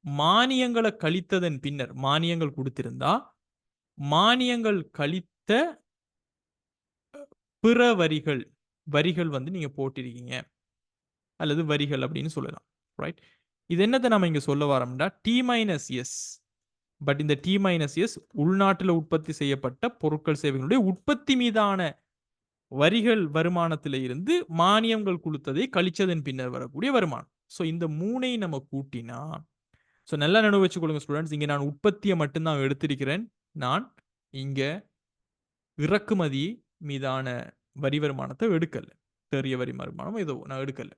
மானியங்களை கழித்ததன் பின்னர், மானியங்கள் கொடுத்திருந்தா மானியங்கள் கழித்த பிற வரிகள் வந்து நீங்க போட்டிருக்கீங்க, அல்லது வரிகள் அப்படின்னு சொல்லலாம். ரைட்? இது என்னத்தை நம்ம இங்க சொல்ல வரோம்னா, T-S. பட் இந்த T-S உள்நாட்டில் உற்பத்தி செய்யப்பட்ட பொருட்கள் சேவைகளுடைய உற்பத்தி மீதான வரிகள் வருமானத்தில இருந்து மானியங்கள் கொடுத்ததை கழிச்சதன் பின்னர் வரக்கூடிய வருமானம். ஸோ இந்த மூணையும் நம்ம கூட்டினா, ஸோ நல்லா நினைவு வச்சுக்கொள்ளுங்க ஸ்டூடெண்ட்ஸ், இங்க நான் உற்பத்தியை மட்டும்தான் எடுத்திருக்கிறேன். நான் இங்க இறக்குமதி மீதான வரி வருமானத்தை எடுக்கல, பெரிய வரி வருமானம் ஏதோ நான் எடுக்கல.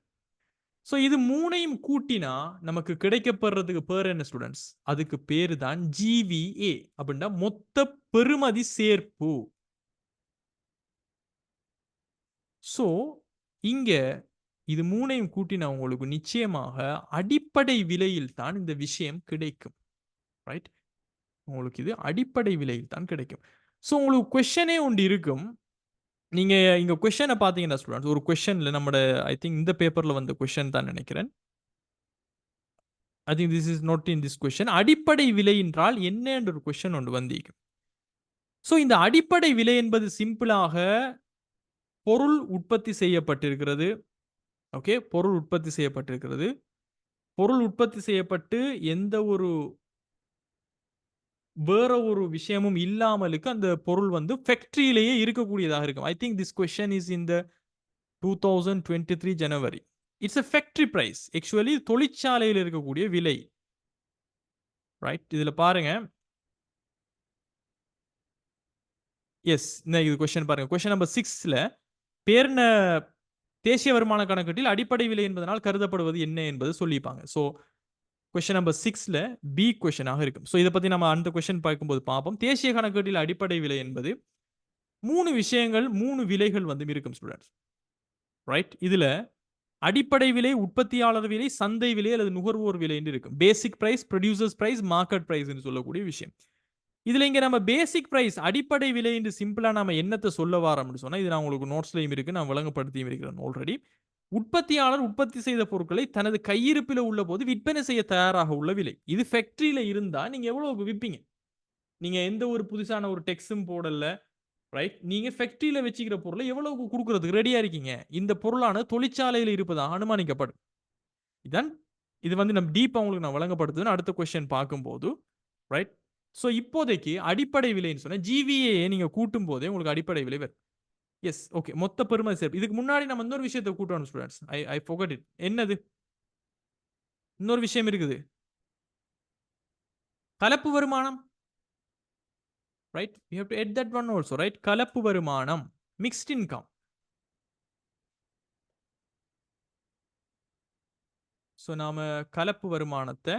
ஸோ இது மூணையும் கூட்டினா நமக்கு கிடைக்கப்படுறதுக்கு பேர் என்ன ஸ்டூடெண்ட்ஸ்? அதுக்கு பேரு தான் GVA, அப்படின்னா மொத்த பெறுமதி சேர்ப்பு. ஸோ இங்க இது மூணையும் கூட்டினா உங்களுக்கு நிச்சயமாக அடிப்படை விலையில் தான் இந்த விஷயம் கிடைக்கும். ரைட்? உங்களுக்கு இது அடிப்படை விலையில் தான் கிடைக்கும். ஸோ உங்களுக்கு கொஸ்டினே ஒன்று இருக்கும். நீங்க இங்க கொஸ்டினை பார்த்தீங்கன்னா ஸ்டூடெண்ட்ஸ், ஒரு கொஸ்டின்ல நம்மட ஐ திங்க் இந்த பேப்பர்ல வந்த கொஸ்டின் தான் நினைக்கிறேன். I think this is not in this question. அடிப்படை விலை என்றால் என்ன என்ற ஒரு கொஸ்டின் ஒன்று வந்திருக்கும். ஸோ இந்த அடிப்படை விலை என்பது சிம்பிளாக பொருள் உற்பத்தி செய்யப்பட்டிருக்கிறது. ஓகே, பொருள் உற்பத்தி செய்யப்பட்டிருக்கிறது. பொருள் உற்பத்தி செய்யப்பட்டு எந்த ஒரு வேற ஒரு விஷயமும் இல்லாமலுக்கு அந்த பொருள் வந்து ஃபேக்டரியிலேயே இருக்கக்கூடியதாக இருக்கும். I think this question is in the 2023 January. It's a factory price. Actually தொழிற்சாலையில் இருக்கக்கூடிய விலை. ரைட்? இதுல பாருங்க. எஸ், இது கொஸ்டின் பாருங்க. கொஸ்டின் நம்பர் 6ல பேர்ன தேசிய வருமான கணக்கீட்டில் அடிப்படை விலை என்பதனால் கருதப்படுவது என்ன என்பது சொல்லிப்பாங்க. ஸோ கொஸ்டின் நம்பர் 6ல பி கொஸ்டினாக இருக்கும். ஸோ இதை பத்தி நம்ம அந்த கொஸ்டின் பார்க்கும்போது பார்ப்போம். தேசிய கணக்கீட்டில் அடிப்படை விலை என்பது 3 விஷயங்கள், 3 விலைகள் வந்து இருக்கும் ஸ்டூடெண்ட்ஸ். ரைட்? இதுல அடிப்படை விலை, உற்பத்தியாளர் விலை, சந்தை விலை அல்லது நுகர்வோர் விலை என்று இருக்கும். Basic price, producers price, market price என்று சொல்லக்கூடிய விஷயம். இதுல இங்க நம்ம பேசிக் பிரைஸ், அடிப்படை விலை என்று சிம்பிளா நம்ம என்னத்தை சொல்ல வாரோம்னு சொன்னா, இது நான் உங்களுக்கு நோட்ஸ்லயும் இருக்கு, நான் விளங்கப்படுத்தியும் இருக்கிறேன் ஆல்ரெடி. உற்பத்தியாளர் உற்பத்தி செய்த பொருட்களை தனது கையிருப்பில் உள்ள போது விற்பனை செய்ய தயாராக உள்ள விலை. இது ஃபேக்டரியில இருந்தா நீங்க எவ்வளவு விற்பீங்க? நீங்க எந்த ஒரு புதுசான ஒரு டெக்ஸும் போடல. ரைட்? நீங்க ஃபேக்டரியில வச்சுக்கிற பொருளை எவ்வளவுக்கு கொடுக்கறதுக்கு ரெடியா இருக்கீங்க? இந்த பொருளான தொழிற்சாலையில் இருப்பதாக அனுமானிக்கப்படும். இதான் இது வந்து நம்ம டீப்பா உங்களுக்கு நான் வழங்கப்படுத்துவேன் அடுத்த கொஸ்டின் பார்க்கும்போது. ரைட்? ஸோ இப்போதைக்கு அடிப்படை விலைன்னு சொன்னா GVA நீங்க கூட்டும் போதே உங்களுக்கு அடிப்படை விலை வரும். Yes, okay. மொத்த பெறுமதி சேர்ப்பு. இதுக்கு முன்னாடி நம்ம இன்னொரு விஷயத்தை கூட்டணும் ஸ்டூடெண்ட்ஸ். I forgot it. என்னது? இன்னொரு விஷயம் இருக்குது. கலப்பு வருமானம். Right? You have to add that one also, right? கலப்பு வருமானம், mixed income. ஸோ நாம கலப்பு வருமானத்தை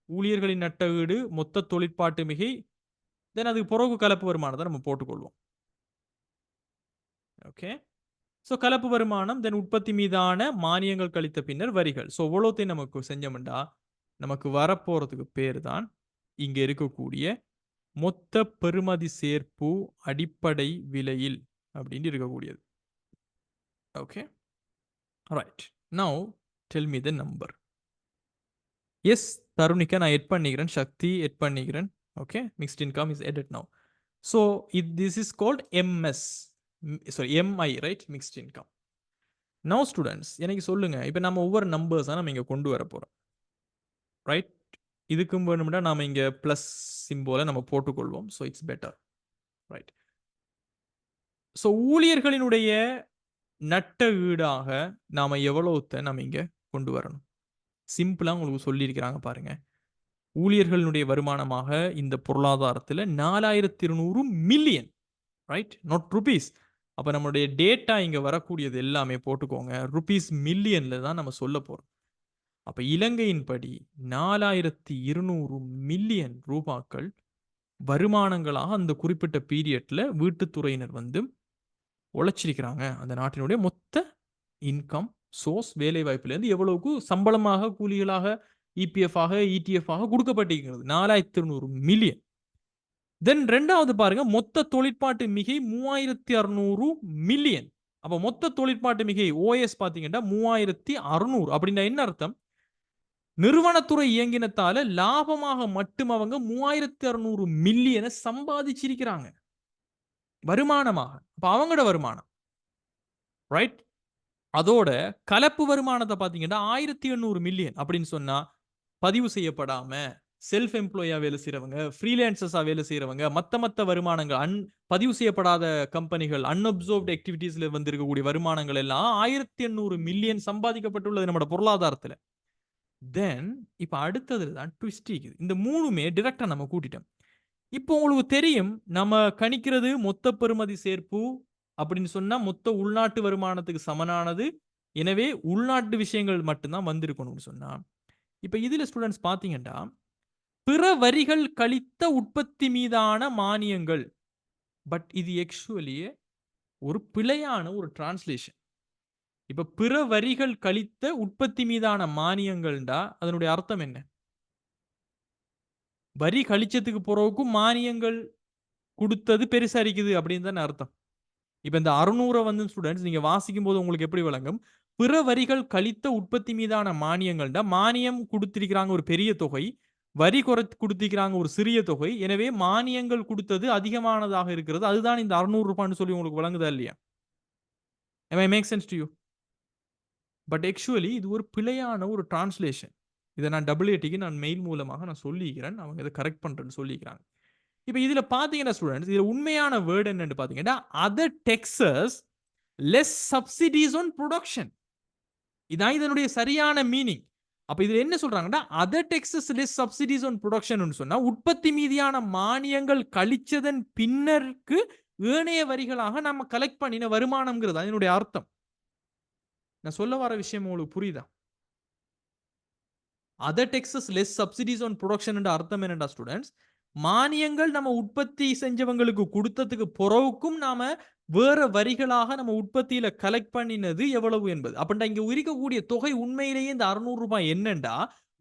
ஊழியர்களின் நட்டஈடு, மொத்த தொழிற்பாட்டு மிகை, தென் அதுக்கு பிறகு கலப்பு வருமானத்தை நம்ம போட்டுக்கொள்வோம். ஓகே, ஸோ கலப்பு வருமானம், தென் உற்பத்தி மீதான மானியங்கள் கழித்த பின்னர் வரிகள். ஸோ இவ்வளோத்தையும் நமக்கு செஞ்சோம்டா நமக்கு வரப்போறதுக்கு பேர் தான் இங்க இருக்கக்கூடிய மொத்த பெறுமதி சேர்ப்பு அடிப்படை விலையில் அப்படின்னு இருக்கக்கூடியது. Okay, right. Now tell me the number. Yes Tarunika நான் எட் பண்ணிக்கிறேன், சக்தி எட் பண்ணிக்கிறேன். Okay, mixed income is added now. So this is called MS, sorry MI, right, mixed income. Now students எனக்கு சொல்லுங்க, இப்போ நம்ம ஒவ்வொரு நம்பர்ஸாக நம்ம இங்கே கொண்டு வர போகிறோம், ரைட். இதுக்கும் வேணும்னா நாம இங்கே ப்ளஸ் சிம்போலை நம்ம போட்டுக்கொள்வோம். So it's better, right. So ஊழியர்களினுடைய நட்ட ஈடாக நாம எவ்வளவுத்தை நம்ம இங்கே கொண்டு வரணும்? சிம்பிளா உங்களுக்கு சொல்லியிருக்கிறாங்க பாருங்க. ஊழியர்களுடைய வருமானமாக இந்த பொருளாதாரத்தில் 4200 மில்லியன், ரைட், நாட் ருபீஸ். அப்ப நம்மளுடைய டேட்டா இங்க வரக்கூடியது எல்லாமே போட்டுக்கோங்க, ருபீஸ் மில்லியன்ல தான் நம்ம சொல்ல போறோம். அப்ப இலங்கையின் படி 4200 மில்லியன் ரூபாக்கள் வருமானங்களாக அந்த குறிப்பிட்ட பீரியட்ல வீட்டுத்துறையினர் வந்து உழைச்சிருக்கிறாங்க. அந்த நாட்டினுடைய மொத்த இன்கம் சோர்ஸ், வேலை வாய்ப்புல இருந்து எவ்வளவுக்கு சம்பளமாக, கூலிகளாக, இபிஎஃப் ஆக, இடிஎஃப் ஆக கொடுக்கப்பட்டிருக்கிறது 4200 மில்லியன். தென் ரெண்டாவது பாருங்க, மொத்த தொழிற்பாட்டு மிகை 3600 மில்லியன். அப்ப மொத்த தொழிற்பாட்டு மிகை ஓஎஸ் பாத்தீங்கன்னா 3600. அப்படின்னா என்ன அர்த்தம்? நிறுவனத்துறை இயங்கினத்தால லாபமாக மட்டும் அவங்க 3600 மில்லியனை சம்பாதிச்சிருக்கிறாங்க வருமானமாக. அப்ப அவங்களோட வருமானம், ரைட். அதோட கலப்பு வருமானத்தை பாத்தீங்கன்னா 1800 மில்லியன். அப்படின்னு சொன்னா பதிவு செய்யப்படாம செல்ஃப் எம்ப்ளாயா வேலை செய்யறவங்க, ஃப்ரீலான்சர்ஸா வேலை செய்யறவங்க, மத்த வருமானங்கள், பதிவு செய்யப்படாத கம்பெனிகள், அன்அப்சர்வ்டு ஆக்டிவிட்டீஸ்ல வந்திருக்கக்கூடிய வருமானங்கள் எல்லாம் 1800 மில்லியன் சம்பாதிக்கப்பட்டுள்ளது நம்மளோட பொருளாதாரத்துல. தென் இப்ப அடுத்ததுல தான் ட்விஸ்ட் இருக்குது. இந்த மூணுமே டிரெக்டா நம்ம கூட்டிட்டோம். இப்போ உங்களுக்கு தெரியும், நம்ம கணிக்கிறது மொத்த பெறுமதி சேர்ப்பு அப்படின்னு சொன்னா மொத்த உள்நாட்டு வருமானத்துக்கு சமனானது. எனவே உள்நாட்டு விஷயங்கள் மட்டும்தான் வந்திருக்கணும்னு சொன்னா, இப்ப இதுல ஸ்டூடெண்ட்ஸ் பாத்தீங்கன்னா பிற வரிகள் கழித்த உற்பத்தி மீதான மானியங்கள். பட் இது ஆக்சுவலியே ஒரு பிழையான ஒரு டிரான்ஸ்லேஷன். இப்ப பிற வரிகள் கழித்த உற்பத்தி மீதான மானியங்கள்டா அதனுடைய அர்த்தம் என்ன? வரி கழிச்சதுக்கு பிறகுக்கும் மானியங்கள் கொடுத்தது பெருசா இருக்குது அப்படின்னு தானே அர்த்தம். இப்ப இந்த 600 வந்து ஸ்டூடெண்ட்ஸ் நீங்க வாசிக்கும் போது உங்களுக்கு எப்படி விளங்கும்? பிற வரிகள் கழித்த உற்பத்தி மீதான மானியங்கள்டா மானியம் கொடுத்திருக்கிறாங்க ஒரு பெரிய தொகை, வரி குறைத்து கொடுத்திருக்கிறாங்க ஒரு சிறிய தொகை. எனவே மானியங்கள் கொடுத்தது அதிகமானதாக இருக்கிறது. அதுதான் இந்த 600 ரூபான்னு சொல்லி உங்களுக்கு விளங்குதா இல்லையா? Am I make sense to you? But actually இது ஒரு பிழையான ஒரு டிரான்ஸ்லேஷன். இதை நான் WATக்கு நான் மெயில் மூலமாக நான் சொல்லிக்கிறேன், அவங்க இதை கரெக்ட் பண்றேன்னு சொல்லிக்கிறாங்க. இப்போ இதுல பாத்தீங்கன்னா ஸ்டூடெண்ட்ஸ், இதுல உண்மையான வேர்டு என்னன்னு பாத்தீங்கன்னா other Texas less subsidies on production. இதான் இதனுடைய சரியான மீனிங். அப்ப இதுல என்ன சொல்றாங்கன்னா other Texas less subsidies on production சொன்னா உற்பத்தி மீதியான மானியங்கள் கழிச்சதன் பின்னருக்கு ஏனைய வரிகளாக நம்ம கலெக்ட் பண்ணின வருமானம்ங்கிறது அதனுடைய அர்த்தம். நான் சொல்ல வர விஷயம் உங்களுக்கு புரியுதா? Other Texas less subsidies on production அர்த்தம் என்னடா ஸ்டூடெண்ட்ஸ்? மானியங்கள் நம்ம உற்பத்தி செஞ்சவங்களுக்கு கொடுத்ததுக்கு பிறகுக்கும் நாம வேற வரிகளாக நம்ம உற்பத்தியில கலெக்ட் பண்ணினது எவ்வளவு என்பது. அப்படின்னா இங்க இருக்கக்கூடிய தொகை உண்மையிலேயே இந்த 600 ரூபாய் என்னண்டா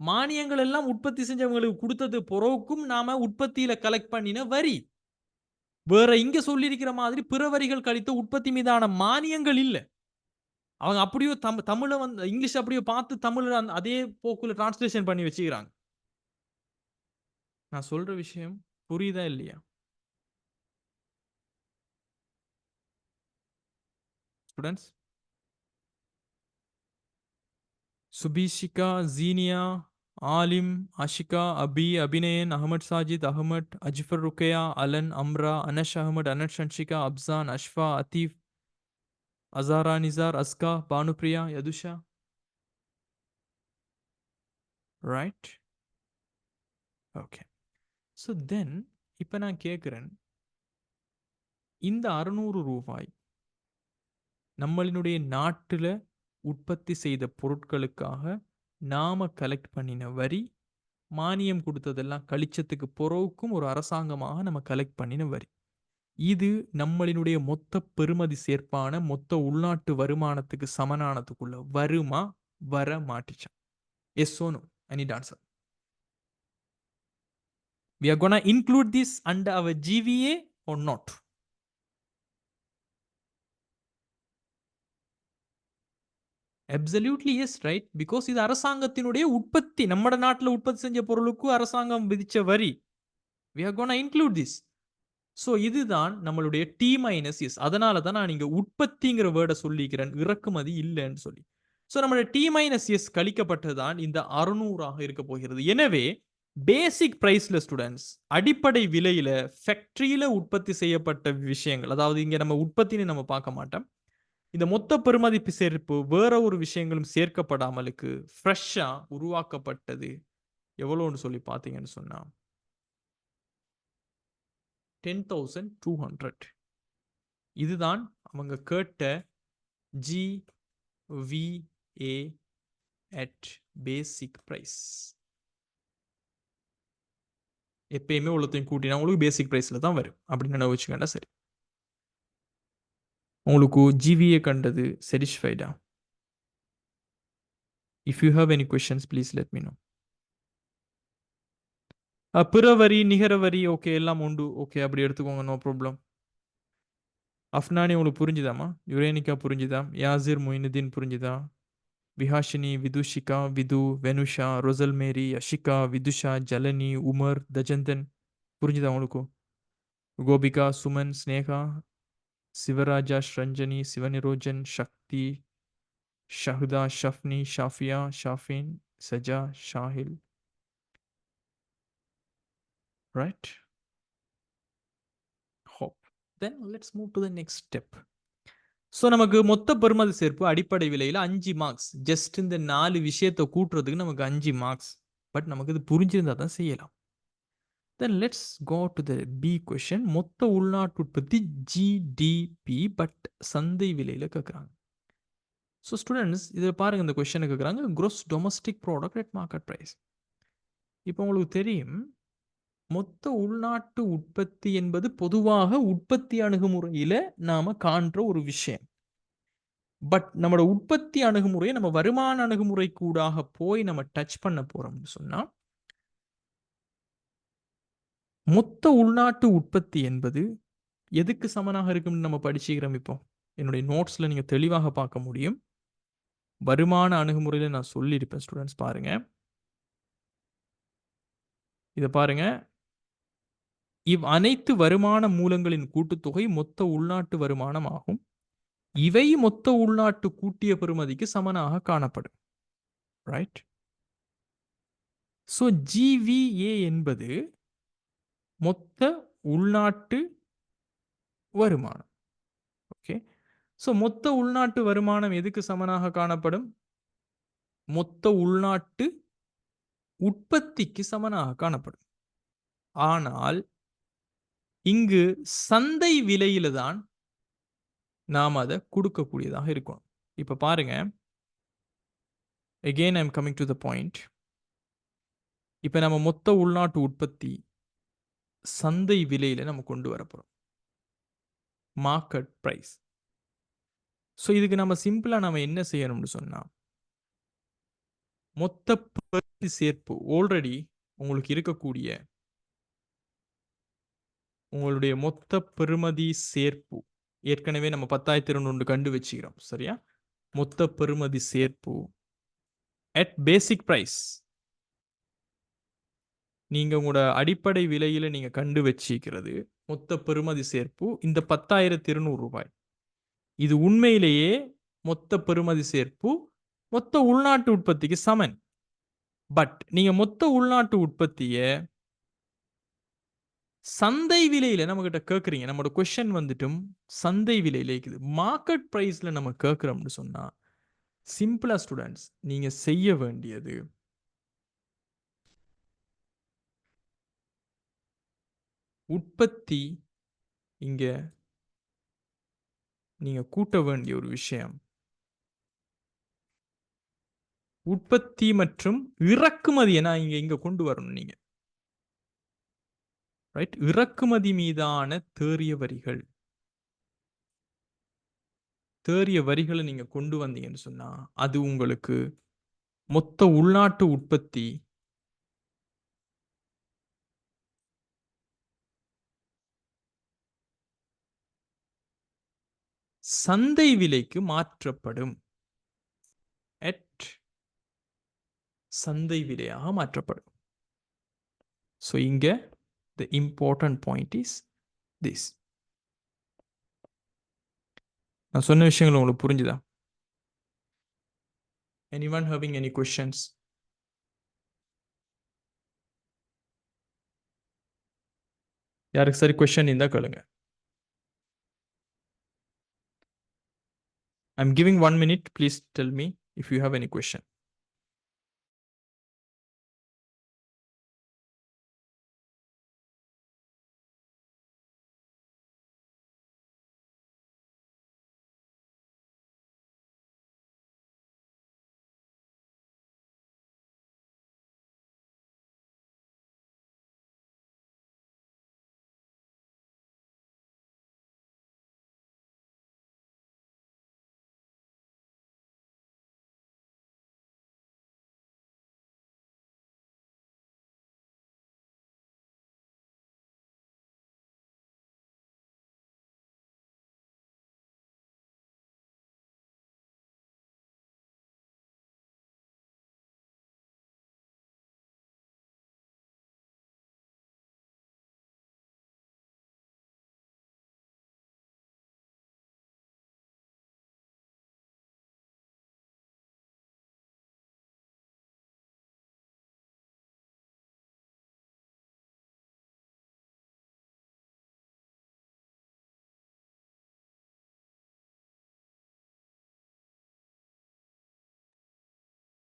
மானியங்கள் எல்லாம் உற்பத்தி செஞ்சவங்களுக்கு கொடுத்தது பிறகுக்கும் நாம உற்பத்தியில கலெக்ட் பண்ணின வரி. வேற இங்க சொல்லியிருக்கிற மாதிரி பிற வரிகள் கழித்த உற்பத்தி மீதான மானியங்கள் இல்ல. அவங்க அப்படியே தமிழ வந்து இங்கிலீஷ் அப்படியே பார்த்து தமிழ்ல அதே போக்குல டிரான்ஸ்லேஷன் பண்ணி வச்சுக்கிறாங்க. நான் சொல்ற விஷயம் புரியுதா இல்லையா? Students, Subeeshika, Jeeniya, Aalim, Ashika, Abi, Abinayan, Ahamed Sajith, Ahamed, Ajfar, Rukkaiya, Alan, Amra, Anash Ahamed, Anat Shanshika, Afsan, Ashfa, Atheef, Asara, Nisar, Aska, Bhanupriya, Yathusha, right? Okay. So then இப்போ நான் கேட்குறேன், இந்த 600 ரூபாய் நம்மளினுடைய நாட்டில் உற்பத்தி செய்த பொருட்களுக்காக நாம கலெக்ட் பண்ணின வரி, மானியம் கொடுத்ததெல்லாம் கழிச்சத்துக்கு பிறகுக்கும் ஒரு அரசாங்கமாக நம்ம கலெக்ட் பண்ணின வரி. இது நம்மளினுடைய மொத்த பெறுமதி சேர்ப்பான மொத்த உள்நாட்டு வருமானத்துக்கு சமனானதுக்குள்ள வருமா வர மாட்டுச்சா? Yes or no? I need answer. We are gonna include this under our GVA or not? Absolutely yes, right? Because இது அரசாங்கத்தினுடைய உற்பத்தி. நம்மட நாட்டுல உற்பத்தி செஞ்ச பொருளுக்கு அரசாங்கம் விதிச்ச வரி. We are gonna include this. So இதுதான் நம்மளுடைய டி மைனஸ் எஸ். அதனால தான் நான் இங்க உற்பத்திங்கிற வேர்டை சொல்லிக்கிறேன், இறக்குமதி இல்லைன்னு சொல்லி. ஸோ நம்மளுடைய டி மைனஸ் எஸ் கழிக்கப்பட்டதுதான் இந்த 600 இருக்க போகிறது. எனவே பேசிக் பிரைஸ்ல ஸ்டூடெண்ட்ஸ், அடிப்படை விலையில ஃபேக்டரியில உற்பத்தி செய்யப்பட்ட விஷயங்கள், அதாவது இங்க நம்ம உற்பத்தின்னு நம்ம பார்க்க மாட்டோம், இந்த மொத்த பெறுமதிப்பு சேர்ப்பு வேற ஒரு விஷயங்களும் சேர்க்கப்படாமலுக்கு ஃப்ரெஷ்ஷா உருவாக்கப்பட்டது எவ்வளோன்னு சொல்லி பார்த்தீங்கன்னு சொன்னா 10,200. இதுதான் அவங்க கேட்ட GVA at basic price. எப்பயுமே உள்ளத்தையும் கூட்டினா உங்களுக்கு பேசிக் பிரைஸ்ல தான் வரும் அப்படின்னு நினைவு வச்சுக்கண்டா சரி. உங்களுக்கு GVA கண்டது satisfied-ஆ? If you have any questions, please let me know. பிற வரி, நிகர வரி, ஓகே எல்லாம் உண்டு. ஓகே அப்படி எடுத்துக்கோங்க, நோ ப்ராப்ளம். அஃப்னானி உங்களுக்கு புரிஞ்சுதாமா? யுரேனிகா புரிஞ்சுதா? யாசிர் மொயினுதீன் புரிஞ்சுதா? விஹாஷினி, விதுஷிகா, விது, வெனுஷா, ரொசல் மேரி, அஷிகா, விதுஷா, ஜலனி, உமர், தஜந்தன் புரிஞ்சுதா உங்களுக்கு? Gopika, Suman, Sneha, Sivaraja, Sranjani, Sivanirojan, Sakthi, Shahutha, Shafni, Shafiya, Shafin, Saja, Shahil. Right? Hope. Then let's move to the next step. So நமக்கு மொத்த பெறுமதி சேர்ப்பு அடிப்படை விலையில் 5 மார்க்ஸ். ஜஸ்ட் இந்த 4 விஷயத்தை கூட்டுறதுக்கு நமக்கு 5 மார்க்ஸ். பட் நமக்கு இது புரிஞ்சிருந்தா தான் செய்யலாம். Then let's go to the B question. மொத்த உள்நாட்டு உற்பத்தி GDP பட் சந்தை விலையில கேட்குறாங்க. ஸோ ஸ்டூடெண்ட்ஸ் இதில் பாருங்க, இந்த கொஸ்டினை கேட்குறாங்க gross domestic product at market price. இப்போ உங்களுக்கு தெரியும், மொத்த உள்நாட்டு உற்பத்தி என்பது பொதுவாக உற்பத்தி அணுகுமுறையில நாம காண்ற ஒரு விஷயம். பட் நம்மளோட உற்பத்தி அணுகுமுறையை நம்ம வருமான அணுகுமுறை கூடாக போய் நம்ம டச் பண்ண போறோம்னு சொன்னா, மொத்த உள்நாட்டு உற்பத்தி என்பது எதுக்கு சமனாக இருக்கும்னு நம்ம படிச்சுக்கிறோம். இப்போ என்னுடைய நோட்ஸ்ல நீங்க தெளிவாக பார்க்க முடியும். வருமான அணுகுமுறையில நான் சொல்லியிருப்பேன். ஸ்டூடெண்ட்ஸ் பாருங்க, இதை பாருங்க. இவ் அனைத்து வருமான மூலங்களின் கூட்டுத்தொகை மொத்த உள்நாட்டு வருமானம் ஆகும். இவை மொத்த உள்நாட்டு கூட்டிய பெறுமதிக்கு சமனாக காணப்படும். ரைட்? ஸோ GVA என்பது மொத்த உள்நாட்டு வருமானம். ஓகே. ஸோ மொத்த உள்நாட்டு வருமானம் எதுக்கு சமனாக காணப்படும்? மொத்த உள்நாட்டு உற்பத்திக்கு சமனாக காணப்படும். ஆனால் இங்கு சந்தை விலையில தான் நாம் அதை கொடுக்கக்கூடியதாக இருக்கும். இப்ப பாருங்க, again I am coming to the point. இப்ப நம்ம மொத்த உள்நாட்டு உற்பத்தி சந்தை விலையில நம்ம கொண்டு வரப்போறோம், மார்க்கெட் பிரைஸ். ஸோ இதுக்கு நம்ம சிம்பிளா நம்ம என்ன செய்யணும்னு சொன்னா, மொத்த பெறுமதி சேர்ப்பு ஆல்ரெடி உங்களுக்கு இருக்கக்கூடிய உங்களுடைய மொத்த பெறுமதி சேர்ப்பு ஏற்கனவே நம்ம 10,200 கண்டு வச்சுக்கிறோம். சரியா? மொத்த பெறுமதி சேர்ப்பு at basic price நீங்க உங்களோட அடிப்படை விலையில நீங்க கண்டு வச்சிக்கிறது மொத்த பெறுமதி சேர்ப்பு இந்த 10,200 ரூபாய். இது உண்மையிலேயே மொத்த பெறுமதி சேர்ப்பு மொத்த உள்நாட்டு உற்பத்திக்கு சமன். பட் நீங்க மொத்த உள்நாட்டு உற்பத்தியை சந்தை விலையில நம்ம கிட்ட கேட்குறீங்க. நம்மளோட கொஸ்டின் வந்துட்டும் சந்தை விலையில இருக்குது. மார்க்கெட் பிரைஸ்ல நம்ம கேட்குறோம்னு சொன்னா, சிம்பிளா ஸ்டூடெண்ட்ஸ் நீங்க செய்ய வேண்டியது உற்பத்தி இங்க நீங்க கூட்ட வேண்டிய ஒரு விஷயம் உற்பத்தி மற்றும் இறக்குமதியை நான் இங்க கொண்டு வரணும். நீங்க ரைட்? இறக்குமதி மீதான தேறிய வரிகள். தேறிய வரிகளை நீங்க கொண்டு வந்தீங்கன்னு சொன்னா அது உங்களுக்கு மொத்த உள்நாட்டு உற்பத்தி சந்தை விலைக்கு மாற்றப்படும். அட் சந்தை விலையாக மாற்றப்படும். ஸோ இங்க the important point is this. நான் சொன்ன விஷயங்கள் உங்களுக்கு புரிஞ்சுதா? Anyone having any questions? யாருக்கு சரி கொஸ்டின் இருந்தா கேளுங்க. I'm giving 1 minute. Please tell me if you have any question.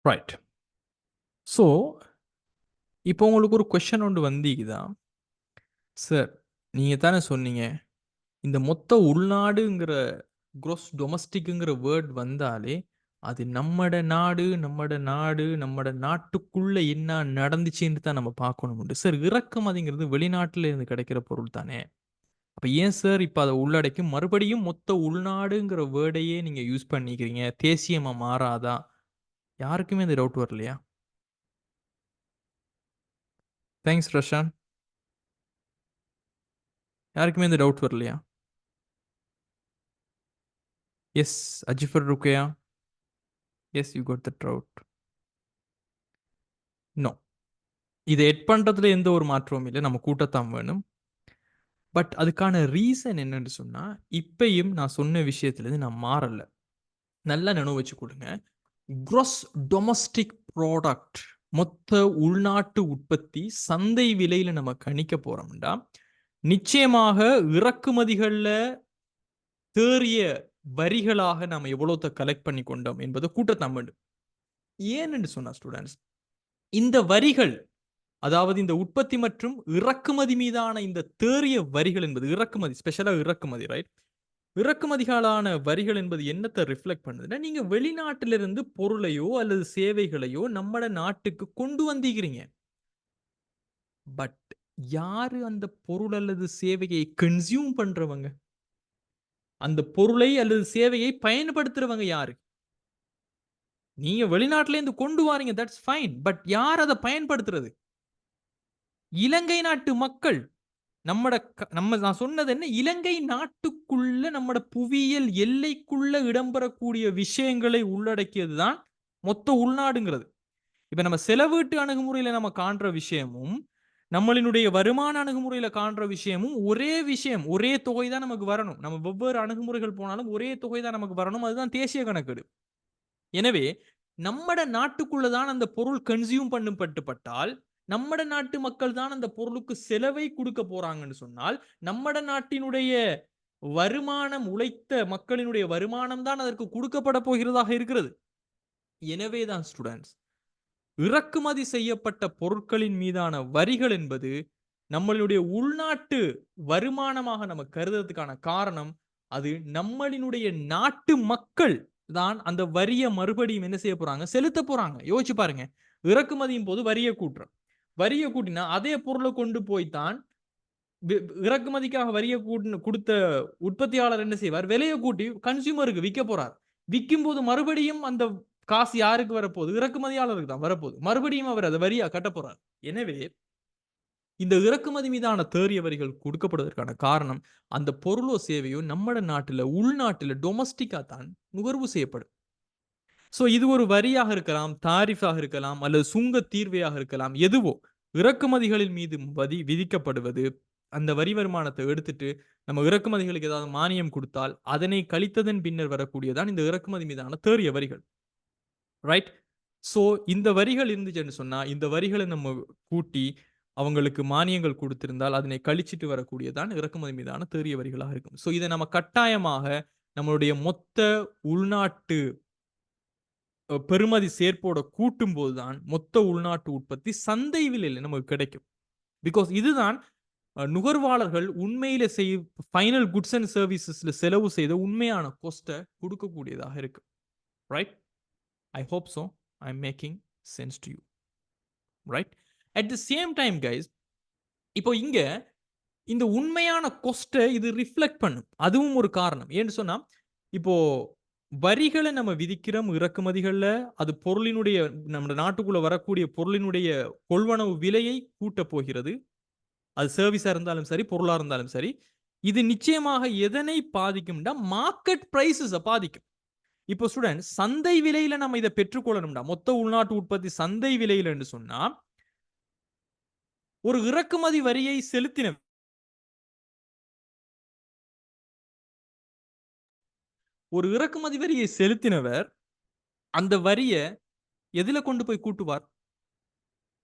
Right. So இப்போ உங்களுக்கு ஒரு கொஸ்டின் ஒன்று வந்தீங்கதா, சார் நீங்க தானே சொன்னீங்க இந்த மொத்த உள்நாடுங்கிற gross டொமஸ்டிக்ங்கிற வேர்ட் வந்தாலே அது நம்மட நாடு நம்மட நாடு நம்மட நாட்டுக்குள்ள என்ன நடந்துச்சுன்னு தான் நம்ம பார்க்கணும். சார் இறக்குமதிங்கிறது வெளிநாட்டுல இருந்து கிடைக்கிற பொருள் தானே, அப்ப ஏன் சார் இப்ப அதை உள்ளடக்கி மறுபடியும் மொத்த உள்நாடுங்கிற வேர்டையே நீங்க யூஸ் பண்ணிக்கிறீங்க, தேசியமா மாறாதா? யாருக்குமே இந்த டவுட் வரலையா? தேங்க்ஸ் ரஷான். யாருக்குமே இந்த டவுட் வரலையா? Yes Ajifar Rukkaiya. Yes you got that doubt. No, இதை எட் பண்றதுல எந்த ஒரு மாற்றமும் இல்லை, நம்ம கூட்டத்தான் வேணும். பட் அதுக்கான ரீசன் என்னன்னு சொன்னா இப்பயும் நான் சொன்ன விஷயத்துலேருந்து நான் மாறல. நல்லா நினைவு வச்சு கொடுங்க. gross டொமஸ்டிக் ப்ராடக்ட் மொத்த உள்நாட்டு உற்பத்தி சந்தை விலையில நம்ம கணிக்க போறோம்டா நிச்சயமாக இறக்குமதிகள்ல தேறிய வரிகளாக நாம எவ்வளவு கலெக்ட் பண்ணி கொண்டோம் என்பதை கூட்டத்தான் வேண்டும். ஏன்னு சொன்னா ஸ்டூடெண்ட்ஸ், இந்த வரிகள் அதாவது இந்த உற்பத்தி மற்றும் இறக்குமதி மீதான இந்த தேறிய வரிகள் என்பது இறக்குமதி, ஸ்பெஷலா இறக்குமதி, ரைட்? இறக்குமதிகளான வரிகள் என்பது என்னத்தை ரிஃப்ளெக்ட் பண்ணுதுன்னா, நீங்க வெளிநாட்டிலிருந்து பொருளையோ அல்லது சேவைகளையோ நம்ம நாட்டுக்கு கொண்டு வந்தீங்க. பட் யாரு அந்த பொருள் அல்லது சேவையை கன்சியூம் பண்றவங்க, அந்த பொருளை அல்லது சேவையை பயன்படுத்துறவங்க யாரு? நீங்க வெளிநாட்டுல இருந்து கொண்டு வாரீங்க, தட்ஸ் ஃபைன். பட் யார் அதை பயன்படுத்துறது? இலங்கை நாட்டு மக்கள். நான் சொன்னது என்ன, இலங்கை நாட்டுக்குள்ள நம்மட புவியியல் எல்லைக்குள்ள இடம்பெறக்கூடிய விஷயங்களை உள்ளடக்கியதுதான் மொத்த உள்நாடுங்கிறது. இப்ப நம்ம செலவீட்டு அணுகுமுறையில நம்ம காண்ற விஷயமும் நம்மளினுடைய வருமான அணுகுமுறையில காண்ற விஷயமும் ஒரே விஷயம், ஒரே தொகை தான் நமக்கு வரணும். நம்ம வெவ்வேறு அணுகுமுறைகள் போனாலும் ஒரே தொகை தான் நமக்கு வரணும். அதுதான் தேசிய கணக்கெடு. எனவே நம்மட நாட்டுக்குள்ளதான் அந்த பொருள் கன்சியூம் பண்ணப்பட்டால் நம்மட நாட்டு மக்கள் தான் அந்த பொருளுக்கு செலவை கொடுக்க போறாங்கன்னு சொன்னால் நம்மட நாட்டினுடைய வருமானம், உழைத்த மக்களினுடைய வருமானம் தான் அதற்கு கொடுக்கப்பட போகிறதாக இருக்கிறது. எனவேதான் ஸ்டூடெண்ட்ஸ், இறக்குமதி செய்யப்பட்ட பொருட்களின் மீதான வரிகள் என்பது நம்மளுடைய உள்நாட்டு வருமானமாக நம்ம கருதுறதுக்கான காரணம், அது நம்மளினுடைய நாட்டு மக்கள் தான் அந்த வரியை மறுபடியும் என்ன செய்ய போறாங்க, செலுத்த போறாங்க. யோசிச்சு பாருங்க, இறக்குமதியின் போது வரியை கூட்டுறோம். வரியை கூட்டினா அதே பொருளை கொண்டு போய்தான் இறக்குமதிக்காக வரியை கொடுத்த உற்பத்தியாளர் என்ன செய்வார்? விலையை கூட்டி கன்சியூமருக்கு விற்க போறார். விற்கும் போது மறுபடியும் அந்த காசு யாருக்கு வரப்போகுது? இறக்குமதியாளருக்கு தான் வரப்போகுது. மறுபடியும் அவர் அதை வரியா கட்ட போறார். எனவே இந்த இறக்குமதி மீதான தேறிய வரிகள் கொடுக்கப்படுவதற்கான காரணம் அந்த பொருளோ சேவையோ நம்ம நாட்டில் உள்நாட்டில் டொமஸ்டிக்கா தான் நுகர்வு செய்யப்படும். ஸோ இது ஒரு வரியாக இருக்கலாம், தாரிஃபாக இருக்கலாம், அல்லது சுங்க தீர்வையாக இருக்கலாம். எதுவோ இறக்குமதிகளின் மீது விதிக்கப்படுவது, அந்த வரி வருமானத்தை எடுத்துட்டு நம்ம இறக்குமதிகளுக்கு ஏதாவது மானியம் கொடுத்தால் அதனை கழித்ததன் பின்னர் வரக்கூடியதான் இந்த இறக்குமதி மீதான தேறிய வரிகள். ரைட்? ஸோ இந்த வரிகள் இருந்துச்சுன்னு சொன்னா இந்த வரிகளை நம்ம கூட்டி அவங்களுக்கு மானியங்கள் கொடுத்திருந்தால் அதனை கழிச்சிட்டு வரக்கூடியதான் இறக்குமதி மீதான தேறிய வரிகளாக இருக்கும். ஸோ இதை நம்ம கட்டாயமாக நம்மளுடைய மொத்த உள்நாட்டு பெறுமதி சேர்ப்போட கூட்டும் போதுதான் மொத்த உள்நாட்டு உற்பத்தி சந்தை விலையில் நமக்கு கிடைக்கும். பிகாஸ் இதுதான் நுகர்வாளர்கள் உண்மையில ஃபைனல் குட்ஸ் அண்ட் சர்வீசஸ்ல செலவு செய்த உண்மையான கொஸ்ட்டை கொடுக்கக்கூடியதாக இருக்கு. Right? I hope so I am making sense to you. Right? At the same time guys, இப்போ இங்க இந்த உண்மையான கொஸ்ட்டை இது ரிஃப்ளெக்ட் பண்ணும். அதுவும் ஒரு காரணம். ஏன்னு சொன்னா இப்போ வரிகளை நம்ம விதிக்கிறோம் இறக்குமதிகள்ல, அது பொருளினுடைய நம்ம நாட்டுக்குள்ள வரக்கூடிய பொருளினுடைய கொள்வனவு விலையை கூட்ட போகிறது. அது சர்வீஸா இருந்தாலும் சரி, பொருளா இருந்தாலும் சரி. இது நிச்சயமாக எதனை பாதிக்கும்னா மார்க்கெட் பிரைசஸ் பாதிக்கும். இப்போ ஸ்டூடெண்ட், சந்தை விலையில நம்ம இதை பெற்றுக்கொள்ளணும்டா, மொத்த உள்நாட்டு உற்பத்தி சந்தை விலையில என்று சொன்னா ஒரு இறக்குமதி வரியை செலுத்தின ஒரு இறக்குமதி வரியை செலுத்தினவர் அந்த வரியை எதுல கொண்டு போய் கூட்டுவார்?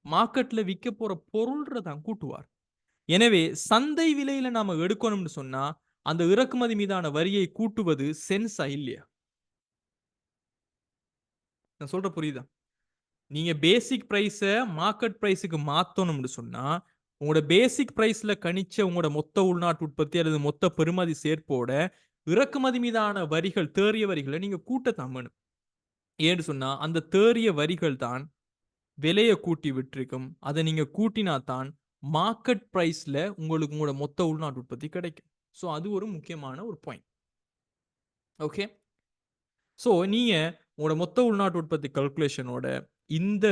மார்க்கெட்ல விற்க போற பொருள் தான் கூட்டுவார். எனவே சந்தை விலையில நாம எடுக்கணும்னு சொன்னா அந்த இறக்குமதி மீதான வரியை கூட்டுவது சென்ஸா இல்லையா? நான் சொல்ற புரியுதா? நீங்க பேசிக் பிரைஸ மார்க்கெட் பிரைஸுக்கு மாத்தணும்னு சொன்னா உங்களோட பேசிக் பிரைஸ்ல கணிச்ச உங்களோட மொத்த உள்நாட்டு உற்பத்தி அல்லது மொத்த பெறுமதி சேர்ப்போட இறக்குமதி மீதான வரிகள், தேறிய வரிகளை நீங்க கூட்டத்தான் வேணும். ஏன்னு சொன்னா அந்த தேறிய வரிகள் தான் விலையை கூட்டி விட்டுருக்கும். அதை நீங்க கூட்டினா தான் மார்க்கெட் பிரைஸ்ல உங்களுக்கு உங்களோட மொத்த உள்நாட்டு உற்பத்தி கிடைக்கும். ஸோ அது ஒரு முக்கியமான ஒரு பாயிண்ட். ஓகே, ஸோ நீங்க உங்களோட மொத்த உள்நாட்டு உற்பத்தி கல்குலேஷனோட இந்த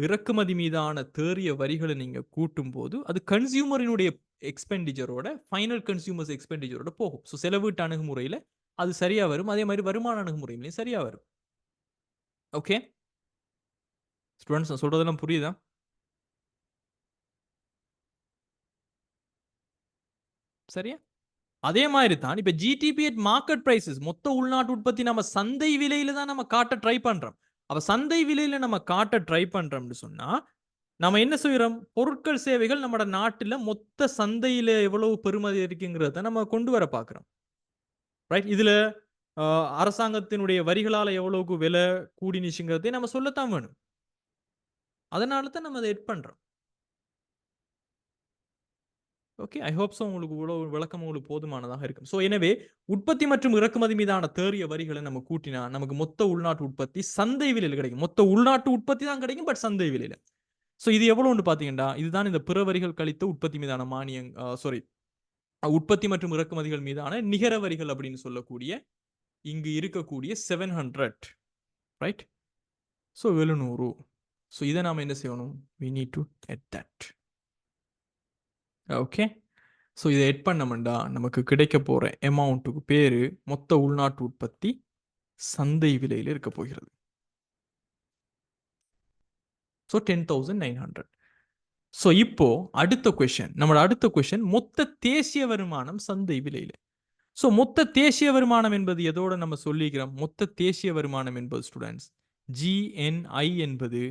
இறக்குமதி மீதான தேறிய வரிகளை நீங்க கூட்டும் போது அது கன்சியூமரினுடைய எக்ஸ்பெண்டிச்சரோட ஃபைனல் கன்சியூமர்ஸ் எக்ஸ்பெண்டிச்சரோட போகும். ஸோ செலவீட்டு அணுகுமுறையில் அது சரியா வரும். அதே மாதிரி வருமான அணுகுமுறையிலையும் சரியா வரும். ஓகே ஸ்டூடெண்ட்ஸ், நான் சொல்றதெல்லாம் புரியுதா? சரியா? அதே மாதிரி தான் இப்ப ஜிடிபி அட் மார்க்கெட் பிரைசஸ், மொத்த உள்நாட்டு உற்பத்தி நம்ம சந்தை விலையில தான் நம்ம காட்ட ட்ரை பண்றோம். அப்ப சந்தை விலையில நம்ம காட்ட ட்ரை பண்றோம்னு சொன்னா நம்ம என்ன செய்யறோம்? பொருட்கள் சேவைகள் நம்ம நாட்டுல மொத்த சந்தையில எவ்வளவு பெறுமதி இருக்குங்கிறத நம்ம கொண்டு வர பாக்குறோம். ரைட்? இதுல அரசாங்கத்தினுடைய வரிகளால எவ்வளவுக்கு விலை கூடினுச்சுங்கிறதை நம்ம சொல்லத்தான் வேணும். அதனால தான் நம்ம அதை எட் பண்றோம். ஓகே, ஐ ஹோப் ஸோ உங்களுக்கு இவ்வளவு விளக்கம் உங்களுக்கு போதுமானதாக இருக்கும். ஸோ எனவே உற்பத்தி மற்றும் இறக்குமதி மீதான தேறிய வரிகளை நம்ம கூட்டினா நமக்கு மொத்த உள்நாட்டு உற்பத்தி சந்தை விலையில் கிடைக்கும். மொத்த உள்நாட்டு உற்பத்தி தான் கிடைக்கும், பட் சந்தை விலையில. ஸோ இது எவ்வளவுன்னு பாத்தீங்கன்னா இதுதான் இந்த பிற வரிகள் கழித்த உற்பத்தி மீதான மானியம், சாரி, உற்பத்தி மற்றும் இறக்குமதிகள் மீதான நிகர வரிகள் அப்படின்னு சொல்லக்கூடிய இங்கு இருக்கக்கூடிய 700. ரைட்? ஸோ 700. ஸோ இதை நாம என்ன செய்யணும்? we need to get that. Okay, so இதை எட் பண்ணோம்னா நமக்கு கிடைக்க போற அமௌண்ட்டுக்கு பேரு மொத்த உள்நாட்டு உற்பத்தி சந்தை விலையில் இருக்க போகிறது. ஸோ 10,900. ஸோ இப்போ அடுத்த கொஸ்டின், நம்மளோட அடுத்த கொஸ்டின் மொத்த தேசிய வருமானம் சந்தை விலையில். ஸோ மொத்த தேசிய வருமானம் என்பது எதோட நம்ம சொல்லிக்கிறோம்? மொத்த தேசிய வருமானம் என்பது ஸ்டூடெண்ட்ஸ் GNI என்பது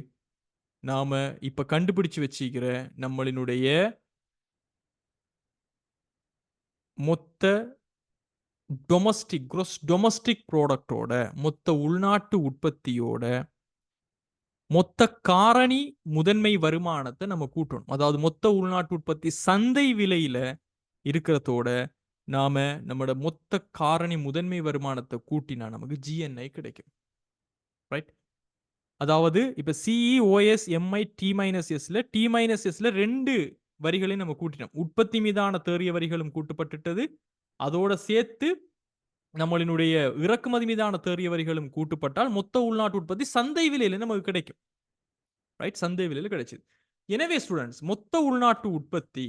நாம இப்ப கண்டுபிடிச்சு வச்சுக்கிற நம்மளினுடைய மொத்த டொமஸ்டிக் gross டொமஸ்டிக் ப்ராடக்டோட மொத்த உள்நாட்டு உற்பத்தியோட மொத்த காரணி முதன்மை வருமானத்தை நம்ம கூட்டணும். அதாவது மொத்த உள்நாட்டு உற்பத்தி சந்தை விலையில இருக்கிறதோட நாம நம்மளோட மொத்த காரணி முதன்மை வருமானத்தை கூட்டினா நமக்கு GNI கிடைக்கும். ரைட்? அதாவது இப்ப CEOS MI T-Sல T-Sல 2 வரிகளையும் நம்ம கூட்டினோம். உற்பத்தி மீதான தேறிய வரிகளும் கூட்டப்பட்டுட்டது. அதோட சேர்த்து நம்மளினுடைய இறக்குமதி மீதான தேறிய வரிகளும் கூட்டப்பட்டால் மொத்த உள்நாட்டு உற்பத்தி சந்தை விலையில நமக்கு கிடைக்கும். ரைட், சந்தை விலையில கிடைச்சது. எனவே ஸ்டூடெண்ட்ஸ், மொத்த உள்நாட்டு உற்பத்தி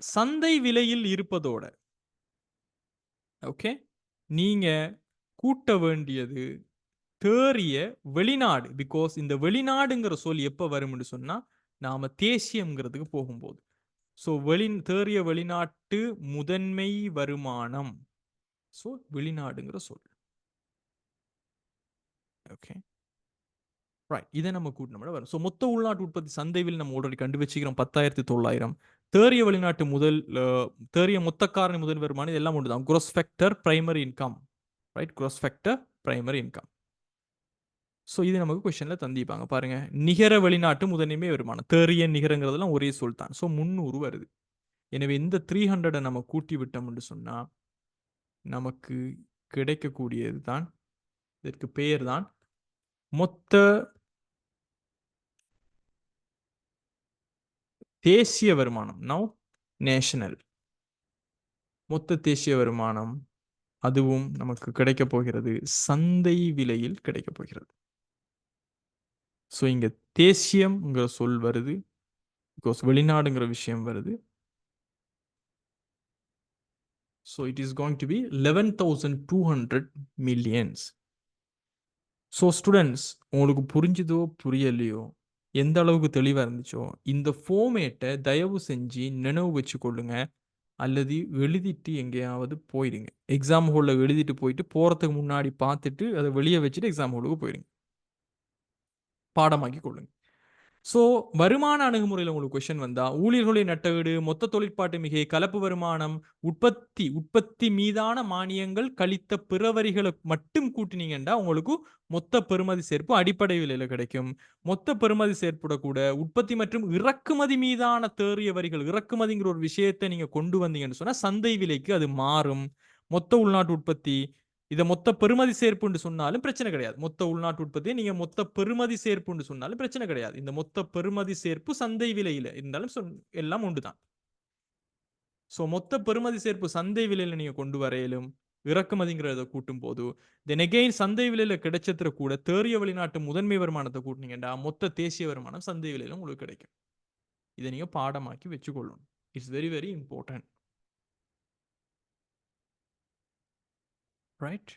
சந்தை விலையில் இருப்பதோட ஓகே நீங்க கூட்ட வேண்டியது தேறிய வெளிநாடு. பிகாஸ் இந்த வெளிநாடுங்கிற சொல் எப்ப வரும்னு சொன்னா நாம தேசியம்ங்கிறதுக்கு போகும்போது. ஸோ தேறிய வெளிநாட்டு முதன்மை வருமானம். ஸோ வெளிநாடுங்கிற சொல். ஓகே ரைட், இதை நம்ம கூட்டினோம்னா வரும். ஸோ மொத்த உள்நாட்டு உற்பத்தி சந்தைவில் நம்ம ஆல்ரெடி கண்டு வச்சுக்கிறோம் 10,900. தேறிய வெளிநாட்டு தேறிய மொத்த காரணி முதல் வருமானம் இதெல்லாம் ஒன்று தான். gross factor primary income. Right, gross factor primary income. So இது நமக்கு கொஸ்டின்ல தந்திப்பாங்க பாருங்க. நிகர வெளிநாட்டு முதன்மை வருமானம், தேறிய நிகரங்கிறதுலாம் ஒரே சொல் தான். ஸோ 300 வருது. எனவே இந்த 300 நம்ம கூட்டி விட்டோம்னு சொன்னா நமக்கு கிடைக்கக்கூடியது தான், இதற்கு பெயர் தான் மொத்த தேசிய வருமானம். நவ் நேஷனல் மொத்த தேசிய வருமானம். அதுவும் நமக்கு கிடைக்க போகிறது சந்தை விலையில் கிடைக்க போகிறது. ஸோ இங்க தேசியம்ங்கிற சொல் வருது, பிகாஸ் வெளிநாடுங்கிற விஷயம் வருது. So it is going to be 11,200 millions. So students, உங்களுக்கு புரிஞ்சுதோ புரியலையோ, எந்த அளவுக்கு தெளிவாக இருந்துச்சோ, இந்த ஃபார்மேட்டை தயவு செஞ்சு நினைவு வச்சு கொள்ளுங்க. அல்லது எழுதிட்டு எங்கேயாவது போயிடுங்க. எக்ஸாம் ஹாலில் எழுதிட்டு போயிட்டு போகிறதுக்கு முன்னாடி பார்த்துட்டு அதை வெளியே வச்சுட்டு எக்ஸாம் ஹாலுக்கு போயிடுங்க. பாடமாக்கி கொள்ளுங்க. ஸோ வருமான அணுகுமுறையில் உங்களுக்கு கொஸ்டின் வந்தா ஊழியர்களுடைய நட்டஈடு, மொத்த தொழிற்பாட்டு மிகை, கலப்பு வருமானம், உற்பத்தி மீதான மானியங்கள் கழித்த பிற வரிகளை மட்டும் கூட்டினீங்கன்னா உங்களுக்கு மொத்த பெறுமதி சேர்ப்பு அடிப்படை விலையில கிடைக்கும். மொத்த பெறுமதி சேர்ப்புட கூட உற்பத்தி மற்றும் இறக்குமதி மீதான தேறிய வரிகள், இறக்குமதிங்கிற ஒரு விஷயத்தை நீங்க கொண்டு வந்தீங்கன்னு சொன்னா சந்தை விலைக்கு அது மாறும். மொத்த உள்நாட்டு உற்பத்தி இதை மொத்த பெறுமதி சேர்ப்புன்னு சொன்னாலும் பிரச்சனை கிடையாது. மொத்த உள்நாட்டு உற்பத்தியை நீங்க மொத்த பெறுமதி சேர்ப்புன்னு சொன்னாலும் பிரச்சனை கிடையாது. இந்த மொத்த பெறுமதி சேர்ப்பு சந்தை விலையில இருந்தாலும் எல்லாம் உண்டுதான். ஸோ மொத்த பெறுமதி சேர்ப்பு சந்தை விலையில நீங்க கொண்டு வரையிலும் இறக்குமதிங்கிறத கூட்டும் போது தென் எகெயின் சந்தை விலையில கிடைச்சதுல கூட தேறிய வெளிநாட்டு முதன்மை வருமானத்தை கூட்டினீங்கன்னா மொத்த தேசிய வருமானம் சந்தை விலையில உங்களுக்கு கிடைக்கும். இதை நீங்க பாடமாக்கி வச்சுக்கொள்ளணும். It's very very important. Right,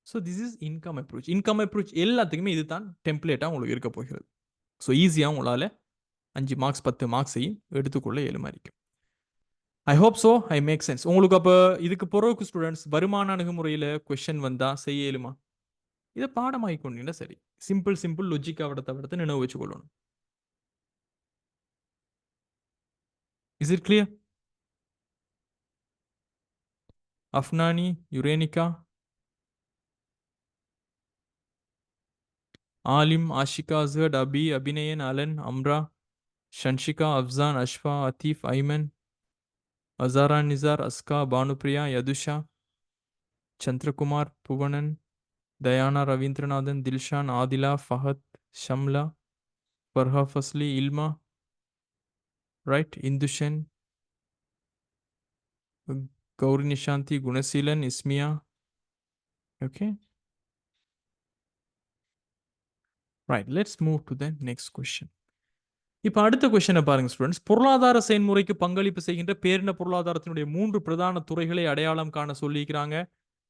so this is income approach. Income approach எல்லாத்துக்குமே இது தான் டெம்ப்ளேட்டாக உங்களுக்கு இருக்க போகிறது. ஸோ ஈஸியாக உங்களால் 5 மார்க்ஸ் 10 மார்க்ஸையும் எடுத்துக்கொள்ள இயலுமாரிக்கும். I hope so I make sense. உங்களுக்கு அப்போ இதுக்கு பிறகு ஸ்டூடெண்ட்ஸ் வருமான அணுகுமுறையில் கொஸ்டின் வந்தால் செய்ய இயலுமா? இதை பாடமாகி கொண்டீங்கன்னா சரி. சிம்பிள் லொஜிக்காக விடத்தை நினைவு வச்சுக்கொள்ளணும். Is it clear? Afnani, Yurenika, Aalim, Ashika, Ashad, Abi, Abinayan, Alan, Amra, Shanshika, Afsan, Ashfa, Atheef, Aiman, Asara, Nisar, Aska, Bhanupriya, Yathusha, Chandrakumar, Puvanan, Thayana, Raveendranathan, Dilshan, Aadhila, Fahad, Shamla, Farha Fasli, Ilma, right, Indushan, Gowri Nishanthi, Gunaseelan, Ismiya. Okay right, let's move to the next question. இப்போ அடுத்த கொஸ்டினை பாருங்க ஸ்டூடெண்ட்ஸ். பொருளாதார செயல்முறைக்கு பங்களிப்பு செய்கின்ற பேரின பொருளாதாரத்தினுடைய 3 பிரதான துறைகளை அடையாளம் காண சொல்லிக்கிறாங்க.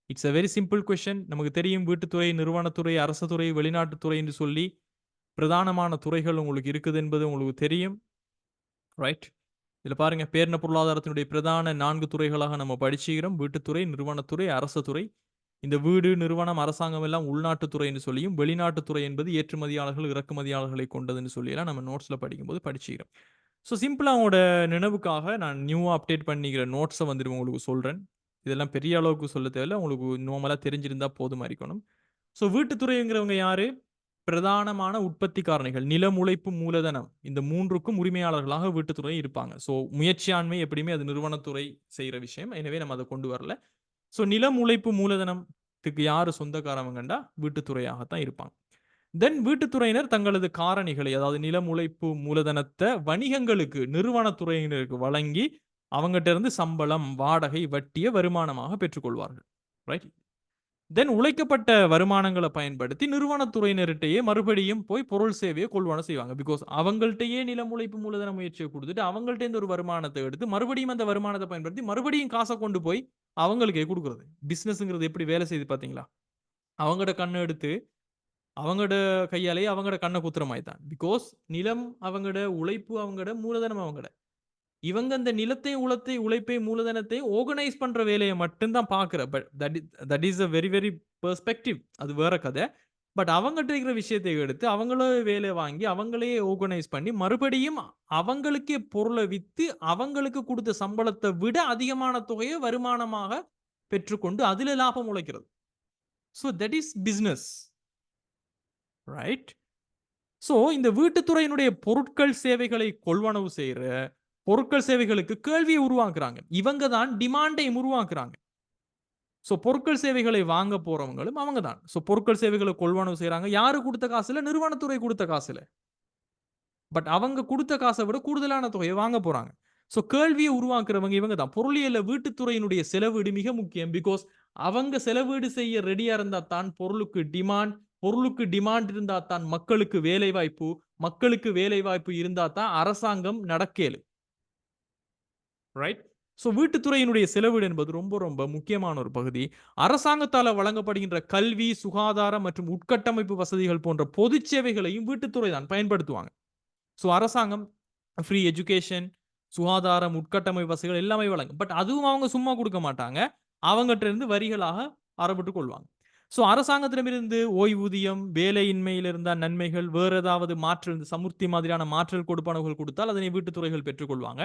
It's a very simple question. நமக்கு தெரியும் வீட்டுத்துறை, நிறுவனத்துறை, அரசு துறை, வெளிநாட்டுத்துறை என்று சொல்லி பிரதானமான துறைகள் உங்களுக்கு இருக்குது என்பது உங்களுக்கு தெரியும். ரைட், இதில் பாருங்க, பேரின பொருளாதாரத்தினுடைய பிரதான 4 துறைகளாக நம்ம படிச்சுக்கிறோம். வீட்டுத்துறை, நிறுவனத்துறை, அரசு துறை. இந்த வீடு, நிறுவனம், அரசாங்கம் எல்லாம் உள்நாட்டுத்துறை என்று சொல்லியும் வெளிநாட்டுத்துறை என்பது ஏற்றுமதியாளர்கள் இறக்குமதியாளர்களை கொண்டதுன்னு சொல்லியெல்லாம் நம்ம நோட்ஸில் படிக்கும்போது படிச்சுக்கிறோம். ஸோ சிம்பிளாக அவங்களோட நினைவுக்காக நான் நியூவாக அப்டேட் பண்ணிக்கிற நோட்ஸை வந்துட்டு உங்களுக்கு சொல்கிறேன். இதெல்லாம் பெரிய அளவுக்கு சொல்ல தேவையில்லை, உங்களுக்கு நார்மலாக தெரிஞ்சிருந்தா போதுமா இருக்கணும். ஸோ வீட்டுத்துறைங்கிறவங்க யாரு? பிரதானமான உற்பத்தி காரணிகள், நிலம், உழைப்பு, மூலதனம், இந்த 3க்கும் உரிமையாளர்களாக வீட்டுத்துறை இருப்பாங்க. ஸோ முயற்சியாண்மை எப்படியுமே அது நிறுவனத்துறை செய்கிற விஷயம். எனவே நம்ம அதை கொண்டு வரல. ஸோ நிலம், உழைப்பு, மூலதனத்துக்கு யார் சொந்தக்காரவங்கண்டா வீட்டுத்துறையாகத்தான் இருப்பாங்க. தென் வீட்டுத்துறையினர் தங்களது காரணிகளை, அதாவது நிலம், உழைப்பு மூலதனத்தை வணிகங்களுக்கு, நிறுவனத்துறையினருக்கு வழங்கி அவங்ககிட்ட இருந்து சம்பளம், வாடகை, வட்டியை வருமானமாக பெற்றுக்கொள்வார்கள். ரைட். தென் உழைக்கப்பட்ட வருமானங்களை பயன்படுத்தி நிறுவனத்துறையினர்கிட்டயே மறுபடியும் போய் பொருள் சேவையை கொள்வன செய்வாங்க. பிகாஸ் அவங்கள்ட்டயே நிலம், உழைப்பு மூலதன முயற்சியை கொடுத்துட்டு அவங்கள்ட்ட இருந்து ஒரு வருமானத்தை எடுத்து மறுபடியும் அந்த வருமானத்தை பயன்படுத்தி மறுபடியும் காசை கொண்டு போய் அவங்களுக்கே கொடுக்குறது. பிசினஸ்ங்கிறது எப்படி வேலை செய்யுது பாத்தீங்களா? அவங்களோட கண்ணை எடுத்து அவங்களோட கையாலேயே அவங்களோட கண்ணை குத்துற மாதிரி தான். பிகாஸ் நிலம் அவங்களோட, உழைப்பு அவங்களோட, மூலதனம் அவங்களோட. இவங்க அந்த நிலத்தை, உழைப்பை, மூலதனத்தை ஆர்கனைஸ் பண்ற வேலையை மட்டும்தான் பார்க்கிற. But that is a very very perspective. அது வேற கதை. பட் அவங்ககிட்ட இருக்கிற விஷயத்தை எடுத்து அவங்களே வேலை வாங்கி அவங்களே ஆர்கனைஸ் பண்ணி மறுபடியும் அவங்களுக்கே பொருளை வித்து அவங்களுக்கு கொடுத்த சம்பளத்தை விட அதிகமான தொகையை வருமானமாக பெற்றுக்கொண்டு அதுல லாபம் உழைக்கிறது. So that is business. Right. So இந்த வீட்டுத்துறையினுடைய பொருட்கள் சேவைகளை கொள்வனவு செய்யற பொருட்கள் சேவைகளுக்கு கேள்வியை உருவாக்குறாங்க. இவங்க தான் டிமாண்டையும் உருவாக்குறாங்க. ஸோ பொருட்கள் சேவைகளை வாங்க போறவங்களும் அவங்க தான். ஸோ பொருட்கள் சேவைகளை கொள்வனவு செய்யறாங்க. யாரு கொடுத்த காசுல? நிறுவனத்துறை கொடுத்த காசுல. பட் அவங்க கொடுத்த காசை விட கூடுதலான தொகையை வாங்க போறாங்க. ஸோ கேள்வியை உருவாக்குறவங்க இவங்க தான். பொருளியல்ல வீட்டுத்துறையினுடைய செலவீடு மிக முக்கியம். பிகாஸ் அவங்க செலவீடு செய்ய ரெடியா இருந்தா தான் பொருளுக்கு டிமாண்ட், பொருளுக்கு டிமாண்ட் இருந்தா தான் மக்களுக்கு வேலை வாய்ப்பு, மக்களுக்கு வேலை வாய்ப்பு இருந்தா தான் அரசாங்கம் நடக்கேலு. ரைட். ஸோ வீட்டுத்துறையினுடைய செலவீடு என்பது ரொம்ப ரொம்ப முக்கியமான ஒரு பகுதி. அரசாங்கத்தால் வழங்கப்படுகின்ற கல்வி, சுகாதாரம் மற்றும் உட்கட்டமைப்பு வசதிகள் போன்ற பொது சேவைகளையும் வீட்டுத்துறை தான் பயன்படுத்துவாங்க. ஸோ அரசாங்கம் ஃப்ரீ எஜுகேஷன், சுகாதாரம், உட்கட்டமைப்பு வசதிகள் எல்லாமே வழங்கும். பட் அதுவும் அவங்க சும்மா கொடுக்க மாட்டாங்க. அவங்ககிட்ட இருந்து வரிகளாக அறப்பட்டு கொள்வாங்க. ஸோ அரசாங்கத்திடமிருந்து ஓய்வூதியம், வேலையின்மையில் இருந்த நன்மைகள், வேற ஏதாவது மாற்றல், சமுர்த்தி மாதிரியான மாற்றல் கொடுப்பனவுகள் கொடுத்தால் அதனை வீட்டுத்துறைகள் பெற்றுக்கொள்வாங்க.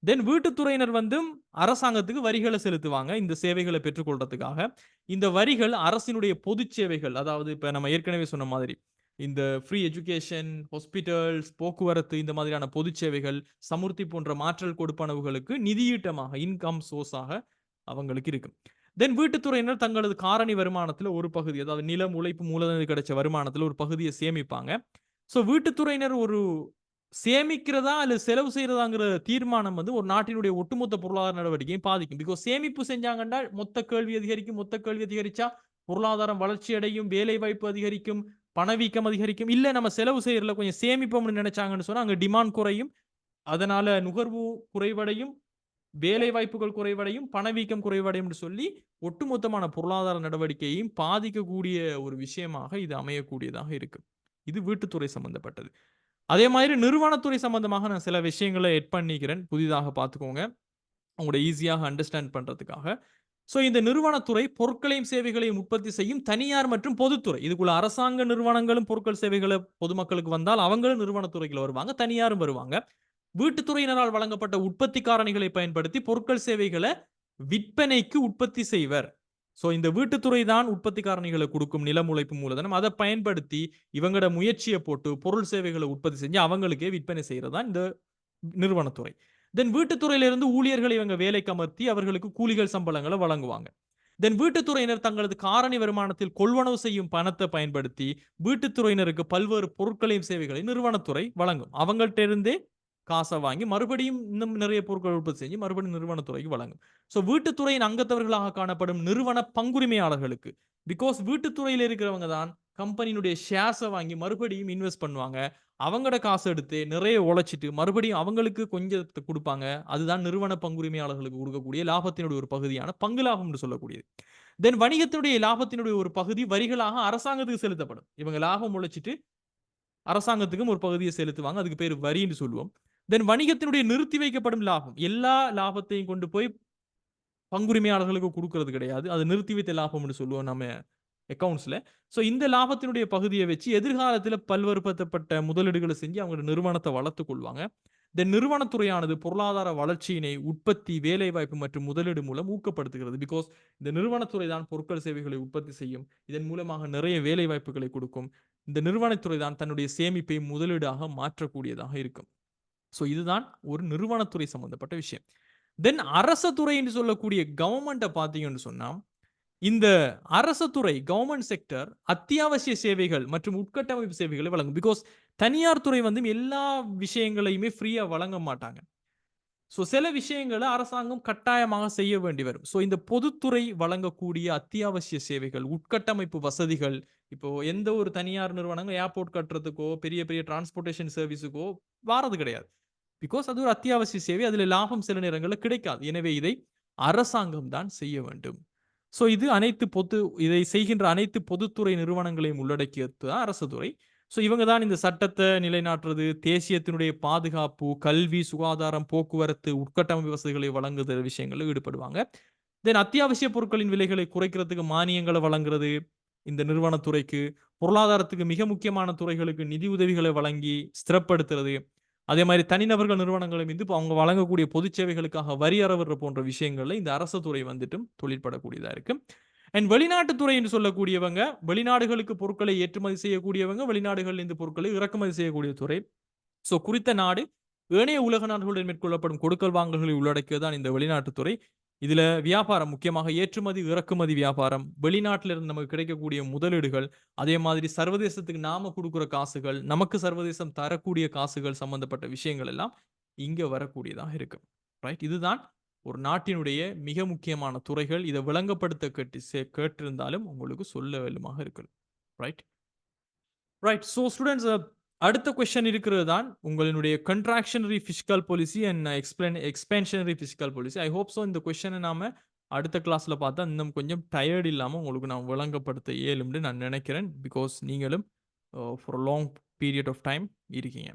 தென் வீட்டுத்துறையினர் வந்து அரசாங்கத்துக்கு வரிகளை செலுத்துவாங்க இந்த சேவைகளை பெற்றுக்கொள்றதுக்காக. இந்த வரிகள் அரசினுடைய பொது சேவைகள், அதாவது இப்ப நம்ம ஏற்கனவே சொன்ன மாதிரி இந்த ஃப்ரீ எஜுகேஷன், ஹாஸ்பிட்டல்ஸ், போக்குவரத்து, இந்த மாதிரியான பொது சேவைகள், சமுர்த்தி போன்ற மாற்றல் கொடுப்பனவுகளுக்கு நிதியீட்டமாக, இன்கம் சோர்ஸாக அவங்களுக்கு இருக்கு. தென் வீட்டுத்துறையினர் தங்களது காரணி வருமானத்துல ஒரு பகுதி, அதாவது நிலம், உழைப்பு மூலதனம் கிடைச்ச வருமானத்துல ஒரு பகுதியை சேமிப்பாங்க. ஸோ வீட்டுத்துறையினர் ஒரு சேமிக்கிறதா அல்ல செலவு செய்யறதாங்கிற தீர்மானம் வந்து ஒரு நாட்டினுடைய ஒட்டுமொத்த பொருளாதார நடவடிக்கையும் பாதிக்கும். பிகாஸ் சேமிப்பு செஞ்சாங்கன்னா மொத்த கேள்வி அதிகரிக்கும். மொத்த கேள்வி அதிகரிச்சா பொருளாதாரம் வளர்ச்சி அடையும், வேலை வாய்ப்பு அதிகரிக்கும், பணவீக்கம் அதிகரிக்கும். இல்ல நம்ம செலவு செய்யறதுல கொஞ்சம் சேமிப்போம்னு நினைச்சாங்கன்னு சொன்னா அங்க டிமாண்ட் குறையும். அதனால நுகர்வு குறைவடையும், வேலை வாய்ப்புகள் குறைவடையும், பணவீக்கம் குறைவடையும் சொல்லி ஒட்டுமொத்தமான பொருளாதார நடவடிக்கையையும் பாதிக்கக்கூடிய ஒரு விஷயமாக இது அமையக்கூடியதாக இருக்கு. இது வீட்டுத்துறை சம்பந்தப்பட்டது. அதே மாதிரி நிறுவனத்துறை சம்பந்தமாக நான் சில விஷயங்களை எட் பண்ணிக்கிறேன். புதிதாக பார்த்துக்கோங்க. உங்களோட ஈஸியாக அண்டர்ஸ்டாண்ட் பண்றதுக்காக. ஸோ இந்த நிறுவனத்துறை பொருட்களையும் சேவைகளையும் உற்பத்தி செய்யும் தனியார் மற்றும் பொதுத்துறை. இதுக்குள்ள அரசாங்க நிறுவனங்களும் பொருட்கள் சேவைகளை பொதுமக்களுக்கு வந்தால் அவங்களும் நிறுவனத்துறைக்குள்ள வருவாங்க, தனியாரும் வருவாங்க. வீட்டுத்துறையினரால் வழங்கப்பட்ட உற்பத்தி காரணிகளை பயன்படுத்தி பொருட்கள் சேவைகளை விற்பனைக்கு உற்பத்தி செய்வர். ஸோ இந்த வீட்டுத்துறை தான் உற்பத்தி காரணிகளை கொடுக்கும், நிலம், உழைப்பு மூலதனம். அதை பயன்படுத்தி இவங்களோட முயற்சியை போட்டு பொருள் சேவைகளை உற்பத்தி செஞ்சு அவங்களுக்கே விற்பனை செய்யறதுதான் இந்த நிறுவனத்துறை. தென் வீட்டுத்துறையிலிருந்து ஊழியர்களை இவங்க வேலைக்கு அமர்த்தி அவர்களுக்கு கூலிகள், சம்பளங்களை வழங்குவாங்க. தென் வீட்டுத்துறையினர் தங்களது காரணி வருமானத்தில் கொள்வனவு செய்யும் பணத்தை பயன்படுத்தி வீட்டுத்துறையினருக்கு பல்வேறு பொருட்களையும் சேவைகளையும் நிறுவனத்துறை வழங்கும். அவங்கள்ட்ட இருந்தே காசை வாங்கி மறுபடியும் இன்னும் நிறைய பொருட்கள் உற்பத்தி செஞ்சு மறுபடியும் நிறுவனத்துறைக்கு வழங்கும். ஸோ வீட்டுத்துறையின் அங்கத்தவர்களாக காணப்படும் நிறுவன பங்குரிமையாளர்களுக்கு, பிகாஸ் வீட்டுத்துறையில் இருக்கிறவங்க தான் கம்பெனியினுடைய ஷேர்ஸை வாங்கி மறுபடியும் இன்வெஸ்ட் பண்ணுவாங்க. அவங்களோட காசை எடுத்து நிறைய உழைச்சிட்டு மறுபடியும் அவங்களுக்கு கொஞ்சத்தை கொடுப்பாங்க. அதுதான் நிறுவன பங்குரிமையாளர்களுக்கு கொடுக்கக்கூடிய லாபத்தினுடைய ஒரு பகுதியான பங்கு லாபம் என்று சொல்லக்கூடியது. தென் வணிகத்தினுடைய லாபத்தினுடைய ஒரு பகுதி வரிகளாக அரசாங்கத்துக்கு செலுத்தப்படும். இவங்க லாபம் உழைச்சிட்டு அரசாங்கத்துக்கும் ஒரு பகுதியை செலுத்துவாங்க. அதுக்கு பேர் வரின்னு சொல்லுவோம். தென் வணிகத்தினுடைய நிறுத்தி வைக்கப்படும் லாபம், எல்லா லாபத்தையும் கொண்டு போய் பங்குரிமையாளர்களுக்கு கொடுக்கறது கிடையாது. அது நிறுத்தி வைத்த லாபம்னு சொல்லுவோம் நம்ம அக்கவுண்ட்ஸ்ல. ஸோ இந்த லாபத்தினுடைய பகுதியை வச்சு எதிர்காலத்தில் பல்வேறுபட்ட முதலீடுகளை செஞ்சு அவங்க நிறுவனத்தை வளர்த்துக் கொள்வாங்க. தென் நிறுவனத்துறையானது பொருளாதார வளர்ச்சியினை உற்பத்தி, வேலைவாய்ப்பு மற்றும் முதலீடு மூலம் ஊக்கப்படுத்துகிறது. பிகாஸ் இந்த நிறுவனத்துறை தான் பொருட்கள் சேவைகளை உற்பத்தி செய்யும். இதன் மூலமாக நிறைய வேலை வாய்ப்புகளை கொடுக்கும். இந்த நிறுவனத்துறை தான் தன்னுடைய சேமிப்பை முதலீடாக மாற்றக்கூடியதாக இருக்கும். ஸோ இதுதான் ஒரு நிறுவனத்துறை சம்பந்தப்பட்ட விஷயம். தென் அரச துறை என்று சொல்லக்கூடிய கவர்மெண்ட்டை பார்த்தீங்கன்னு சொன்னா இந்த அரசு துறை கவர்மெண்ட் செக்டர் அத்தியாவசிய சேவைகள் மற்றும் உட்கட்டமைப்பு சேவைகளை வழங்கும். பிகாஸ் தனியார் துறை வந்து எல்லா விஷயங்களையுமே ஃப்ரீயா வழங்க மாட்டாங்க. ஸோ சில விஷயங்கள அரசாங்கம் கட்டாயமாக செய்ய வேண்டி வரும். ஸோ இந்த பொதுத்துறை வழங்கக்கூடிய அத்தியாவசிய சேவைகள், உட்கட்டமைப்பு வசதிகள், இப்போ எந்த ஒரு தனியார் நிறுவனங்கள் ஏர்போர்ட் கட்டுறதுக்கோ, பெரிய பெரிய டிரான்ஸ்போர்ட்டேஷன் சர்வீஸுக்கோ வாரது கிடையாது. பிகாஸ் அது ஒரு அத்தியாவசிய சேவை. அதில லாபம் சில நேரங்கள்ல கிடைக்காது. எனவே இதை அரசாங்கம் தான் செய்ய வேண்டும். ஸோ இது இதை செய்கின்ற அனைத்து பொதுத்துறை நிறுவனங்களையும் உள்ளடக்கியது தான் அரசு துறை. ஸோ இவங்க தான் இந்த சட்டத்தை நிலைநாட்டுறது, தேசியத்தினுடைய பாதுகாப்பு, கல்வி, சுகாதாரம், போக்குவரத்து, உட்கட்டமைப்பு வசதிகளை வழங்குகிற விஷயங்கள்ல ஈடுபடுவாங்க. தென் அத்தியாவசிய பொருட்களின் விலைகளை குறைக்கிறதுக்கு மானியங்களை வழங்குறது இந்த நிறுவனத்துறைக்கு, பொருளாதாரத்துக்கு மிக முக்கியமான துறைகளுக்கு நிதி உதவிகளை வழங்கி ஸ்திரப்படுத்துறது, அதே மாதிரி தனிநபர்கள் நிறுவனங்களை மீது அவங்க வழங்கக்கூடிய பொது சேவைகளுக்காக வரி அறவிடுற போன்ற விஷயங்கள்ல இந்த அரசு துறை வந்துட்டும் தொழிற்படக்கூடியதா இருக்கு. அண்ட் வெளிநாட்டு துறை என்று சொல்லக்கூடியவங்க வெளிநாடுகளுக்கு பொருட்களை ஏற்றுமதி செய்யக்கூடியவங்க, வெளிநாடுகளில் இந்த பொருட்களை இறக்குமதி செய்யக்கூடிய துறை. ஸோ குறித்த நாடு ஏனைய உலக நாடுகளுடன் மேற்கொள்ளப்படும் கொடுக்கல் வாங்கல்களை உள்ளடக்கியதான் இந்த வெளிநாட்டுத்துறை. இதுல வியாபாரம் முக்கியமாக ஏற்றுமதி, இறக்குமதி வியாபாரம், வெளிநாட்டில இருந்து நமக்கு கிடைக்கக்கூடிய முதலீடுகள், அதே மாதிரி சர்வதேசத்துக்கு நாம கொடுக்குற காசுகள், நமக்கு சர்வதேசம் தரக்கூடிய காசுகள் சம்பந்தப்பட்ட விஷயங்கள் எல்லாம் இங்க வரக்கூடியதாக இருக்கு. ரைட்? இதுதான் ஒரு நாட்டினுடைய மிக முக்கியமான துறைகள். இதை விளங்கப்படுத்த கேட்டிருந்தாலும் உங்களுக்கு சொல்ல வேண்டுமாக இருக்கு. ரைட்? ரைட். ஸோ ஸ்டூடெண்ட்ஸ் அடுத்த கொஸ்டின் இருக்கிறது தான் உங்களுடைய contractionary fiscal policy and expansionary fiscal policy. I hope so இந்த கொஸ்டினை நாம அடுத்த கிளாஸ்ல பார்த்தா இன்னும் கொஞ்சம் டயர்ட் இல்லாமல் உங்களுக்கு நான் விளங்கப்படுத்த இயலும்னு நான் நினைக்கிறேன். பிகாஸ் நீங்களும் for long period of time இருக்கீங்க.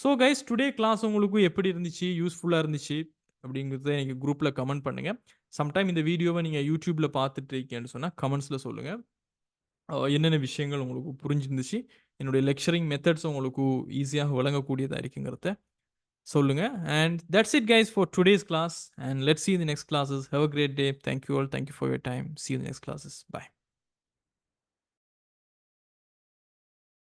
ஸோ கைஸ் டுடே கிளாஸ் உங்களுக்கு எப்படி இருந்துச்சு, யூஸ்ஃபுல்லாக இருந்துச்சு அப்படிங்கிறத எனக்கு குரூப்பில் கமெண்ட் பண்ணுங்கள். சம்டைம் இந்த வீடியோவை நீங்கள் யூடியூப்பில் பார்த்துட்டு இருக்கீங்கன்னு சொன்னால் கமெண்ட்ஸில் சொல்லுங்கள். என்னென்ன விஷயங்கள் உங்களுக்கு புரிஞ்சிருந்துச்சு, என்னுடைய லெக்சரிங் மெத்தட்ஸ் உங்களுக்கு ஈஸியாக விளங்கக்கூடியதாக இருக்குங்கிறத சொல்லுங்க. And that's it guys for today's class, and let's see you in the next classes. Have a great day. Thank you all. Thank you for your time. See you in the next classes. Bye.